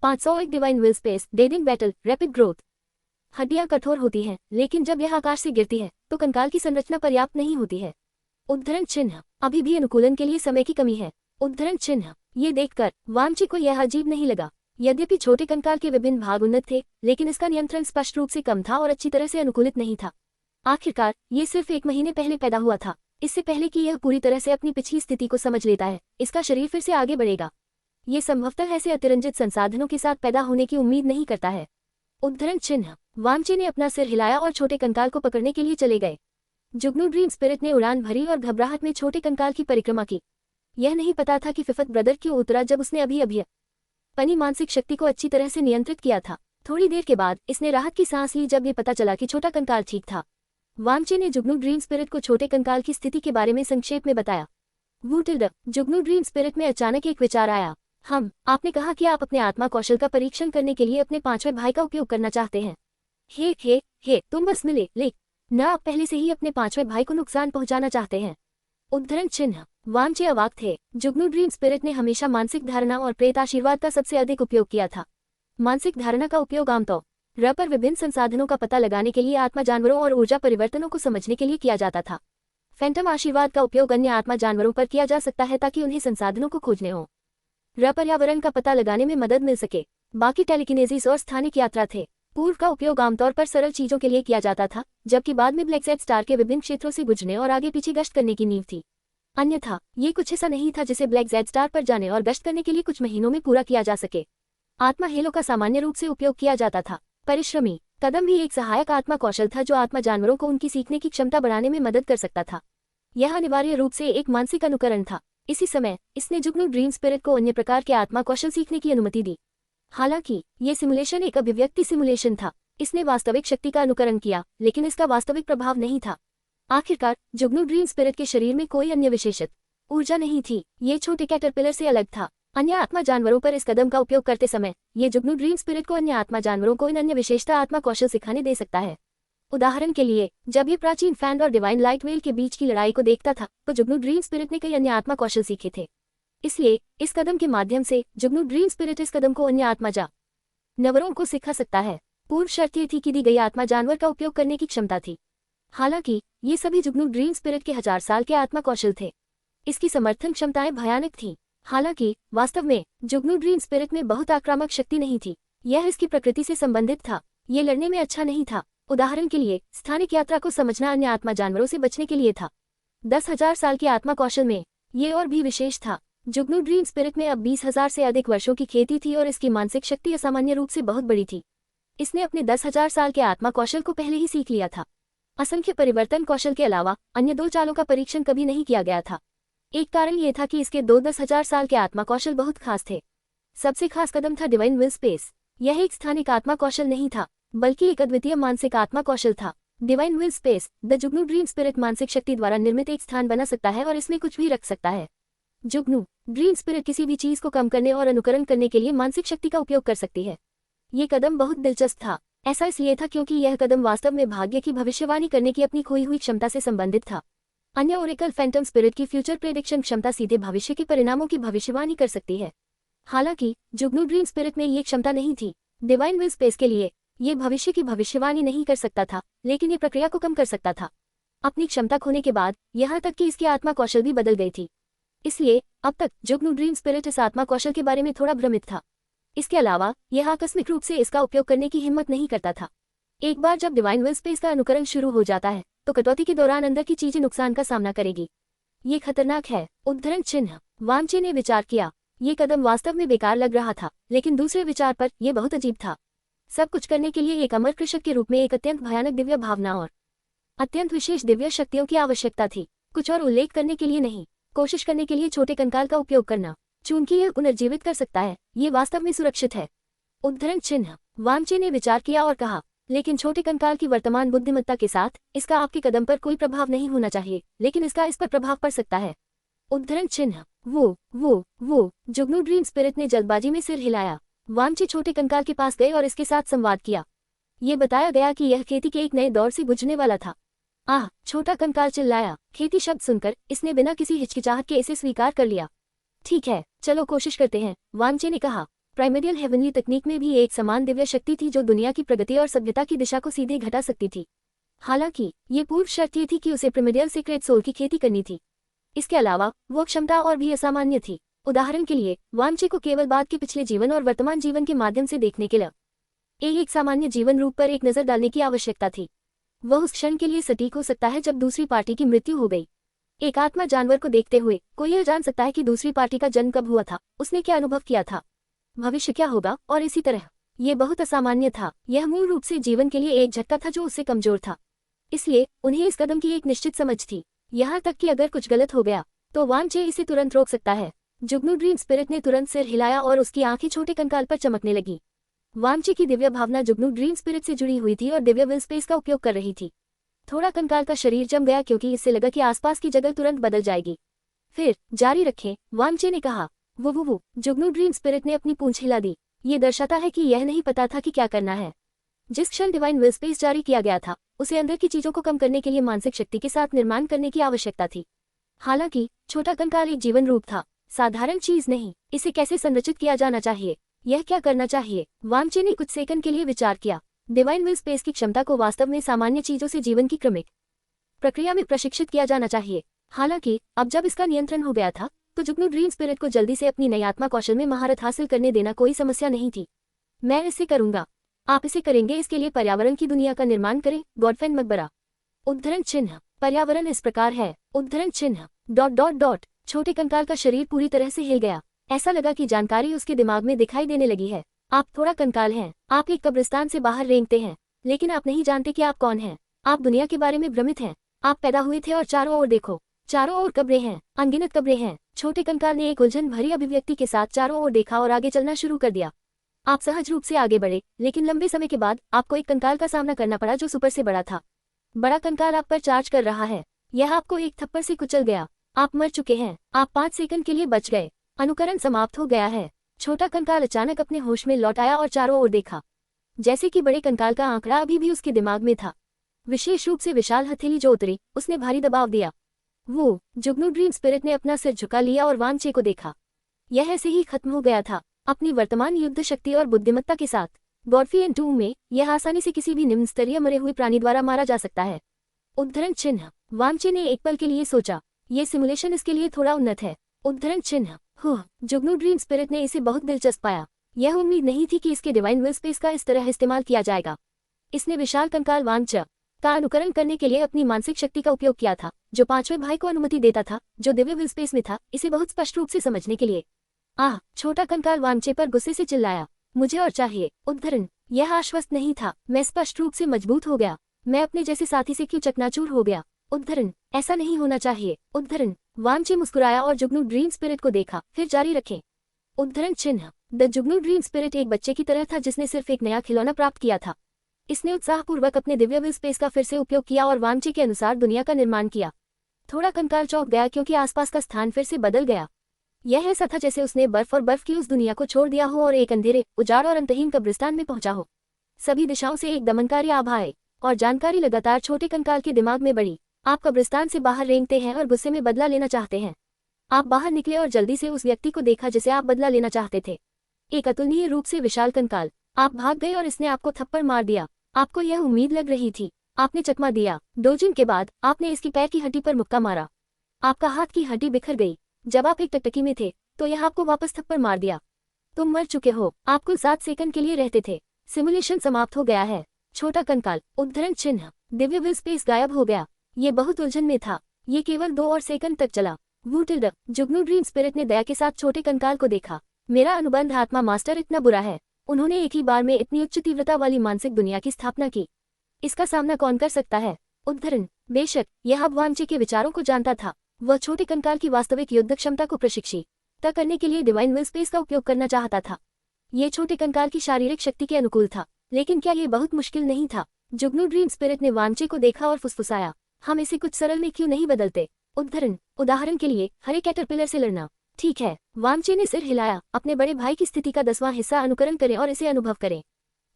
501 divine will space, डेडिंग battle, rapid growth. हड्डियां कठोर होती हैं, लेकिन जब यह आकाश से गिरती है तो कंकाल की संरचना पर्याप्त नहीं होती है। उद्धरण चिन्ह, अभी भी अनुकूलन के लिए समय की कमी है। उद्धरण चिन्ह, ये देखकर वामची को यह अजीब नहीं लगा। यद्यपि छोटे कंकाल के विभिन्न भाग उन्नत थे, लेकिन इसका नियंत्रण स्पष्ट रूप से कम था और अच्छी तरह से अनुकूलित नहीं था। आखिरकार ये सिर्फ 1 महीने पहले पैदा हुआ था। इससे पहले कि यह पूरी तरह से अपनी पिछली स्थिति को समझ लेता है, इसका शरीर फिर से आगे बढ़ेगा। ये संभवतः ऐसे अतिरंजित संसाधनों के साथ पैदा होने की उम्मीद नहीं करता है। उद्धरण चिन्ह, वामचे ने अपना सिर हिलाया और छोटे कंकाल को पकड़ने के लिए चले गए। जुगनू ड्रीम स्पिरिट ने उड़ान भरी और घबराहट में छोटे कंकाल की परिक्रमा की। यह नहीं पता था कि फिफथ ब्रदर क्यों उतरा जब उसने अभी अपनी मानसिक शक्ति को अच्छी तरह से नियंत्रित किया था। थोड़ी देर के बाद इसने राहत की सांस ली जब ये पता चला कि छोटा कंकाल ठीक था। वामचे ने जुगनू ड्रीम स्पिरिट को छोटे कंकाल की स्थिति के बारे में संक्षेप में बताया। वूटिल्ड, जुगनू ड्रीम स्पिरिट में अचानक एक विचार आया। आपने कहा कि आप अपने आत्मा कौशल का परीक्षण करने के लिए अपने 5वें भाई का उपयोग करना चाहते हैं। हे, तुम बस मिले न आप पहले से ही अपने 5वें भाई को नुकसान पहुंचाना चाहते हैं। उद्धरण चिन्ह, वामचे अवाक थे। जुगनू ड्रीम स्पिरिट ने हमेशा मानसिक धारणा और प्रेत आशीर्वाद का सबसे अधिक उपयोग किया था। मानसिक धारणा का उपयोग आमतौर पर विभिन्न संसाधनों का पता लगाने के लिए, आत्मा जानवरों और ऊर्जा परिवर्तनों को समझने के लिए किया जाता था। फैंटम आशीर्वाद का उपयोग अन्य आत्मा जानवरों पर किया जा सकता है ताकि उन्हें संसाधनों को खोजने हो पर्यावरण का पता लगाने में मदद मिल सके। बाकी टेलीकिनेसिस और स्थानिक यात्रा थे। पूर्व का उपयोग आमतौर पर सरल चीजों के लिए किया जाता था, जबकि बाद में ब्लैक जेड स्टार के विभिन्न क्षेत्रों से गुजरने और आगे पीछे गश्त करने की नींव थी। अन्यथा ये कुछ ऐसा नहीं था जिसे ब्लैक जेड स्टार पर जाने और गश्त करने के लिए कुछ महीनों में पूरा किया जा सके। आत्मा हेलो का सामान्य रूप से उपयोग किया जाता था। परिश्रमी कदम भी एक सहायक आत्मा कौशल था जो आत्मा जानवरों को उनकी सीखने की क्षमता बढ़ाने में मदद कर सकता था। यह अनिवार्य रूप से एक मानसिक अनुकरण था। इसी समय इसने जुगनू ड्रीम स्पिरिट को अन्य प्रकार के आत्मा कौशल सीखने की अनुमति दी। हालांकि ये सिमुलेशन एक अभिव्यक्ति सिमुलेशन था। इसने वास्तविक शक्ति का अनुकरण किया, लेकिन इसका वास्तविक प्रभाव नहीं था। आखिरकार जुगनू ड्रीम स्पिरिट के शरीर में कोई अन्य विशेषित ऊर्जा नहीं थी। ये छोटे कैटरपिलर से अलग था। अन्य आत्मा जानवरों पर इस कदम का उपयोग करते समय ये जुगनू ड्रीम स्पिरिट को अन्य आत्मा जानवरों को इन अन्य विशेषता आत्मा कौशल सिखाने दे सकता है। उदाहरण के लिए, जब ये प्राचीन फैंड और डिवाइन लाइट वेल के बीच की लड़ाई को देखता था तो जुगनू ड्रीम स्पिरिट ने कई अन्य आत्मा कौशल सीखे थे। इसलिए इस कदम के माध्यम से जुगनू ड्रीम स्पिरिट इस कदम को अन्य आत्मा जानवरों को सिखा सकता है। पूर्व शर्त ये थी कि दी गई आत्मा जानवर का उपयोग करने की क्षमता थी। हालांकि ये सभी जुगनू ड्रीम स्पिरिट के 1000 साल के आत्मा कौशल थे। इसकी समर्थन क्षमताएं भयानक थीं। हालांकि वास्तव में जुगनू ड्रीम स्पिरिट में बहुत आक्रामक शक्ति नहीं थी। यह इसकी प्रकृति से संबंधित था। ये लड़ने में अच्छा नहीं था। उदाहरण के लिए, स्थानिक यात्रा को समझना अन्य आत्मा जानवरों से बचने के लिए था। 10,000 साल के आत्मा कौशल में ये और भी विशेष था। जुगनू ड्रीम स्पिरिट में अब 20,000 से अधिक वर्षों की खेती थी और इसकी मानसिक शक्ति असामान्य रूप से बहुत बड़ी थी। इसने अपने 10,000 साल के आत्मा कौशल को पहले ही सीख लिया था। असंख्य परिवर्तन कौशल के अलावा अन्य 2 चालों का परीक्षण कभी नहीं किया गया था। एक कारण यह था कि इसके 10,000 साल के आत्मा कौशल बहुत खास थे। सबसे खास कदम था डिवाइन विल स्पेस। यह एक स्थानिक आत्मा कौशल नहीं था, बल्कि एक अद्वितीय मानसिक आत्मा कौशल था। Divine will space, the Jugnu dream spirit मानसिक शक्ति द्वारा निर्मित एक स्थान बना सकता है और इसमें कुछ भी रख सकता है। जुगनू ड्रीम स्पिरिट किसी भी चीज को कम करने और अनुकरण करने के लिए मानसिक शक्ति का उपयोग कर सकती है। ये कदम बहुत दिलचस्प था। ऐसा इसलिए था क्योंकि यह कदम वास्तव में भाग्य की भविष्यवाणी करने की अपनी खोई हुई क्षमता से संबंधित था। अन्य ओरेकल फैंटम स्पिरिट की फ्यूचर प्रेडिक्शन क्षमता सीधे भविष्य के परिणामों की भविष्यवाणी कर सकती है। हालांकि जुगनू ड्रीम स्पिरिट में ये क्षमता नहीं थी। डिवाइन विल स्पेस के लिए ये भविष्य की भविष्यवाणी नहीं कर सकता था, लेकिन ये प्रक्रिया को कम कर सकता था। अपनी क्षमता खोने के बाद यहाँ तक कि इसकी आत्मा कौशल भी बदल गई थी। इसलिए अब तक जुगनू ड्रीम स्पिरिट इस आत्मा कौशल के बारे में थोड़ा भ्रमित था। इसके अलावा यह आकस्मिक रूप से इसका उपयोग करने की हिम्मत नहीं करता था। एक बार जब डिवाइन विल स्पेस का अनुकरण शुरू हो जाता है तो कटौती के दौरान अंदर की चीजें नुकसान का सामना करेगी। ये खतरनाक है। उद्धरण चिन्ह, वामचे ने विचार किया। ये कदम वास्तव में बेकार लग रहा था, लेकिन दूसरे विचार पर यह बहुत अजीब था। सब कुछ करने के लिए एक अमर कृषक के रूप में एक अत्यंत भयानक दिव्य भावना और अत्यंत विशेष दिव्य शक्तियों की आवश्यकता थी। कुछ और उल्लेख करने के लिए नहीं, कोशिश करने के लिए छोटे कंकाल का उपयोग करना। चूंकि यह पुनर्जीवित कर सकता है, ये वास्तव में सुरक्षित है। उद्धरण चिन्ह, वामचे ने विचार किया और कहा, लेकिन छोटे कंकाल की वर्तमान बुद्धिमत्ता के साथ इसका आपके कदम पर कोई प्रभाव नहीं होना चाहिए, लेकिन इसका इस पर प्रभाव पड़ सकता है। उद्धरण चिन्ह, वो जुगनू ड्रीम स्पिरिट ने जल्दबाजी में सिर हिलाया। वामचे छोटे कंकाल के पास गए और इसके साथ संवाद किया। ये बताया गया कि यह खेती के एक नए दौर से गुजरने वाला था। आह, छोटा कंकाल चिल्लाया। खेती शब्द सुनकर इसने बिना किसी हिचकिचाहट के इसे स्वीकार कर लिया। ठीक है, चलो कोशिश करते हैं, वामचे ने कहा। प्राइमेडियल हेवनली तकनीक में भी एक समान दिव्य शक्ति थी जो दुनिया की प्रगति और सभ्यता की दिशा को सीधे घटा सकती थी। हालांकि ये पूर्व शर्त ये थी कि उसे प्राइमेडियल सीक्रेट सोल की खेती करनी थी। इसके अलावा वो क्षमता और भी असामान्य थी। उदाहरण के लिए वांचे को केवल बाद के पिछले जीवन और वर्तमान जीवन के माध्यम से देखने के लिए एक सामान्य जीवन रूप पर एक नजर डालने की आवश्यकता थी। वह उस क्षण के लिए सटीक हो सकता है जब दूसरी पार्टी की मृत्यु हो गई। एक आत्मा जानवर को देखते हुए कोई यह जान सकता है कि दूसरी पार्टी का जन्म कब हुआ था, उसने क्या अनुभव किया था, भविष्य क्या होगा और इसी तरह। यह बहुत असामान्य था। यह मूल रूप से जीवन के लिए एक झटका था जो उससे कमजोर था। इसलिए उन्हें इस कदम की एक निश्चित समझ थी, यहाँ तक कि अगर कुछ गलत हो गया तो वांचे इसे तुरंत रोक सकता है। जुगनू ड्रीम स्पिरिट ने तुरंत सिर हिलाया और उसकी आंखें छोटे कंकाल पर चमकने लगी। वांचे की दिव्य भावना जुगनू ड्रीम स्पिरिट से जुड़ी हुई थी और दिव्य विल स्पेस का उपयोग कर रही थी। थोड़ा कंकाल का शरीर जम गया क्योंकि इससे लगा कि आसपास की जगह तुरंत बदल जाएगी। फिर जारी रखें, वांचे ने कहा। वो जुगनू ड्रीम स्पिरिट ने अपनी पूंछ हिला दी। ये दर्शाता है कि यह नहीं पता था कि क्या करना है। जिस क्षण डिवाइन विल स्पेस जारी किया गया था उसे अंदर की चीजों को कम करने के लिए मानसिक शक्ति के साथ निर्माण करने की आवश्यकता थी। हालांकि छोटा कंकाल एक जीवन रूप था, साधारण चीज नहीं। इसे कैसे संरचित किया जाना चाहिए, यह क्या करना चाहिए, वांचे ने कुछ सेकंड के लिए विचार किया। डिवाइन विल स्पेस की क्षमता को वास्तव में सामान्य चीजों से जीवन की क्रमिक प्रक्रिया में प्रशिक्षित किया जाना चाहिए। हालांकि अब जब इसका नियंत्रण हो गया था तो जुगनू ड्रीम स्पिरिट को जल्दी से अपनी नई आत्मा कौशल में महारत हासिल करने देना कोई समस्या नहीं थी। मैं इसे करूंगा, आप इसे करेंगे। इसके लिए पर्यावरण की दुनिया का निर्माण करें। गॉडफेन मकबरा। उद्धरण चिन्ह। पर्यावरण इस प्रकार है। उद्धरण चिन्ह ... छोटे कंकाल का शरीर पूरी तरह से हिल गया। ऐसा लगा कि जानकारी उसके दिमाग में दिखाई देने लगी है। आप थोड़ा कंकाल हैं। आप एक कब्रिस्तान से बाहर रेंगते हैं, लेकिन आप नहीं जानते कि आप कौन हैं। आप दुनिया के बारे में भ्रमित हैं। आप पैदा हुए थे और चारों ओर देखो, चारों ओर कब्रें हैं, अनगिनत कब्रें हैं। छोटे कंकाल ने एक उलझन भरी अभिव्यक्ति के साथ चारों ओर देखा और आगे चलना शुरू कर दिया। आप सहज रूप से आगे बढ़े, लेकिन लंबे समय के बाद आपको एक कंकाल का सामना करना पड़ा जो सुपर से बड़ा था। बड़ा कंकाल आप पर चार्ज कर रहा है। यह आपको एक थप्पड़ से कुचल गया। आप मर चुके हैं। आप 5 सेकंड के लिए बच गए। अनुकरण समाप्त हो गया है। छोटा कंकाल अचानक अपने होश में लौट आया और चारों ओर देखा, जैसे कि बड़े कंकाल का आंकड़ा अभी भी उसके दिमाग में था, विशेष रूप से विशाल हथेली जो उतरी। उसने भारी दबाव दिया। वो जुगनू ड्रीम स्पिरिट ने अपना सिर झुका लिया और वांचे को देखा। यह ऐसे ही खत्म हो गया था, अपनी वर्तमान युद्ध शक्ति और बुद्धिमत्ता के साथ। गॉडफियन 2 में यह आसानी से किसी भी निम्न स्तरीय मरे हुए प्राणी द्वारा मारा जा सकता है। उद्धरण चिन्ह। वांचे ने एक पल के लिए सोचा, ये सिमुलेशन इसके लिए थोड़ा उन्नत है। उद्धरण चिन्ह। जुगनू ड्रीम स्पिरिट ने इसे बहुत दिलचस्प पाया। यह उम्मीद नहीं थी कि इसके डिवाइन विल स्पेस का इस तरह इस्तेमाल किया जाएगा। इसने विशाल कंकाल वांचा का अनुकरण करने के लिए अपनी मानसिक शक्ति का उपयोग किया था, जो 5वें भाई को अनुमति देता था, जो दिव्य विल स्पेस में था, इसे बहुत स्पष्ट रूप से समझने के लिए। छोटा कंकाल वांचे पर गुस्से से चिल्लाया, मुझे और चाहिए। उद्धरण। यह आश्वस्त नहीं था। मैं स्पष्ट रूप से मजबूत हो गया। मैं अपने जैसे साथी से क्यों चकनाचूर हो गया। उद्धरण। ऐसा नहीं होना चाहिए। उद्धरण। वांचे मुस्कुराया और जुगनू ड्रीम स्पिरिट को देखा, फिर जारी रखें। उद्धरण चिन्ह। द जुगनू ड्रीम स्पिरिट एक बच्चे की तरह था जिसने सिर्फ एक नया खिलौना प्राप्त किया था। इसने उत्साहपूर्वक अपने दिव्य विल स्पेस का फिर से उपयोग किया और वांचे के अनुसार दुनिया का निर्माण किया। थोड़ा कंकाल चौंक गया क्योंकि आसपास का स्थान फिर से बदल गया। यह ऐसा था जैसे उसने बर्फ और बर्फ की उस दुनिया को छोड़ दिया हो और एक अंधेरे, उजाड़ और अंतहीन कब्रिस्तान में पहुंचा हो। सभी दिशाओं से एक दमनकारी आभा आए और जानकारी लगातार छोटे कंकाल के दिमाग में बढ़ी। आप कब्रिस्तान से बाहर रेंगते हैं और गुस्से में बदला लेना चाहते हैं। आप बाहर निकले और जल्दी से उस व्यक्ति को देखा जिसे आप बदला लेना चाहते थे। एक अतुलनीय रूप से विशाल कंकाल। आप भाग गए और इसने आपको थप्पड़ मार दिया। आपको यह उम्मीद लग रही थी। आपने चकमा दिया। 2 दिन के बाद आपने इसकी पैर की हड्डी पर मुक्का मारा। आपका हाथ की हड्डी बिखर गई। जब आप एक टकटकी में थे तो यह आपको वापस थप्पड़ मार दिया। तुम मर चुके हो। आप कुल 7 सेकंड के लिए रहते थे। सिमुलेशन समाप्त हो गया है। छोटा कंकाल। उद्धरण चिन्ह। दिव्य विल स्पेस गायब हो गया। ये बहुत उलझन में था। ये केवल 2 और सेकंड तक चला। वूटिल्ड। जुगनू ड्रीम स्पिरिट ने दया के साथ छोटे कंकाल को देखा। मेरा अनुबंध आत्मा मास्टर इतना बुरा है। उन्होंने एक ही बार में इतनी उच्च तीव्रता वाली मानसिक दुनिया की स्थापना की। इसका सामना कौन कर सकता है। उद्धरण। बेशक यह अब वांचे के विचारों को जानता था। वह छोटे कंकाल की वास्तविक युद्ध क्षमता को प्रशिक्षित करने के लिए डिवाइन विल स्पेस का उपयोग करना चाहता था। ये छोटे कंकाल की शारीरिक शक्ति के अनुकूल था, लेकिन क्या ये बहुत मुश्किल नहीं था। जुगनू ड्रीम स्पिरिट ने वांचे को देखा और फुसफुसाया, हम इसे कुछ सरल में क्यों नहीं बदलते। उद्धरण। उदाहरण के लिए हरे कैटरपिलर से लड़ना। ठीक है। वांचे ने सिर हिलाया। अपने बड़े भाई की स्थिति का 10वां हिस्सा अनुकरण करें और इसे अनुभव करें।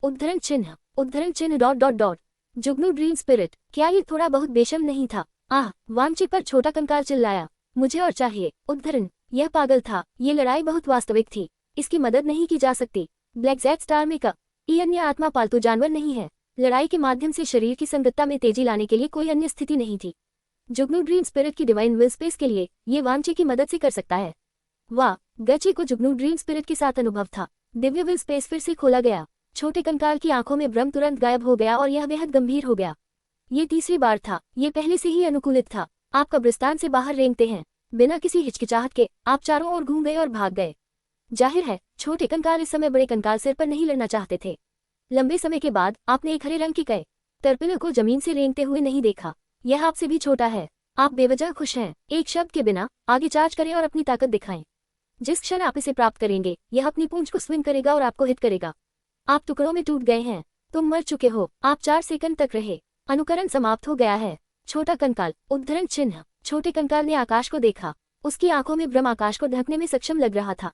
उद्धरण चिन्ह। उद्धरण चिन्ह ... जुगनू ड्रीम स्पिरिट। क्या ये थोड़ा बहुत बेशर्म नहीं था। वांचे पर छोटा कंकाल चिल्लाया, मुझे और चाहिए। उद्धरण। यह पागल था। ये लड़ाई बहुत वास्तविक थी। इसकी मदद नहीं की जा सकती। ब्लैक जैक स्टार में ई अन्य आत्मा पालतू जानवर नहीं है। लड़ाई के माध्यम से शरीर की संगतता में तेजी लाने के लिए कोई अन्य स्थिति नहीं थी। जुगनू ड्रीम स्पिरिट की डिवाइन विल स्पेस के लिए ये वामचे की मदद से कर सकता है। वाह, गचे को जुगनू ड्रीम स्पिरिट के साथ अनुभव था। दिव्य विल स्पेस फिर से खोला गया। छोटे कंकाल की आंखों में भ्रम तुरंत गायब हो गया और यह बेहद गंभीर हो गया। ये तीसरी बार था, ये पहले से ही अनुकूलित था। आप कब्रिस्तान से बाहर रेंगते हैं। बिना किसी हिचकिचाहट के आप चारों ओर घूम गए और भाग गए। जाहिर है छोटे कंकाल इस समय बड़े कंकाल सिर पर नहीं लड़ना चाहते थे। लंबे समय के बाद आपने एक हरे रंग के कैटरपिलर को जमीन से रेंगते हुए नहीं देखा। यह आपसे भी छोटा है। आप बेवजह खुश हैं। एक शब्द के बिना आगे चार्ज करें और अपनी ताकत दिखाएं। जिस क्षण आप इसे प्राप्त करेंगे यह अपनी पूंछ को स्विंग करेगा और आपको हिट करेगा। आप टुकड़ों में टूट गए हैं। तुम मर चुके हो। आप 4 सेकंड तक रहे। अनुकरण समाप्त हो गया है। छोटा कंकाल उद्धरण चिन्ह। छोटे कंकाल ने आकाश को देखा। उसकी आंखों में भ्रम आकाश को ढकने में सक्षम लग रहा था।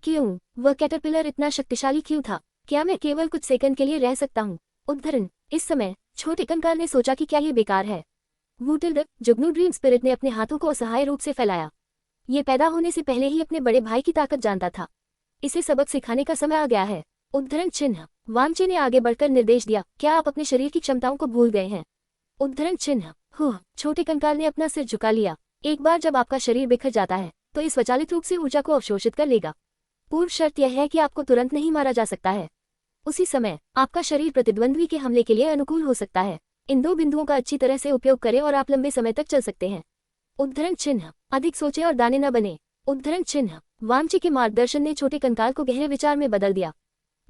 क्यों? वह कैटरपिलर इतना शक्तिशाली क्यों था? क्या मैं केवल कुछ सेकंड के लिए रह सकता हूँ? उद्धरण। इस समय छोटे कंकाल ने सोचा कि क्या ये बेकार है। वूटिल्ड जुगनू ड्रीम स्पिरिट ने अपने हाथों को असहाय रूप से फैलाया। ये पैदा होने से पहले ही अपने बड़े भाई की ताकत जानता था। इसे सबक सिखाने का समय आ गया है। उद्धरण चिन्ह। वामचे ने आगे बढ़कर निर्देश दिया, क्या आप अपने शरीर की क्षमताओं को भूल गए हैं? उद्धरण चिन्ह। छोटे कंकाल ने अपना सिर झुका लिया। एक बार जब आपका शरीर बिखर जाता है तो इस स्वचालित रूप से ऊर्जा को अवशोषित कर लेगा। पूर्व शर्त यह है कि आपको तुरंत नहीं मारा जा सकता है। उसी समय आपका शरीर प्रतिद्वंद्वी के हमले के लिए अनुकूल हो सकता है। इन 2 बिंदुओं का अच्छी तरह से उपयोग करें और आप लंबे समय तक चल सकते हैं। उद्धरण चिन्ह। अधिक सोचे और दाने न बने। उद्धरण चिन्ह। वामचे के मार्गदर्शन ने छोटे कंकाल को गहरे विचार में बदल दिया।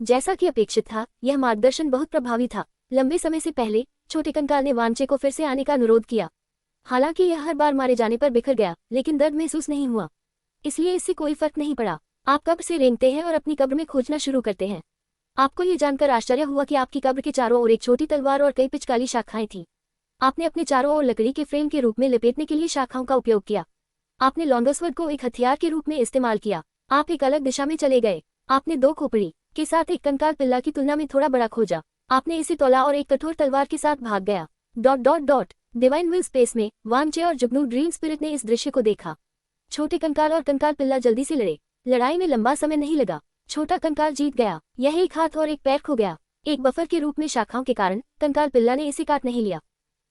जैसा कि अपेक्षित था यह मार्गदर्शन बहुत प्रभावी था। लंबे समय से पहले छोटे कंकाल ने वामचे को फिर से आने का अनुरोध किया। हालांकि यह हर बार मारे जाने पर बिखर गया लेकिन दर्द महसूस नहीं हुआ, इसलिए इससे कोई फर्क नहीं पड़ा। आप कब्र से रेंगते हैं और अपनी कब्र में खोजना शुरू करते हैं। आपको ये जानकर आश्चर्य हुआ कि आपकी कब्र के चारों ओर एक छोटी तलवार और कई पिचकाली शाखाएं थीं। आपने अपने चारों ओर लकड़ी के फ्रेम के रूप में लपेटने के लिए शाखाओं का उपयोग किया। आपने लॉन्गस्वर्ड को एक हथियार के रूप में इस्तेमाल किया। आप एक अलग दिशा में चले गए। आपने 2 खोपड़ी के साथ एक कंकाल पिल्ला की तुलना में थोड़ा बड़ा खोजा। आपने इसे तोला और एक कठोर तलवार के साथ भाग गया। ... डिवाइन विल स्पेस में वामचे और जुगनू ड्रीम स्पिरिट ने इस दृश्य को देखा। छोटे कंकाल और कंकाल पिल्ला जल्दी से लड़े। लड़ाई में लंबा समय नहीं लगा। छोटा कंकाल जीत गया। यह एक हाथ और एक पैर खो गया। एक बफर के रूप में शाखाओं के कारण कंकाल पिल्ला ने इसे काट नहीं लिया।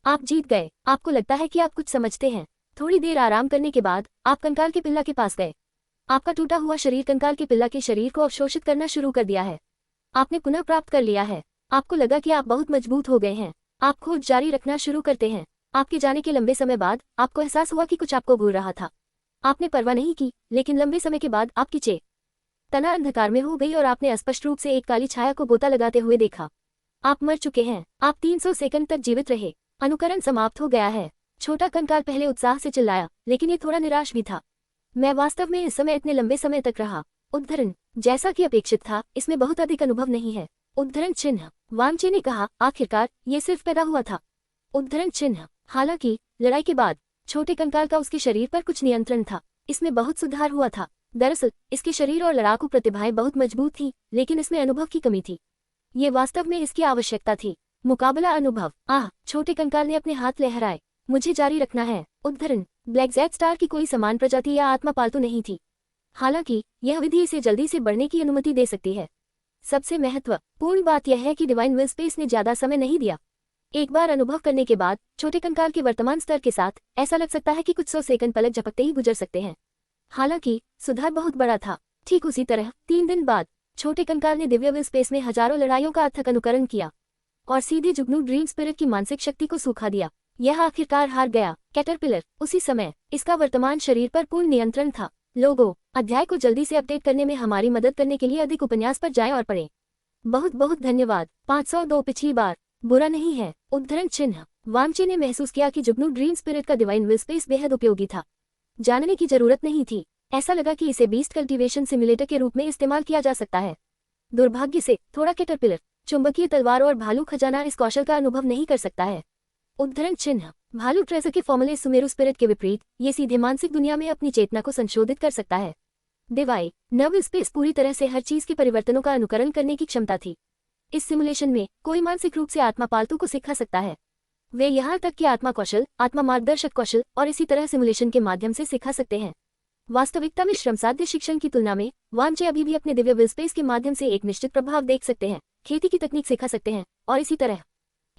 आप जीत गए। आपको लगता है कि आप कुछ समझते हैं। थोड़ी देर आराम करने के बाद आप कंकाल के पिल्ला के पास गए। आपका टूटा हुआ शरीर कंकाल के पिल्ला के शरीर को अवशोषित करना शुरू कर दिया है। आपने पुनः प्राप्त कर लिया है। आपको लगा कि आप बहुत मजबूत हो गए हैं। आप खोज जारी रखना शुरू करते हैं। आपके जाने के लंबे समय बाद आपको एहसास हुआ कि कुछ आपको भूल रहा था। आपने परवाह नहीं की, लेकिन लंबे समय के बाद आपकी चेतना अंधकार में हो गई और आपने स्पष्ट रूप से एक काली छाया को गोता लगाते हुए देखा। आप मर चुके हैं। आप 300 सेकंड तक जीवित रहे। अनुकरण समाप्त हो गया है। छोटा कंकाल पहले उत्साह से चिल्लाया, लेकिन ये थोड़ा निराश भी था। मैं वास्तव में इस समय इतने लंबे समय तक रहा। उद्धरण। जैसा कि अपेक्षित था इसमें बहुत अधिक अनुभव नहीं है। उद्धरण चिन्ह। वामचे ने कहा, आखिरकार ये सिर्फ पैदा हुआ था। उद्धरण चिन्ह। हालांकि लड़ाई के बाद छोटे कंकाल का उसके शरीर पर कुछ नियंत्रण था। इसमें बहुत सुधार हुआ था। दरअसल इसके शरीर और लड़ाकू प्रतिभाएं बहुत मजबूत थी, लेकिन इसमें अनुभव की कमी थी। ये वास्तव में इसकी आवश्यकता थी। मुकाबला अनुभव। छोटे कंकाल ने अपने हाथ लहराए। मुझे जारी रखना है। उद्धरण। ब्लैक जैक स्टार की कोई समान प्रजाति या आत्मा पालतू नहीं थी। हालांकि यह विधि इसे जल्दी से बढ़ने की अनुमति दे सकती है। सबसे महत्वपूर्ण बात यह है कि डिवाइन विल स्पेस ने ज्यादा समय नहीं दिया। एक बार अनुभव करने के बाद छोटे कंकाल के वर्तमान स्तर के साथ ऐसा लग सकता है कि कुछ 100 सेकंड पलक झपकते ही गुजर सकते हैं। हालांकि सुधार बहुत बड़ा था। ठीक उसी तरह 3 दिन बाद छोटे कंकाल ने दिव्य विल स्पेस में हजारों लड़ाइयों का अथक अनुकरण किया और सीधे जुगनू ड्रीम स्पिरिट की मानसिक शक्ति को सूखा दिया। यह आखिरकार हार गया। कैटरपिलर। उसी समय इसका वर्तमान शरीर पर पूर्ण नियंत्रण था। लोगों, अध्याय को जल्दी से अपडेट करने में हमारी मदद करने के लिए अधिक उपन्यास पर जाएं और पढ़ें। बहुत बहुत धन्यवाद। 502 पिछली बार। बुरा नहीं है। उद्धरण चिन्ह। वामचे ने महसूस किया कि जुगनू ड्रीम स्पिरिट का डिवाइन विल स्पेस बेहद उपयोगी था। जानने की जरूरत नहीं थी। ऐसा लगा कि इसे बीस्ट कल्टीवेशन सिम्युलेटर के रूप में इस्तेमाल किया जा सकता है। दुर्भाग्य से थोड़ा कैटरपिलर, चुंबकीय तलवार और भालू खजाना इस कौशल का अनुभव नहीं कर सकता है। उद्धरण चिन्ह। भालू ट्रेजर के फॉर्मूले सुमेरु स्पिरिट के विपरीत ये सीधे मानसिक दुनिया में अपनी चेतना को संशोधित कर सकता है। डिवाइन नर्व स्पेस पूरी तरह से हर चीज के परिवर्तनों का अनुकरण करने की क्षमता थी। इस सिमुलेशन में कोई मानसिक रूप से आत्मा पालतू को सिखा सकता है। वे यहाँ तक कि आत्मा कौशल, आत्मा मार्गदर्शक कौशल और इसी तरह सिमुलेशन के माध्यम से सिखा सकते हैं। वास्तविकता में श्रमसाध्य शिक्षण की तुलना में वांचे अभी भी अपने दिव्य विल स्पेस के माध्यम से एक निश्चित प्रभाव देख सकते हैं, खेती की तकनीक सिखा सकते हैं और इसी तरह।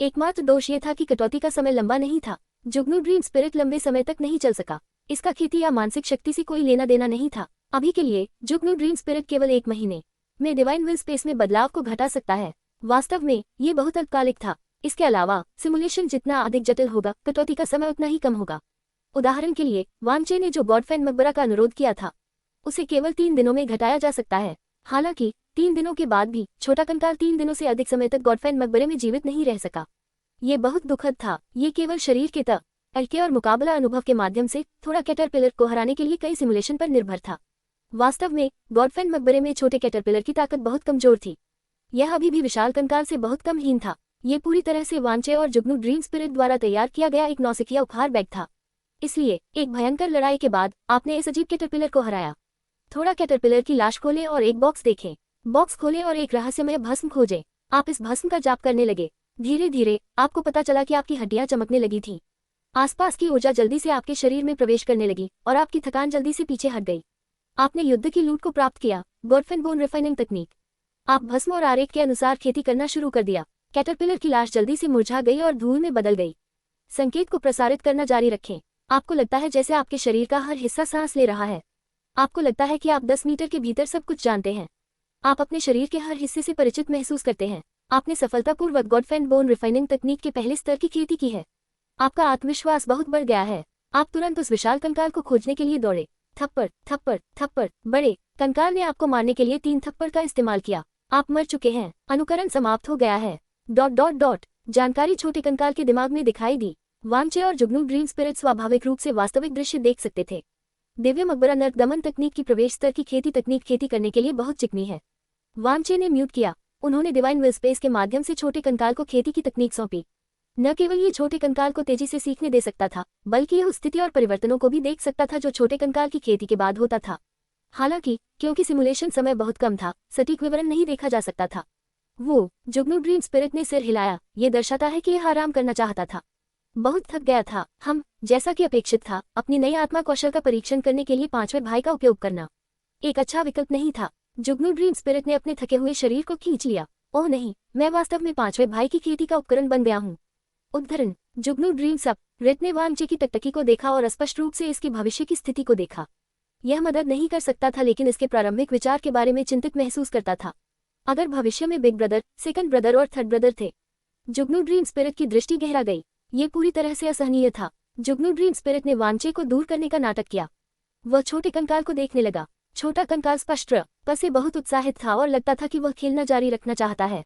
एकमात्र दोष ये था कि कटौती का समय लंबा नहीं था। जुगनू ड्रीम स्पिरिट लंबे समय तक नहीं चल सका। इसका खेती या मानसिक शक्ति से कोई लेना देना नहीं था। अभी के लिए जुगनू ड्रीम स्पिरिट केवल 1 महीने में डिवाइन विल स्पेस में बदलाव को घटा सकता है। वास्तव में ये बहुत अल्पकालिक था। इसके अलावा सिमुलेशन जितना अधिक जटिल होगा, कटौती का समय उतना ही कम होगा। उदाहरण के लिए वांचे ने जो गॉडफेन मकबरा का अनुरोध किया था उसे केवल 3 दिनों में घटाया जा सकता है। हालांकि 3 दिनों के बाद भी छोटा कंकाल 3 दिनों से अधिक समय तक गॉडफेन मकबरे में जीवित नहीं रह सका। ये बहुत दुखद था। ये केवल शरीर के तक और मुकाबला अनुभव के माध्यम से थोड़ा कैटरपिलर को हराने के लिए कई सिमुलेशन पर निर्भर था। वास्तव में गॉडफेन मकबरे में छोटे कैटरपिलर की ताकत बहुत कमजोर थी। यह अभी भी विशाल कंकाल से बहुत कम हीन था। ये पूरी तरह से वांचे और जुगनू ड्रीम स्पिरिट द्वारा तैयार किया गया एक नौसिखिया उपहार बैग था। इसलिए एक भयंकर लड़ाई के बाद आपने इस अजीब कैटरपिलर को हराया। थोड़ा कैटरपिलर की लाश खोलें और एक बॉक्स देखें। बॉक्स खोलें और एक रहस्यमय भस्म खोजें। आप इस भस्म का जाप करने लगे। धीरे धीरे आपको पता चला कि आपकी हड्डियां चमकने लगी थीं। आसपास की ऊर्जा जल्दी से आपके शरीर में प्रवेश करने लगी और आपकी थकान जल्दी से पीछे हट गई। आपने युद्ध की लूट को प्राप्त किया। गॉडफेन बोन रिफाइनिंग तकनीक। आप भस्म और आरेख के अनुसार खेती करना शुरू कर दिया। कैटरपिलर की लाश जल्दी से मुरझा गई और धूल में बदल गई। संकेत को प्रसारित करना जारी रखें। आपको लगता है जैसे आपके शरीर का हर हिस्सा सांस ले रहा है। आपको लगता है कि आप 10 मीटर के भीतर सब कुछ जानते हैं। आप अपने शरीर के हर हिस्से से परिचित महसूस करते हैं। आपने सफलतापूर्वक गॉडफेन बोन रिफाइनिंग तकनीक के पहले स्तर की खेती की है। आपका आत्मविश्वास बहुत बढ़ गया है। आप तुरंत उस विशाल कंकाल को खोजने के लिए दौड़े। थप्पड़ थप्पड़ थप्पड़। बड़े कंकाल ने आपको मारने के लिए 3 थप्पड़ का इस्तेमाल किया। आप मर चुके हैं। अनुकरण समाप्त हो गया है। ... जानकारी छोटे कंकाल के दिमाग में दिखाई दी। वांचे और जुगनू ड्रीम स्पिरिट स्वाभाविक रूप से वास्तविक दृश्य देख सकते थे। दिव्य मकबरा नर्क दमन तकनीक की प्रवेश स्तर की खेती तकनीक खेती करने के लिए बहुत चिकनी है। वांचे ने म्यूट किया। उन्होंने डिवाइन विल स्पेस के माध्यम से छोटे कंकाल को खेती की तकनीक सौंपी। न केवल ये छोटे कंकाल को तेजी से सीखने दे सकता था, बल्कि यह उस स्थिति और परिवर्तनों को भी देख सकता था जो छोटे कंकाल की खेती के बाद होता था। हालांकि क्योंकि सिमुलेशन समय बहुत कम था, सटीक विवरण नहीं देखा जा सकता था। वो जुगनू ड्रीम स्पिरिट ने सिर हिलाया। ये दर्शाता है कि यह आराम करना चाहता था। बहुत थक गया था। हम, जैसा कि अपेक्षित था, अपनी नई आत्मा कौशल का परीक्षण करने के लिए 5वें भाई का उपयोग करना एक अच्छा विकल्प नहीं था। जुगनू ड्रीम स्पिरिट ने अपने थके हुए शरीर को खींच लिया। ओह नहीं, मैं वास्तव में 5वें भाई की खेती का उपकरण बन गया हूँ। उद्धरण। जुगनू ड्रीम सब रित ने वांचे की टकटकी को देखा और स्पष्ट रूप से इसके भविष्य की स्थिति को देखा। यह मदद नहीं कर सकता था, लेकिन इसके प्रारंभिक विचार के बारे में चिंतित महसूस करता था। अगर भविष्य में बिग ब्रदर, सेकंड ब्रदर और थर्ड ब्रदर थे। जुगनू ड्रीम स्पिरिट की दृष्टि गहरा गई। ये पूरी तरह से असहनीय था। जुगनू ड्रीम स्पिरिट ने वांचे को दूर करने का नाटक किया। वह छोटे कंकाल को देखने लगा। छोटा कंकाल स्पष्ट रूप से बहुत उत्साहित था और लगता था कि वह खेलना जारी रखना चाहता है।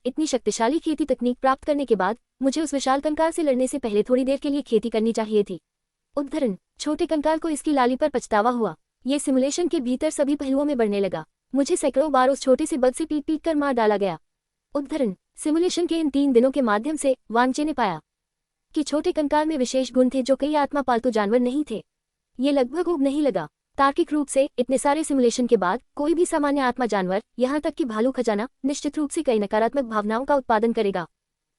इतनी शक्तिशाली खेती तकनीक प्राप्त करने के बाद मुझे उस विशाल कंकाल से लड़ने से पहले थोड़ी देर के लिए खेती करनी चाहिए थी। उद्धरण। छोटे कंकाल को इसकी लाली पर पछतावा हुआ। ये सिमुलेशन के भीतर सभी पहलुओं में बढ़ने लगा। मुझे सैकड़ों बार उस छोटे से बग से पीट पीट कर मार डाला गया। उद्धरण। सिमुलेशन के इन 3 दिनों के माध्यम से वांचे ने पाया कि छोटे कंकाल में विशेष गुण थे जो कई आत्मा पालतू जानवर नहीं थे। ये लगभग ऊब नहीं लगा। तार्किक रूप से इतने सारे सिमुलेशन के बाद कोई भी सामान्य आत्मा जानवर, यहाँ तक कि भालू खजाना, निश्चित रूप से कई नकारात्मक भावनाओं का उत्पादन करेगा,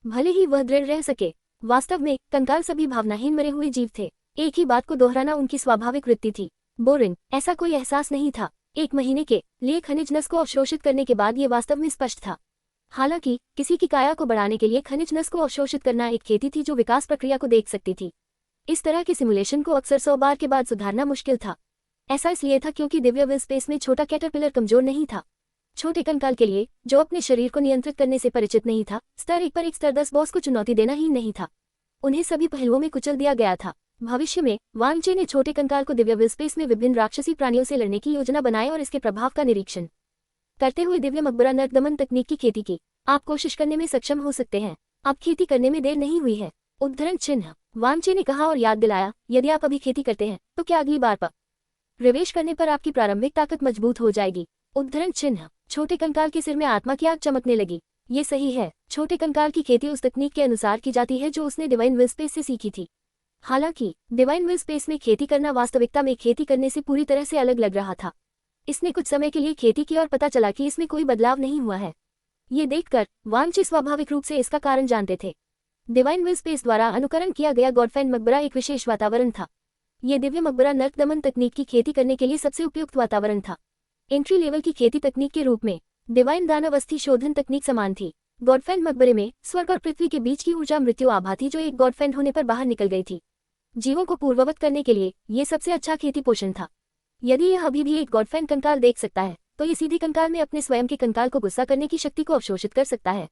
भले ही वह दृढ़ रह सके। वास्तव में कंकाल सभी भावनाहीन मरे हुए जीव थे। एक ही बात को दोहराना उनकी स्वाभाविक वृत्ति थी। बोरिंग। ऐसा कोई एहसास नहीं था। 1 महीने के लिए खनिज नस को अवशोषित करने के बाद ये वास्तव में स्पष्ट था। हालांकि किसी की काया को बढ़ाने के लिए खनिज नस को अवशोषित करना एक खेती थी जो विकास प्रक्रिया को देख सकती थी। इस तरह के सिमुलेशन को अक्सर 100 बार के बाद सुधारना मुश्किल था। ऐसा इसलिए था क्योंकि दिव्य विल स्पेस में छोटा कैटरपिलर कमजोर नहीं था। छोटे कंकाल के लिए, जो अपने शरीर को नियंत्रित करने से परिचित नहीं था, स्तर 1 पर एक स्तर 10 बॉस को चुनौती देना ही नहीं था। उन्हें सभी पहलुओं में कुचल दिया गया था। भविष्य में वांचे ने छोटे कंकाल को दिव्य विल स्पेस में विभिन्न राक्षसी प्राणियों से लड़ने की योजना बनाई और इसके प्रभाव का निरीक्षण करते हुए दिव्य मकबरा नर्क दमन तकनीक की खेती की। आप कोशिश करने में सक्षम हो सकते हैं। अब खेती करने में देर नहीं हुई है। उद्धरण चिन्ह। वांचे ने कहा और याद दिलाया, यदि आप अभी खेती करते हैं तो क्या अगली बार पर प्रवेश करने पर आपकी प्रारंभिक ताकत मजबूत हो जाएगी। उद्धरण चिन्ह। छोटे कंकाल के सिर में आत्मा की आग चमकने लगी। ये सही है। छोटे कंकाल की खेती उस तकनीक के अनुसार की जाती है जो उसने डिवाइन विल स्पेस से सीखी थी। हालांकि डिवाइन विल स्पेस में खेती करना वास्तविकता में खेती करने से पूरी तरह से अलग लग रहा था। इसने कुछ समय के लिए खेती की और पता चला कि इसमें कोई बदलाव नहीं हुआ है। ये देखकर वांचे स्वाभाविक रूप से इसका कारण जानते थे। डिवाइन विल स्पेस द्वारा अनुकरण किया गया गॉडफेन मकबरा एक विशेष वातावरण था। ये दिव्य मकबरा नर्क दमन तकनीक की खेती करने के लिए सबसे उपयुक्त वातावरण था। एंट्री लेवल की खेती तकनीक के रूप में डिवाइन दानव अस्थि शोधन तकनीक समान थी। गॉडफैंड मकबरे में स्वर्ग और पृथ्वी के बीच की ऊर्जा मृत्यु आभा थी जो एक गॉडफैंड होने पर बाहर निकल गई थी। जीवों को पूर्ववत करने के लिए ये सबसे अच्छा खेती पोषण था। यदि यह अभी भी एक गॉडफैंड कंकाल देख सकता है तो ये सीधी कंकाल में अपने स्वयं के कंकाल को गुस्सा करने की शक्ति को अवशोषित कर सकता है।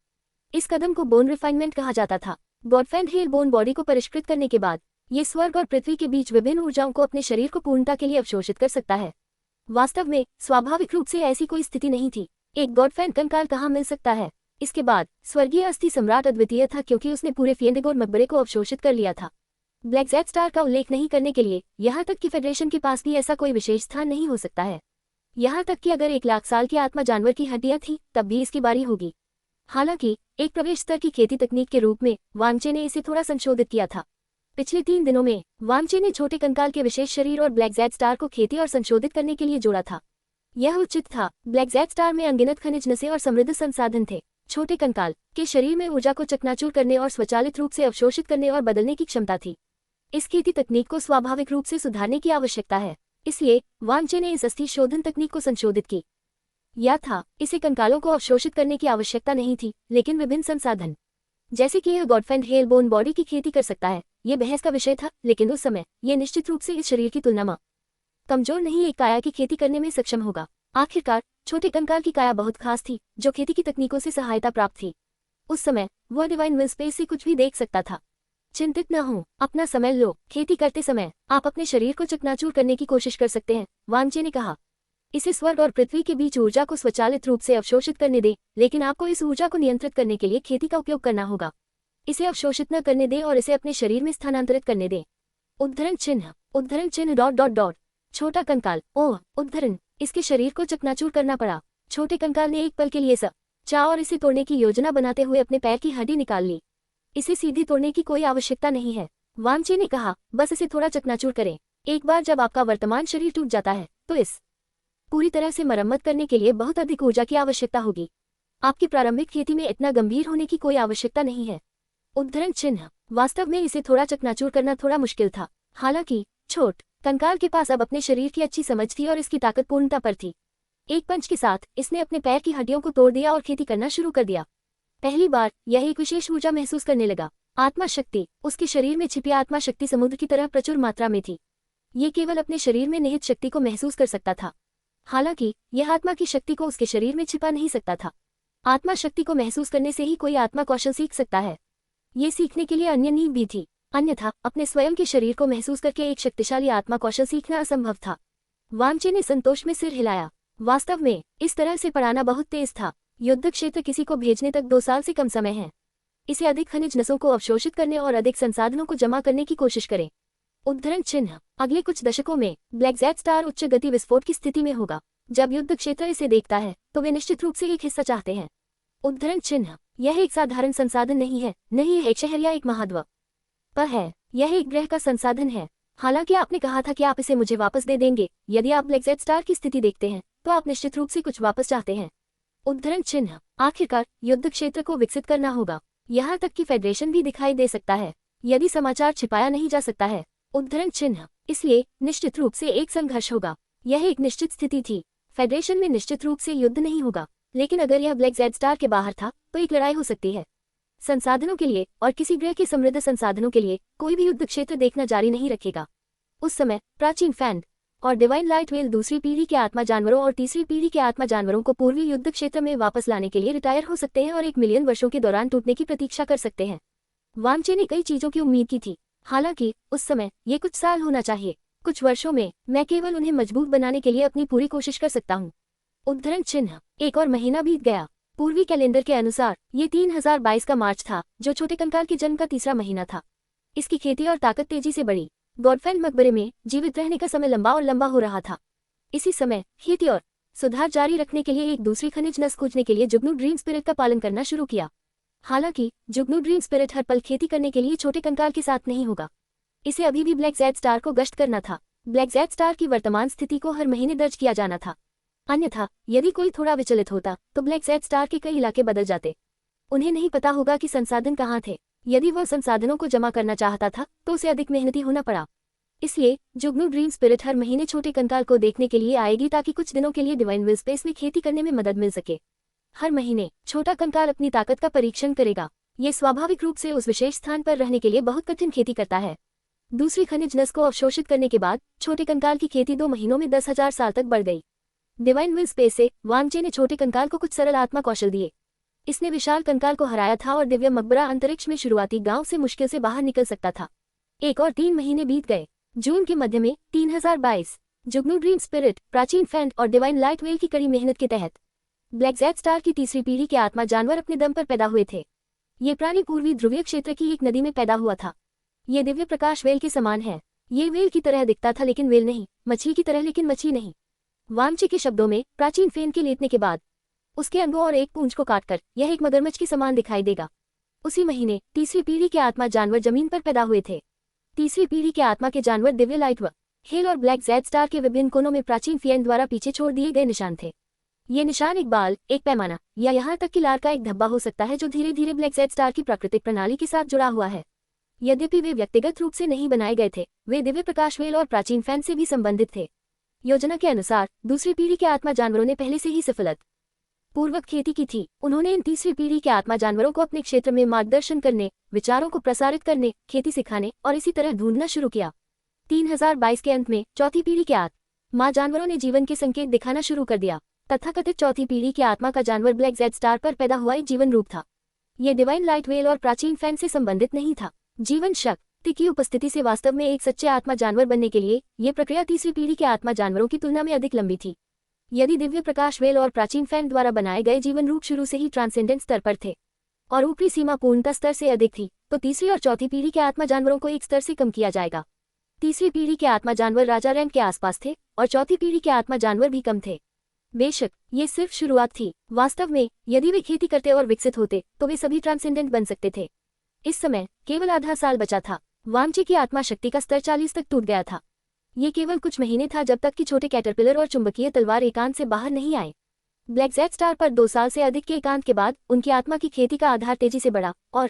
इस कदम को बोन रिफाइनमेंट कहा जाता था। गॉडफैंड हेल बोन बॉडी को परिष्कृत करने के बाद ये स्वर्ग और पृथ्वी के बीच विभिन्न ऊर्जाओं को अपने शरीर को पूर्णता के लिए अवशोषित कर सकता है। वास्तव में स्वाभाविक रूप से ऐसी कोई स्थिति नहीं थी। एक गॉडफैंड कंकाल कहाँ मिल सकता है? इसके बाद स्वर्गीय अस्थि सम्राट अद्वितीय था क्योंकि उसने पूरे फियंदेगोर मकबरे को अवशोषित कर लिया था। ब्लैक ज़ेड स्टार का उल्लेख नहीं करने के लिए यहाँ तक कि फेडरेशन के पास भी ऐसा कोई विशेष स्थान नहीं हो सकता है। यहाँ तक कि अगर 1 लाख साल की आत्मा जानवर की हड्डियाँ थी तब भी इसकी बारी होगी। हालांकि एक प्रवेश स्तर की खेती तकनीक के रूप में वांगचे ने इसे थोड़ा संशोधित किया था। पिछले 3 दिनों में वांगचे ने छोटे कंकाल के विशेष शरीर और ब्लैक ज़ेड स्टार को खेती और संशोधित करने के लिए जोड़ा था। यह उचित था। ब्लैक ज़ेड स्टार में अनगिनत खनिज नसें और समृद्ध संसाधन थे। छोटे कंकाल के शरीर में ऊर्जा को चकनाचूर करने और स्वचालित रूप से अवशोषित करने और बदलने की क्षमता थी। इस खेती तकनीक को स्वाभाविक रूप से सुधारने की आवश्यकता है, इसलिए वांगचे ने इस अस्थि शोधन तकनीक को संशोधित की। या था इसे कंकालों को अवशोषित करने की आवश्यकता नहीं थी, लेकिन विभिन्न संसाधन जैसे कि यह गॉडफैंड हेल बोन बॉडी की खेती कर सकता है, ये बहस का विषय था। लेकिन उस समय यह निश्चित रूप से इस शरीर की तुलना में कमजोर नहीं एक काया की खेती करने में सक्षम होगा। आखिरकार छोटे कंकाल की काया बहुत खास थी जो खेती की तकनीकों से सहायता प्राप्त थी। उस समय वह डिवाइन विल स्पेस से कुछ भी देख सकता था। चिंतित न हो, अपना समय लो। खेती करते समय आप अपने शरीर को चकनाचूर करने की कोशिश कर सकते हैं, वांगचे ने कहा। इसे स्वर्ग और पृथ्वी के बीच ऊर्जा को स्वचालित रूप से अवशोषित करने दे, लेकिन आपको इस ऊर्जा को नियंत्रित करने के लिए खेती का उपयोग करना होगा। इसे अवशोषित न करने दें और इसे अपने शरीर में स्थानांतरित करने दें। उद्धरण चिन्ह डॉट डॉट डॉट। छोटा कंकाल, ओह उद्धरण, इसके शरीर को चकनाचूर करना पड़ा। छोटे कंकाल ने एक पल के लिए चाह और इसे तोड़ने की योजना बनाते हुए अपने पैर की हड्डी निकाल ली। इसे सीधी तोड़ने की कोई आवश्यकता नहीं है, वांगचे ने कहा, बस इसे थोड़ा चकनाचूर करें। एक बार जब आपका वर्तमान शरीर टूट जाता है तो इस पूरी तरह से मरम्मत करने के लिए बहुत अधिक ऊर्जा की आवश्यकता होगी। आपकी प्रारंभिक खेती में इतना गंभीर होने की कोई आवश्यकता नहीं है। उद्धरण चिन्ह, वास्तव में इसे थोड़ा चकनाचूर करना थोड़ा मुश्किल था। हालांकि छोट कंकाल के पास अब अपने शरीर की अच्छी समझ थी और इसकी ताकत पूर्णता पर थी। एक पंच के साथ इसने अपने पैर की हड्डियों को तोड़ दिया और खेती करना शुरू कर दिया। पहली बार यह एक विशेष ऊर्जा महसूस करने लगा। आत्मा शक्ति, उसके शरीर में छिपी आत्मा शक्ति समुद्र की तरह प्रचुर मात्रा में थी। ये केवल अपने शरीर में निहित शक्ति को महसूस कर सकता था। हालांकि यह आत्मा की शक्ति को उसके शरीर में छिपा नहीं सकता था। आत्मा शक्ति को महसूस करने से ही कोई आत्मा कौशल सीख सकता है। ये सीखने के लिए अन्य नींव भी थी, अन्यथा अपने स्वयं के शरीर को महसूस करके एक शक्तिशाली आत्मा कौशल सीखना असंभव था। वांगचे ने संतोष में सिर हिलाया। वास्तव में इस तरह से पढ़ाना बहुत तेज था। युद्ध क्षेत्र किसी को भेजने तक 2 साल से कम समय है। इसे अधिक खनिज नसों को अवशोषित करने और अधिक संसाधनों को जमा करने की कोशिश करें। उद्धरण चिन्ह, अगले कुछ दशकों में ब्लैक ज़ेड स्टार उच्च गति विस्फोट की स्थिति में होगा। जब युद्ध क्षेत्र इसे देखता है तो वे निश्चित रूप से एक हिस्सा चाहते हैं। उद्धरण चिन्ह, यह एक साधारण संसाधन नहीं है, नहीं एक शहर या एक महाद्वीप पर है, यह एक ग्रह का संसाधन है। हालांकि आपने कहा था कि आप इसे मुझे वापस दे देंगे। यदि आप ब्लैक ज़ेड स्टार की स्थिति देखते हैं तो आप निश्चित रूप से कुछ वापस चाहते हैं। उद्धरण चिन्ह, आखिरकार युद्ध क्षेत्र को विकसित करना होगा। यहाँ तक कि फेडरेशन भी दिखाई दे सकता है यदि समाचार छिपाया नहीं जा सकता है। उद्धरण चिन्ह, इसलिए निश्चित रूप से एक संघर्ष होगा। यह एक निश्चित स्थिति थी। फेडरेशन में निश्चित रूप से युद्ध नहीं होगा, लेकिन अगर यह ब्लैक ज़ेड स्टार के बाहर था तो एक लड़ाई हो सकती है। संसाधनों के लिए और किसी ग्रह के समृद्ध संसाधनों के लिए कोई भी युद्ध क्षेत्र देखना जारी नहीं रखेगा। उस समय प्राचीन फैंड और डिवाइन लाइट वेल दूसरी पीढ़ी के आत्मा जानवरों और तीसरी पीढ़ी के आत्मा जानवरों को पूर्वी युद्ध क्षेत्र में वापस लाने के लिए रिटायर हो सकते हैं और 1 मिलियन वर्षों के दौरान टूटने की प्रतीक्षा कर सकते हैं। वांगचे ने कई चीजों की उम्मीद की थी, हालांकि उस समय ये कुछ साल होना चाहिए। कुछ वर्षों में मैं केवल उन्हें मजबूत बनाने के लिए अपनी पूरी कोशिश कर सकता हूँ। उद्धरण चिन्ह, 1 और महीना बीत गया। पूर्वी कैलेंडर के अनुसार ये 3022 का मार्च था, जो छोटे कंकाल के जन्म का तीसरा महीना था। इसकी खेती और ताकत तेजी से बढ़ी। गॉडफैंड मकबरे में जीवित रहने का समय लंबा और लंबा हो रहा था। इसी समय खेती और सुधार जारी रखने के लिए एक दूसरी खनिज नस खोजने के लिए जुगनू ड्रीम स्पिरिट का पालन करना शुरू किया। हालांकि जुगनू ड्रीम स्पिरिट हर पल खेती करने के लिए छोटे कंकाल के साथ नहीं होगा। इसे अभी भी ब्लैक ज़ेड स्टार को गश्त करना था। ब्लैक ज़ेड स्टार की वर्तमान स्थिति को हर महीने दर्ज किया जाना था। अन्यथा यदि कोई थोड़ा विचलित होता तो ब्लैक ज़ेड स्टार के कई इलाके बदल जाते। उन्हें नहीं पता होगा कि संसाधन कहाँ थे। यदि वह संसाधनों को जमा करना चाहता था तो उसे अधिक मेहनती होना पड़ा। इसलिए जुगनू ड्रीम स्पिरिट हर महीने छोटे कंकाल को देखने के लिए आएगी ताकि कुछ दिनों के लिए डिवाइन विल स्पेस में खेती करने में मदद मिल सके। हर महीने छोटा कंकाल अपनी ताकत का परीक्षण करेगा। ये स्वाभाविक रूप से उस विशेष स्थान पर रहने के लिए बहुत कठिन खेती करता है। दूसरी खनिज नस को अवशोषित करने के बाद छोटे कंकाल की खेती 2 महीनों में 10,000 साल तक बढ़ गई। डिवाइन विल स्पेस से वांगचे ने छोटे कंकाल को कुछ सरल आत्मा कौशल दिए। इसने विशाल कंकाल को हराया था और दिव्य मकबरा अंतरिक्ष में शुरुआती गांव से मुश्किल से बाहर निकल सकता था। 1 और 3 महीने बीत गए। जून के मध्य में 3022 जुगनू ड्रीम स्पिरिट, प्राचीन फैंट और डिवाइन लाइट वेल की कड़ी मेहनत के तहत ब्लैक जेड स्टार की तीसरी पीढ़ी के आत्मा जानवर अपने दम पर पैदा हुए थे। ये प्राणी पूर्वी ध्रुवीय क्षेत्र की एक नदी में पैदा हुआ था। ये दिव्य प्रकाश वेल के समान है। ये वेल की तरह दिखता था लेकिन वेल नहीं, मछली की तरह लेकिन मछली नहीं। वांगचे के शब्दों में प्राचीन फेन के लेटने के बाद उसके अंगों और एक पूंछ को काटकर यह एक मगरमच्छ के समान दिखाई देगा। उसी महीने तीसरी पीढ़ी के आत्मा जानवर जमीन पर पैदा हुए थे। तीसरी पीढ़ी के आत्मा के जानवर दिव्य लाइट व हेल और ब्लैक जेड स्टार के विभिन्न कोनों में प्राचीन फियन द्वारा पीछे छोड़ दिए गए निशान थे। ये निशान एक बाल, एक पैमाना या यहाँ तक कि लार का एक धब्बा हो सकता है जो धीरे धीरे ब्लैक जेड स्टार की प्राकृतिक प्रणाली के साथ जुड़ा हुआ है। यद्यपि वे व्यक्तिगत रूप से नहीं बनाए गए थे, वे दिव्य प्रकाश वेल और प्राचीन फैन से भी संबंधित थे। योजना के अनुसार दूसरी पीढ़ी के आत्मा जानवरों ने पहले से ही सफलता पूर्वक खेती की थी। उन्होंने इन तीसरी पीढ़ी के आत्मा जानवरों को अपने क्षेत्र में मार्गदर्शन करने, विचारों को प्रसारित करने, खेती सिखाने और इसी तरह ढूंढना शुरू किया। 3022 के अंत में चौथी पीढ़ी के आत्मा जानवरों ने जीवन के संकेत दिखाना शुरू कर दिया। तथाकथित चौथी पीढ़ी के आत्मा का जानवर ब्लैक जेड स्टार पर पैदा हुआ एक जीवन रूप था। यह डिवाइन लाइट वेल और प्राचीन फैन से संबंधित नहीं था। जीवन शक्ति की उपस्थिति से वास्तव में एक सच्चे आत्मा जानवर बनने के लिए यह प्रक्रिया तीसरी पीढ़ी के आत्मा जानवरों की तुलना में अधिक लंबी थी। यदि दिव्य प्रकाश वेल और प्राचीन फैन द्वारा बनाए गए जीवन रूप शुरू से ही ट्रांसेंडेंट स्तर पर थे और ऊपरी सीमा पूर्णता स्तर से अधिक थी, तो तीसरी और चौथी पीढ़ी के आत्मा जानवरों को एक स्तर से कम किया जाएगा। तीसरी पीढ़ी के आत्मा जानवर राजा रैंक के आसपास थे और चौथी पीढ़ी के आत्मा जानवर भी कम थे। बेशक ये सिर्फ शुरुआत थी। वास्तव में यदि वे खेती करते और विकसित होते तो वे सभी ट्रांसेंडेंट बन सकते थे। इस समय केवल आधा साल बचा था। वांगचे की आत्मा शक्ति का स्तर 40 तक टूट गया था। ये केवल कुछ महीने था जब तक कि छोटे कैटरपिलर और चुंबकीय तलवार एकांत से बाहर नहीं आए। ब्लैक जेड स्टार पर 2 साल से अधिक के एकांत के बाद उनकी आत्मा की खेती का आधार तेजी से बढ़ा और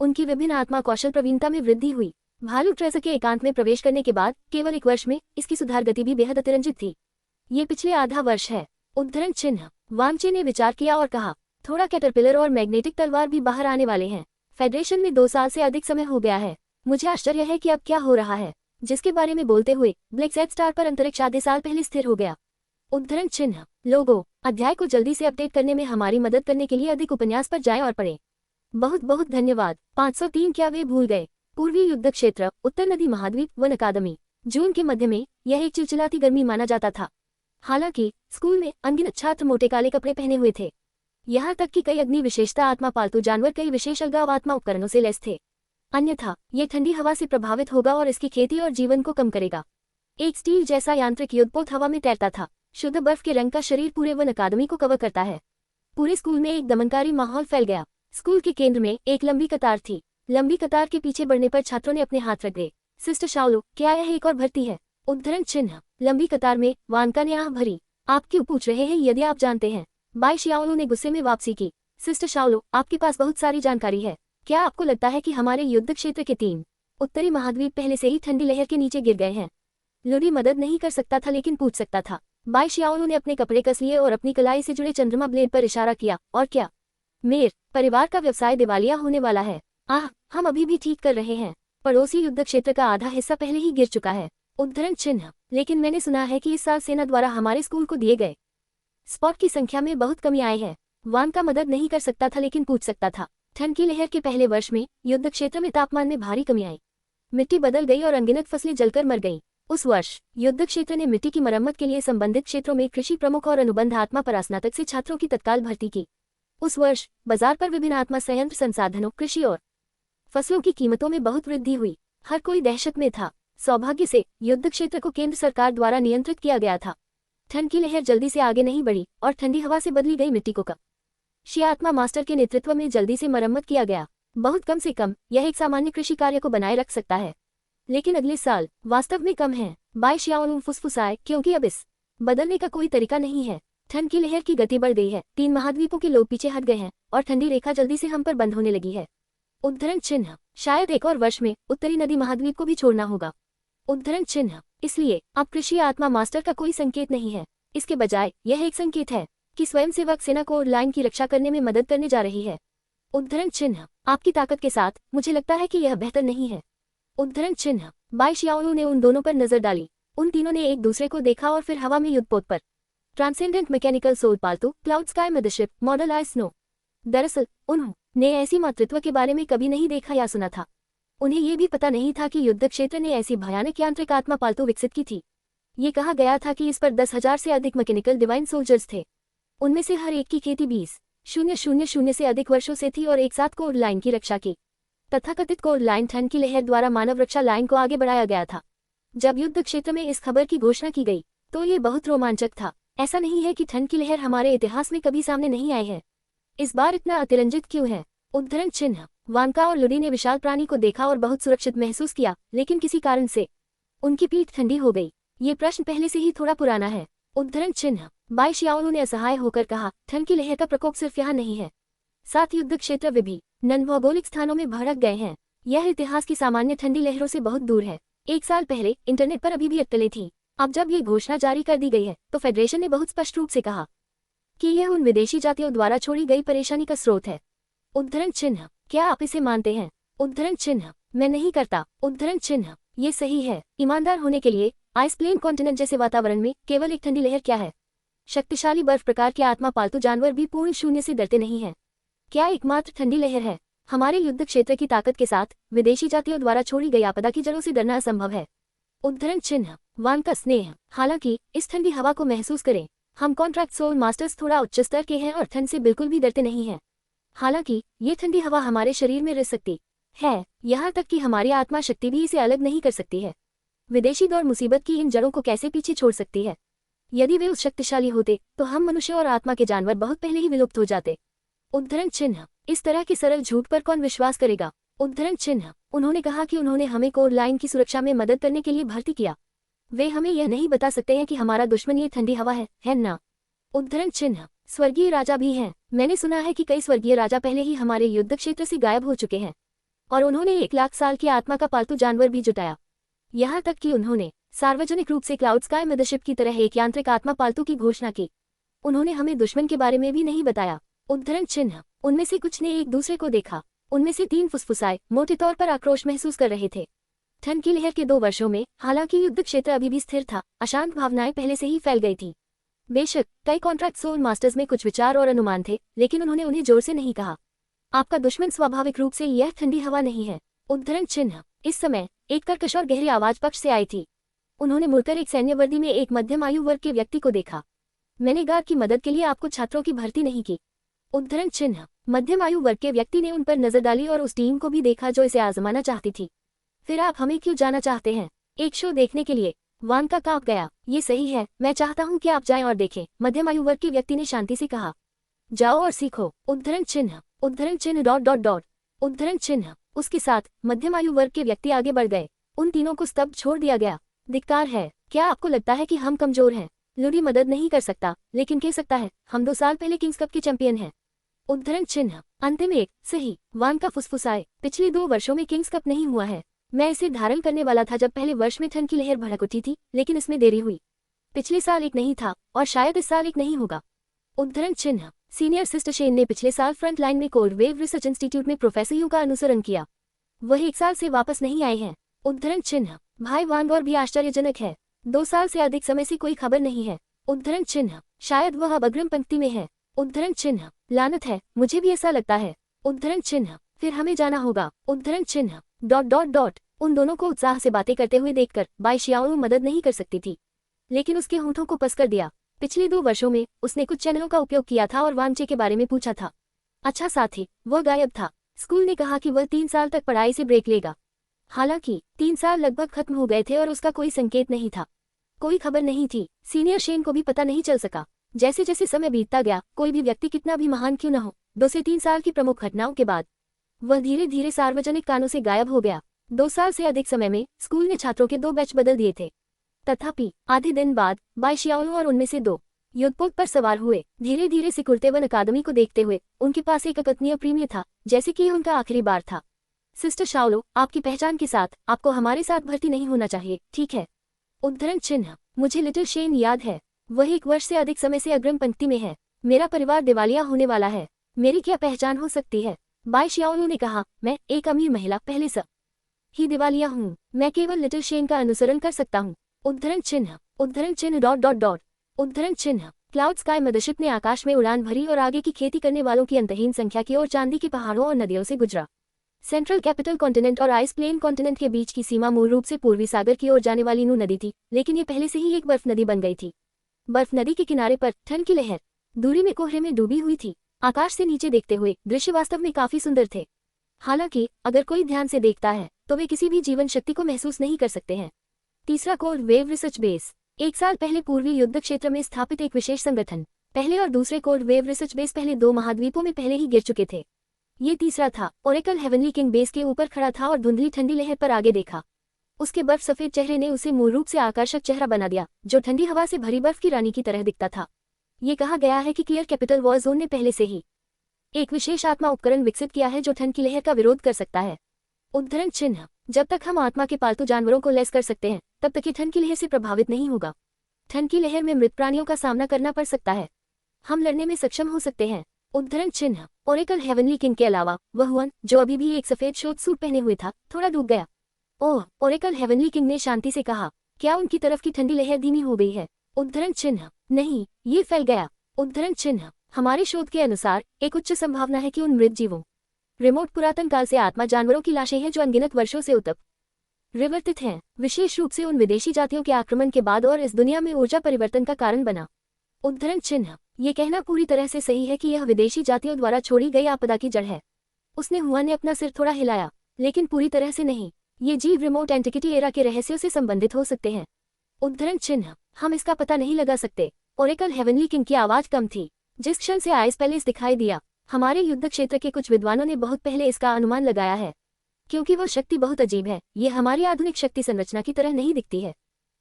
उनकी विभिन्न आत्मा कौशल प्रवीणता में वृद्धि हुई। भालू ट्रेजर के एकांत में प्रवेश करने के बाद केवल 1 वर्ष में इसकी सुधार गति भी बेहद अतिरंजित थी। ये पिछले आधा वर्ष है। उद्धरण चिन्ह। वांगचे ने विचार किया और कहा, थोड़ा कैटरपिलर और मैग्नेटिक तलवार भी बाहर आने वाले हैं। फेडरेशन में 2 साल से अधिक समय हो गया है। मुझे आश्चर्य है कि अब क्या हो रहा है, जिसके बारे में बोलते हुए ब्लैक जेड स्टार पर अंतरिक्ष आधे साल पहले स्थिर हो गया। उद्धरण चिन्ह। लोगों, अध्याय को जल्दी से अपडेट करने में हमारी मदद करने के लिए अधिक उपन्यास पर जाएं और पढ़ें। बहुत बहुत धन्यवाद। 503 क्या वे भूल गए? पूर्वी युद्ध क्षेत्र, उत्तर नदी महाद्वीप, वन अकादमी। जून के मध्य में यह एक चिलचिलाती गर्मी माना जाता था। हालांकि स्कूल में अनगिनत छात्र मोटे काले कपड़े पहने हुए थे। यहाँ तक कि कई अग्नि विशेषता आत्मा पालतू जानवर कई विशेष अलगाव आत्मा उपकरणों से लैस थे। अन्यथा ये ठंडी हवा से प्रभावित होगा और इसकी खेती और जीवन को कम करेगा। एक स्टील जैसा यांत्रिक युद्धपोत हवा में तैरता था। शुद्ध बर्फ के रंग का शरीर पूरे वन अकादमी को कवर करता है। पूरे स्कूल में एक दमनकारी माहौल फैल गया। स्कूल के केंद्र में एक लंबी कतार थी। लंबी कतार के पीछे बढ़ने पर छात्रों ने अपने हाथ रख दिए। सिस्टर शाओलो, क्या यह एक और भर्ती है? उद्धरण चिन्ह। लंबी कतार में वानका ने आह भरी। आप क्यों पूछ रहे हैं यदि आप जानते हैं? बाई शियाओलो ने गुस्से में वापसी की। सिस्टर शाओलो, आपके पास बहुत सारी जानकारी है। क्या आपको लगता है कि हमारे युद्ध क्षेत्र के 3 उत्तरी महाद्वीप पहले से ही ठंडी लहर के नीचे गिर गए हैं? लुडी मदद नहीं कर सकता था लेकिन पूछ सकता था। बाई शियाओलो ने अपने कपड़े कस लिए और अपनी कलाई से जुड़े चंद्रमा ब्लेड पर इशारा किया। और क्या? मेरे परिवार का व्यवसाय दिवालिया होने वाला है। आह, हम अभी भी ठीक कर रहे हैं। पड़ोसी युद्ध क्षेत्र का आधा हिस्सा पहले ही गिर चुका है। उद्धरण चिन्ह। लेकिन मैंने सुना है कि इस साल सेना द्वारा हमारे स्कूल को दिए गए स्पॉट की संख्या में बहुत कमी आई है। वान का मदद नहीं कर सकता था लेकिन पूछ सकता था। ठंड की लहर के पहले वर्ष में युद्ध क्षेत्र में तापमान में भारी कमी आई। मिट्टी बदल गई और अनगिनत फसलें जलकर मर गईं। उस वर्ष युद्ध क्षेत्र ने मिट्टी की मरम्मत के लिए संबंधित क्षेत्रों में कृषि प्रमुख और अनुबंध आत्मा परास्नातक से छात्रों की तत्काल भर्ती की। उस वर्ष बाजार पर विभिन्न आत्मा संयंत्र संसाधनों, कृषि और फसलों की कीमतों में बहुत वृद्धि हुई। हर कोई दहशत में था। सौभाग्य से युद्ध क्षेत्र को केंद्र सरकार द्वारा नियंत्रित किया गया था। ठंड की लहर जल्दी से आगे नहीं बढ़ी और ठंडी हवा से बदली गई मिट्टी को कब शियात्मा मास्टर के नेतृत्व में जल्दी से मरम्मत किया गया। बहुत कम से कम यह एक सामान्य कृषि कार्य को बनाए रख सकता है, लेकिन अगले साल वास्तव में कम है। बाई शियाओलुंग फुसफुसाए, क्योंकि अब इस बदलने का कोई तरीका नहीं है। ठंड की लहर की गति बढ़ गई है। 3 महाद्वीपों के लोग पीछे हट गए हैं और ठंडी रेखा जल्दी से हम पर बंद होने लगी है। उद्धरण चिन्ह। शायद 1 और वर्ष में उत्तरी नदी महाद्वीप को भी छोड़ना होगा। उद्धरण चिन्ह। इसलिए अब कृषि आत्मा मास्टर का कोई संकेत नहीं है, इसके बजाय यह एक संकेत है कि स्वयंसेवक सेना को लाइन की रक्षा करने में मदद करने जा रही है। उद्धरण चिन्ह। आपकी ताकत के साथ मुझे लगता है कि यह बेहतर नहीं है। उद्धरण चिन्ह। बाई शियाओलू ने उन दोनों पर नजर डाली। उन तीनों ने एक दूसरे को देखा और फिर हवा में युद्धपोत पर। ट्रांसेंडेंट मैकेनिकल सोल पालतू cloud sky mothership model I snow. दरअसल उन्होंने ऐसी मातृत्व के बारे में कभी नहीं देखा या सुना था। उन्हें ये भी पता नहीं था कि युद्ध क्षेत्र ने ऐसी भयानक यांत्रिक आत्मा पालतू विकसित की थी। ये कहा गया था कि इस पर 10,000 से अधिक मैकेनिकल डिवाइन सोल्जर्स थे। उनमें से हर एक की खेती 20,000 से अधिक वर्षों से थी और एक साथ कोड लाइन की रक्षा की। तथाकथित कोड लाइन ठंड की लहर द्वारा मानव रक्षा लाइन को आगे बढ़ाया गया था। जब युद्ध क्षेत्र में इस खबर की घोषणा की गई तो ये बहुत रोमांचक था। ऐसा नहीं है कि ठंड की लहर हमारे इतिहास में कभी सामने नहीं आई है। इस बार इतना अतिरंजित क्यों है? उद्धरण चिन्ह। वानका और लुडी ने विशाल प्राणी को देखा और बहुत सुरक्षित महसूस किया, लेकिन किसी कारण से उनकी पीठ ठंडी हो गई। ये प्रश्न पहले से ही थोड़ा पुराना है। उद्धरण चिन्ह। बाई शियाओलू ने असहाय होकर कहा, ठंड की लहर का प्रकोप सिर्फ यहाँ नहीं है, साथ युद्ध क्षेत्र विभिन्न भौगोलिक स्थानों में भड़क गए हैं। यह इतिहास की सामान्य ठंडी लहरों से बहुत दूर है। 1 साल पहले इंटरनेट पर अभी भी अटकलें थीं। अब जब ये घोषणा जारी कर दी गई है तो फेडरेशन ने बहुत स्पष्ट रूप से कहा कि यह उन विदेशी जातियों द्वारा छोड़ी गई परेशानी का स्रोत है। उद्धरण चिन्ह। क्या आप इसे मानते हैं? उद्धरण चिन्ह। मैं नहीं करता। उद्धरण चिन्ह। ये सही है। ईमानदार होने के लिए आइस प्लेन कॉन्टिनेंट जैसे वातावरण में केवल एक ठंडी लहर क्या है? शक्तिशाली बर्फ प्रकार के आत्मा पालतू जानवर भी पूर्ण शून्य से डरते नहीं हैं। क्या एकमात्र ठंडी लहर है? हमारे युद्ध क्षेत्र की ताकत के साथ विदेशी जातियों द्वारा छोड़ी गई आपदा की जड़ों से डरना असंभव है। उद्धरण चिन्ह। वान का स्नेह। हालांकि इस ठंडी हवा को महसूस करें, हम कॉन्ट्रैक्ट सोल मास्टर्स थोड़ा उच्च स्तर के हैं और ठंड से बिल्कुल भी डरते नहीं हैं। हालांकि ये ठंडी हवा हमारे शरीर में रह सकती है, यहाँ तक कि हमारी आत्मा शक्ति भी इसे अलग नहीं कर सकती है। विदेशी दौर मुसीबत की इन जड़ों को कैसे पीछे छोड़ सकती है? यदि वे उस शक्तिशाली होते तो हम मनुष्य और आत्मा के जानवर बहुत पहले ही विलुप्त हो जाते। उद्धरण चिन्ह। इस तरह के सरल झूठ पर कौन विश्वास करेगा? उद्धरण चिन्ह। उन्होंने कहा कि उन्होंने हमें कोर लाइन की सुरक्षा में मदद करने के लिए भर्ती किया। वे हमें यह नहीं बता सकते हैं कि हमारा दुश्मन ये ठंडी हवा है ना? उद्धरण चिन्ह। स्वर्गीय राजा भी हैं। मैंने सुना है कि कई स्वर्गीय राजा पहले ही हमारे युद्ध क्षेत्र से गायब हो चुके हैं और उन्होंने 1 लाख साल की आत्मा का पालतू जानवर भी जुटाया। यहाँ तक कि उन्होंने सार्वजनिक रूप से क्लाउड स्काई मदरशिप की तरह एक यांत्रिक आत्मा पालतू की घोषणा की। उन्होंने हमें दुश्मन के बारे में भी नहीं बताया। उद्धरण चिन्ह। उनमें से कुछ ने एक दूसरे को देखा। उनमें से 3 फुसफुसाए मोटे तौर पर आक्रोश महसूस कर रहे थे। ठंड की लहर के 2 वर्षों में हालांकि युद्ध क्षेत्र अभी भी स्थिर था, अशांत भावनाएं पहले से ही फैल गई थी। बेशक कई कॉन्ट्रैक्ट सोल मास्टर्स में कुछ विचार और अनुमान थे, लेकिन उन्होंने उन्हें जोर से नहीं कहा। आपका दुश्मन स्वाभाविक रूप से यह ठंडी हवा नहीं है। उद्धरण चिन्ह। इस समय एक कर्कश और गहरी आवाज पक्ष से आई थी। उन्होंने मुड़कर एक सैन्य वर्दी में एक मध्यम आयु वर्ग के व्यक्ति को देखा। मैंने गार्ड की मदद के लिए आपको छात्रों की भर्ती नहीं की। उद्धरण चिन्ह। मध्यम आयु वर्ग के व्यक्ति ने उन पर नजर डाली और उस टीम को भी देखा जो इसे आजमाना चाहती थी। फिर आप हमें क्यों जाना चाहते हैं? एक शो देखने के लिए। वान का कांप गया। ये सही है, मैं चाहता हूं कि आप जाएं और देखें, मध्यम आयु वर्ग के व्यक्ति ने शांति से कहा। जाओ और सीखो। उद्धरण चिन्ह। उद्धरण चिन्ह ... उद्धरण चिन्ह। उसके साथ मध्यम आयु वर्ग के व्यक्ति आगे बढ़ गए। उन तीनों को स्तब्ध छोड़ दिया गया। धिक्कार है। क्या आपको लगता है कि हम कमजोर हैं? लुडी मदद नहीं कर सकता, लेकिन कह सकता है, हम 2 साल पहले किंग्स कप के चैंपियन हैं। उद्धरण चिन्ह। अंतिम एक सही। वान का फुसफुसाए। पिछले 2 वर्षों में किंग्स कप नहीं हुआ है। मैं इसे धारण करने वाला था जब पहले वर्ष में ठंड की लहर भड़क उठी थी, लेकिन इसमें देरी हुई। पिछले साल एक नहीं था और शायद इस साल एक नहीं होगा। उद्धरण चिन्ह। सीनियर सिस्टर शेन ने पिछले साल फ्रंट लाइन में कोल्ड वेव रिसर्च इंस्टीट्यूट में प्रोफेसर यू का अनुसरण किया। वह 1 साल से वापस नहीं आए हैं। उद्धरण चिन्ह। भाई वान और भी आश्चर्यजनक है। 2 साल से अधिक समय से कोई खबर नहीं है। उद्धरण चिन्ह। शायद वह अब अग्रिम पंक्ति में है। उद्धरण चिन्ह। लानत है, मुझे भी ऐसा लगता है। उद्धरण चिन्ह। फिर हमें जाना होगा। उद्धरण चिन्ह ... उन दोनों को उत्साह से बातें करते हुए देखकर बाई शियाओलू मदद नहीं कर सकती थी, लेकिन उसके होंठों को पस कर दिया। पिछले 2 वर्षों में उसने कुछ चैनलों का उपयोग किया था और वांगचे के बारे में पूछा था। अच्छा साथी, वह गायब था। स्कूल ने कहा कि वह 3 साल तक पढ़ाई से ब्रेक लेगा। हालांकि 3 साल लगभग खत्म हो गए थे और उसका कोई संकेत नहीं था। कोई खबर नहीं थी। सीनियर शेन को भी पता नहीं चल सका। जैसे जैसे समय बीतता गया, कोई भी व्यक्ति कितना भी महान क्यों न हो, 2 से 3 साल की प्रमुख घटनाओं के बाद वह धीरे धीरे सार्वजनिक कानों से गायब हो गया। 2 साल से अधिक समय में स्कूल ने छात्रों के 2 बैच बदल दिए थे। तथापि आधे दिन बाद बाई शियाओलू और उनमें से 2 युद्धपोत पर सवार हुए। धीरे धीरे सिकुड़ते वन अकादमी को देखते हुए उनके पास एक अकथनीय प्रेम था, जैसे कि उनका आखिरी बार था। सिस्टर शाओलो, आपकी पहचान के साथ आपको हमारे साथ भर्ती नहीं होना चाहिए, ठीक है? उद्धरण चिन्ह, मुझे लिटिल शेन याद है। वह 1 वर्ष से अधिक समय से अग्रिम पंक्ति में है। मेरा परिवार दिवालिया होने वाला है। मेरी क्या पहचान हो सकती है? बाई शाओलो ने कहा, मैं एक अमीर महिला पहले से ही दिवालिया हूँ। मैं केवल लिटिल शेन का अनुसरण कर सकता हूँ। उद्धरण चिन्ह डॉट डॉट डॉट। उद्धरण चिन्ह, क्लाउड स्काई मदरशिप ने आकाश में उड़ान भरी और आगे की खेती करने वालों की अंतहीन संख्या की ओर चांदी के पहाड़ों और नदियों से गुजरा। सेंट्रल कैपिटल कॉन्टिनेंट और आइस प्लेन कॉन्टिनेंट के बीच की सीमा मूल रूप से पूर्वी सागर की ओर जाने वाली नू नदी थी, लेकिन ये पहले से ही एक बर्फ नदी बन गई थी। बर्फ नदी के किनारे पर ठंड की लहर दूरी में कोहरे में डूबी हुई थी। आकाश से नीचे देखते हुए दृश्य वास्तव में काफी सुंदर थे। हालांकि अगर कोई ध्यान से देखता है तो वे किसी भी जीवन शक्ति को महसूस नहीं कर सकते हैं। तीसरा कोर वेव रिसर्च बेस। 1 साल पहले पूर्वी युद्ध क्षेत्र में स्थापित एक विशेष संगठन। पहले और दूसरे कोर वेव रिसर्च बेस पहले 2 महाद्वीपों में पहले ही गिर चुके थे। ये तीसरा था। ओरेकल हेवनली किंग बेस के ऊपर खड़ा था और धुंधली ठंडी लहर पर आगे देखा। उसके बर्फ सफेद चेहरे ने उसे मूल रूप से आकर्षक चेहरा बना दिया, जो ठंडी हवा से भरी बर्फ की रानी की तरह दिखता था। ये कहा गया है कि क्लियर कैपिटल वॉर जोन ने पहले से ही एक विशेष आत्मा उपकरण विकसित किया है जो ठंड की लहर का विरोध कर सकता है। उद्धरण चिन्ह, जब तक हम आत्मा के पालतू जानवरों को लेस कर सकते हैं तब तक ये ठंड की लहर से प्रभावित नहीं होगा। ठंड की लहर में मृत प्राणियों का सामना करना पड़ सकता है। हम लड़ने में सक्षम हो सकते हैं। उद्धरण चिन्ह, ओरेकल हेवनली किंग के अलावा वह हुआन, जो अभी भी एक सफेद शोध सूट पहने हुए था, थोड़ा डूब गया। ओह, ओरेकल हेवनली किंग ने शांति से कहा, क्या उनकी तरफ की ठंडी लहर धीमी हो गई है? उद्धरण चिन्ह, नहीं, ये फैल गया। उद्धरण चिन्ह, हमारे शोध के अनुसार एक उच्च संभावना है कि उन मृत जीवों रिमोट पुरातन काल से आत्मा जानवरों की लाशें हैं जो अनगिनत वर्षों से उत्तप रिवर्तित हैं, विशेष रूप से उन विदेशी जातियों के आक्रमण के बाद और इस दुनिया में ऊर्जा परिवर्तन का कारण बना। उद्धरण चिन्ह, ये कहना पूरी तरह से सही है कि यह विदेशी जातियों द्वारा छोड़ी गई आपदा की जड़ है। उसने हुआन ने अपना सिर थोड़ा हिलाया, लेकिन पूरी तरह से नहीं। ये जीव रिमोट एंटिकिटी एरा के रहस्यों से संबंधित हो सकते हैं। उद्धरण चिन्ह, हम इसका पता नहीं लगा सकते। ओरेकल हेवनली किंग की आवाज कम थी। जिस क्षण से आइस पैलेस दिखाई दिया, हमारे युद्ध क्षेत्र के कुछ विद्वानों ने बहुत पहले इसका अनुमान लगाया है, क्योंकि वो शक्ति बहुत अजीब है। ये हमारी आधुनिक शक्ति संरचना की तरह नहीं दिखती है।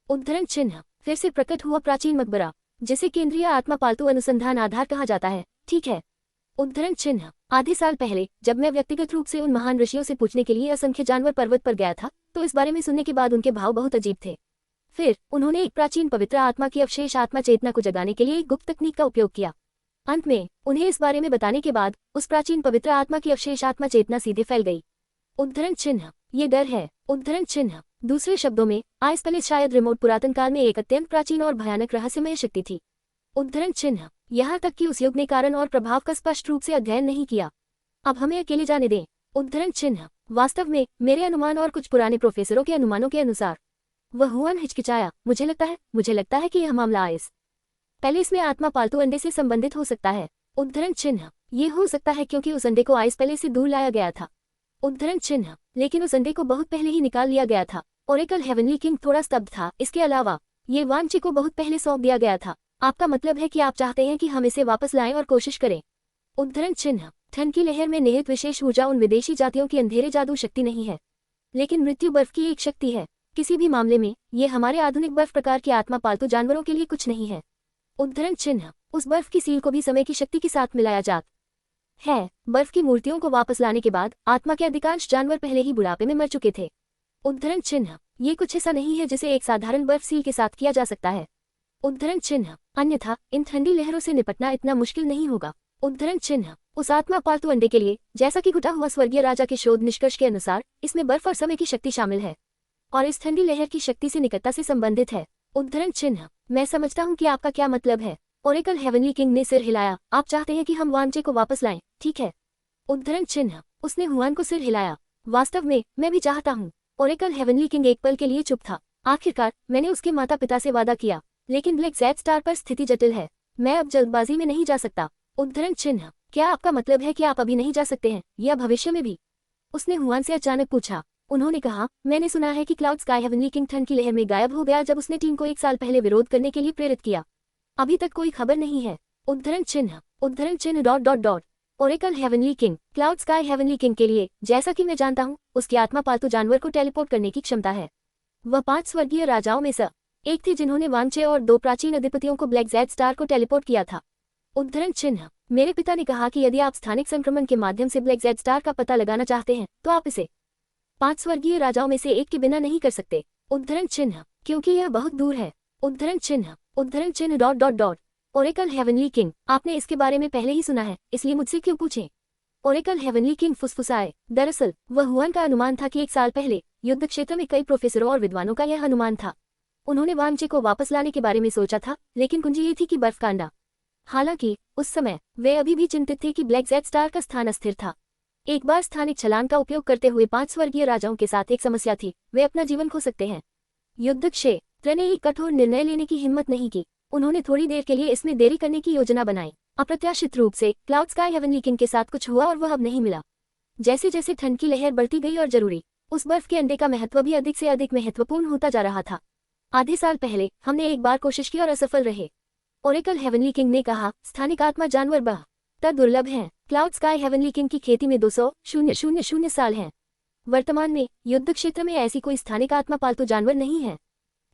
उद्धरण चिन्ह, फिर से प्रकट हुआ प्राचीन मकबरा, जिसे केंद्रीय आत्मा पालतू अनुसंधान आधार कहा जाता है, ठीक है? उद्धरण चिन्ह, आधे साल पहले जब मैं व्यक्तिगत रूप से उन महान ऋषियों से पूछने के लिए असंख्य जानवर पर्वत पर गया था, तो इस बारे में सुनने के बाद उनके भाव बहुत अजीब थे। फिर उन्होंने एक प्राचीन पवित्र आत्मा की अवशेष आत्मा चेतना को जगाने के लिए एक गुप्त तकनीक का उपयोग किया। अंत में उन्हें इस बारे में बताने के बाद उस प्राचीन पवित्र आत्मा की अवशेष आत्मा चेतना सीधे फैल गई। उद्धरण चिन्ह, ये डर है। उद्धरण चिन्ह, दूसरे शब्दों में आइस पैलेस शायद रिमोट पुरातन काल में एक अत्यंत प्राचीन और भयानक रहस्यमय शक्ति थी। उद्धरण चिन्ह, यहाँ तक कि उस युग ने कारण और प्रभाव का स्पष्ट रूप से अध्ययन नहीं किया। अब हमें अकेले जाने दें। उद्धरण चिन्ह, वास्तव में मेरे अनुमान और कुछ पुराने प्रोफेसरों के अनुमानों के अनुसार वह हुआन हिचकिचाया, मुझे लगता है कि यह मामला आइस पैलेस में आत्मा पालतू अंडे से संबंधित हो सकता है। उद्धरण चिन्ह, ये हो सकता है क्योंकि उस अंडे को आइस पैलेस से दूर लाया गया था। उद्धरण चिन्ह, लेकिन उस अंडे को बहुत पहले ही निकाल लिया गया था। ओरेकल हेवनली किंग थोड़ा स्तब्ध था। इसके अलावा ये वांची को बहुत पहले सौंप दिया गया था। आपका मतलब है कि आप चाहते हैं कि हम इसे वापस लाएं और कोशिश करें? उद्धरण चिन्ह, ठंड की लहर में निहित विशेष ऊर्जा उन विदेशी जातियों की अंधेरे जादू शक्ति नहीं है, लेकिन मृत्यु बर्फ की एक शक्ति है। किसी भी मामले में ये हमारे आधुनिक बर्फ प्रकार की आत्मा पालतू जानवरों के लिए कुछ नहीं है। उद्धरण चिन्ह, उस बर्फ की सील को भी समय की शक्ति के साथ मिलाया जाता है। बर्फ की मूर्तियों को वापस लाने के बाद आत्मा के अधिकांश जानवर पहले ही बुढ़ापे में मर चुके थे। उद्धरण चिन्ह, ये कुछ ऐसा नहीं है जिसे एक साधारण बर्फ सील के साथ किया जा सकता है। उद्धरण चिन्ह, अन्यथा इन ठंडी लहरों से निपटना इतना मुश्किल नहीं होगा। उद्धरण चिन्ह, उस आत्मा पालतू अंडे के लिए, जैसा कि घुटा हुआ स्वर्गीय राजा के शोध निष्कर्ष के अनुसार, इसमें बर्फ और समय की शक्ति शामिल है और इस ठंडी लहर की शक्ति से निकटता से संबंधित है। उद्धरण चिन्ह, मैं समझता हूँ कि आपका क्या मतलब है। ओरेकल हेवनली किंग ने सिर हिलाया, आप चाहते हैं कि हम वांचे को वापस लाएं, ठीक है? उद्धरण चिन्ह, उसने हुआन को सिर हिलाया। वास्तव में मैं भी चाहता हूँ। ओरेकल हेवनली किंग एक पल के लिए चुप था। आखिरकार मैंने उसके माता पिता से वादा किया, लेकिन ब्लैक ज़ेड स्टार पर स्थिति जटिल है। मैं अब जल्दबाजी में नहीं जा सकता। उद्धरण चिन्ह, क्या आपका मतलब है कि आप अभी नहीं जा सकते हैं या भविष्य में भी? उसने हुआन से अचानक पूछा। उन्होंने कहा, मैंने सुना है कि क्लाउड स्काई हेवनली किंग ठंड की लहर में गायब हो गया जब उसने टीम को 1 साल पहले विरोध करने के लिए प्रेरित किया। अभी तक कोई खबर नहीं है। उद्धरण चिन्ह dot dot dot. Oracle heavenly king, cloud sky heavenly king के लिए, जैसा कि मैं जानता हूँ, उसकी आत्मा पालतू जानवर को टेलीपोर्ट करने की क्षमता है। वह 5 स्वर्गीय राजाओं में से एक थी जिन्होंने वांचे और 2 प्राचीन अधिपतियों को ब्लैक ज़ेड स्टार को टेलीपोर्ट किया था। उद्धरण चिन्ह, मेरे पिता ने कहा कि यदि आप स्थानिक संक्रमण के माध्यम से ब्लैक ज़ेड स्टार का पता लगाना चाहते हैं तो आप इसे 5 स्वर्गीय राजाओं में से एक के बिना नहीं कर सकते। उद्धरण चिन्ह, क्योंकि यह बहुत दूर है। उद्धरण चिन्ह dot dot dot. Oracle heavenly king, आपने इसके बारे में पहले ही सुना है, इसलिए मुझसे क्यों पूछें? ओरेकल हेवनली किंग फुसफुसाए। दरअसल वह हुआन का अनुमान था कि 1 साल पहले युद्ध क्षेत्र में कई प्रोफेसरों और विद्वानों का यह अनुमान था। उन्होंने वामचे को वापस लाने के बारे में सोचा था, लेकिन कुंजी ये थी कि बर्फ कांडा। हालांकि उस समय वे अभी भी चिंतित थे कि ब्लैक जेड स्टार का स्थान अस्थिर था। एक बार स्थानिक छलांग का उपयोग करते हुए 5 स्वर्गीय राजाओं के साथ एक समस्या थी, वे अपना जीवन खो सकते हैं। युद्ध क्षेत्र ने एक कठोर निर्णय लेने की हिम्मत नहीं की। उन्होंने थोड़ी देर के लिए इसमें देरी करने की योजना बनाई। अप्रत्याशित रूप से क्लाउड स्काई हेवनली किंग के साथ कुछ हुआ और वह अब नहीं मिला। जैसे जैसे ठंड की लहर बढ़ती गई और जरूरी उस बर्फ के अंडे का महत्व भी अधिक से अधिक महत्वपूर्ण होता जा रहा था। आधे साल पहले हमने एक बार कोशिश की और असफल रहे। ओरेकल हेवनली किंग ने कहा, स्थानिक आत्मा जानवर बहुत दुर्लभ हैं। क्लाउड स्काई हेवनली किंग की खेती में 200,000 साल हैं। वर्तमान में युद्ध क्षेत्र में ऐसी कोई स्थानिक आत्मा पालतू जानवर नहीं है।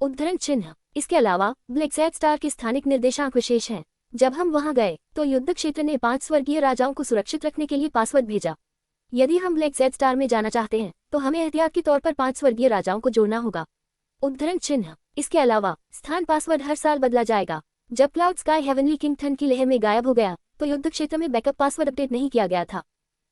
उद्धरण चिन्ह, इसके अलावा ब्लैक जेड स्टार के स्थानिक निर्देशांक विशेष हैं। जब हम वहां गए तो युद्ध क्षेत्र ने 5 स्वर्गीय राजाओं को सुरक्षित रखने के लिए पासवर्ड भेजा। यदि हम ब्लैक जेड स्टार में जाना चाहते हैं तो हमें एहतियात के तौर पर 5 स्वर्गीय राजाओं को जोड़ना होगा। उद्धरण चिन्ह, इसके अलावा स्थान पासवर्ड हर साल बदला जाएगा। जब क्लाउड स्काई हेवनली किंग ठंड की लहर में गायब हो गया तो युद्ध क्षेत्र में बैकअप पासवर्ड अपडेट नहीं किया गया था।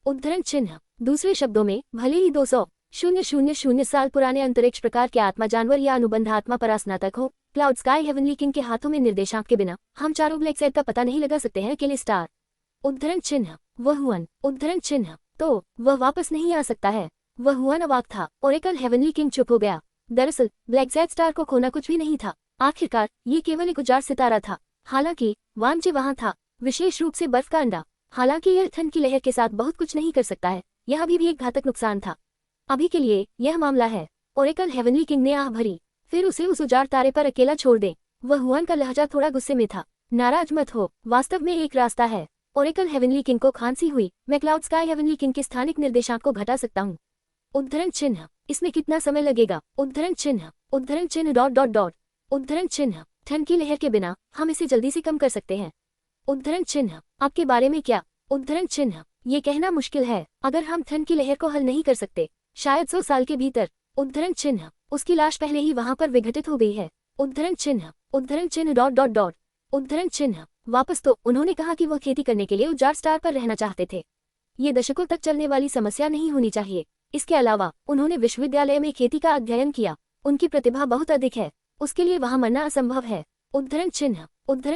उद्धरण चिन्ह, दूसरे शब्दों में भले ही 200,000 साल पुराने अंतरिक्ष प्रकार के आत्मा जानवर या अनुबंध आत्मा परास्नातक हो, क्लाउड स्काई हेवनली किंग के हाथों में निर्देशांक के बिना हम चारों ब्लैक जेड का पता नहीं लगा सकते हैं। अकेले स्टार। उद्धरण चिन्ह, वह हुआन। उद्धरण चिन्ह, तो वह वापस नहीं आ सकता है। वह हुआन अवाक था। ओरेकल हेवनली किंग चुप हो गया। दरअसल ब्लैक जेड स्टार को खोना कुछ भी नहीं था। आखिरकार ये केवल एक उजाड़ सितारा था। हालांकि वामचे वहां था, विशेष रूप से बर्फ का अंडा। हालांकि यह ठंड की लहर के साथ बहुत कुछ नहीं कर सकता है, यह अभी भी एक घातक नुकसान था। अभी के लिए यह मामला है। ओरेकल हेवनली किंग ने आह भरी, फिर उसे उस उजाड़ तारे पर अकेला छोड़ दे। वह हुआन का लहजा थोड़ा गुस्से में था। नाराज मत हो, वास्तव में एक रास्ता है। ओरेकल हेवनली किंग को खांसी हुई। मैं क्लाउड स्काई हेवनली किंग के स्थानिक निर्देशांक को घटा सकता हूँ। उद्धरण चिन्ह, इसमें कितना समय लगेगा? उद्धरण चिन्ह डॉट डॉट डॉट। उद्धरण चिन्ह, ठंड की लहर के बिना हम इसे जल्दी से कम कर सकते हैं। उद्धरण चिन्ह, आपके बारे में क्या? उद्धरण चिन्ह, ये कहना मुश्किल है। अगर हम ठंड की लहर को हल नहीं कर सकते, शायद 100 साल के भीतर। उद्धरण चिन्ह, उसकी लाश पहले ही वहां पर विघटित हो गई है। उद्धरण चिन्ह डॉट डॉट डॉट। उद्धरण चिन्ह, वापस तो उन्होंने कहा कि वह खेती करने के लिए उजाड़ स्टार पर रहना चाहते थे। ये दशकों तक चलने वाली समस्या नहीं होनी चाहिए। इसके अलावा उन्होंने विश्वविद्यालय में खेती का अध्ययन किया। उनकी प्रतिभा बहुत अधिक है, उसके लिए वहां मरना असंभव है। उद्धरण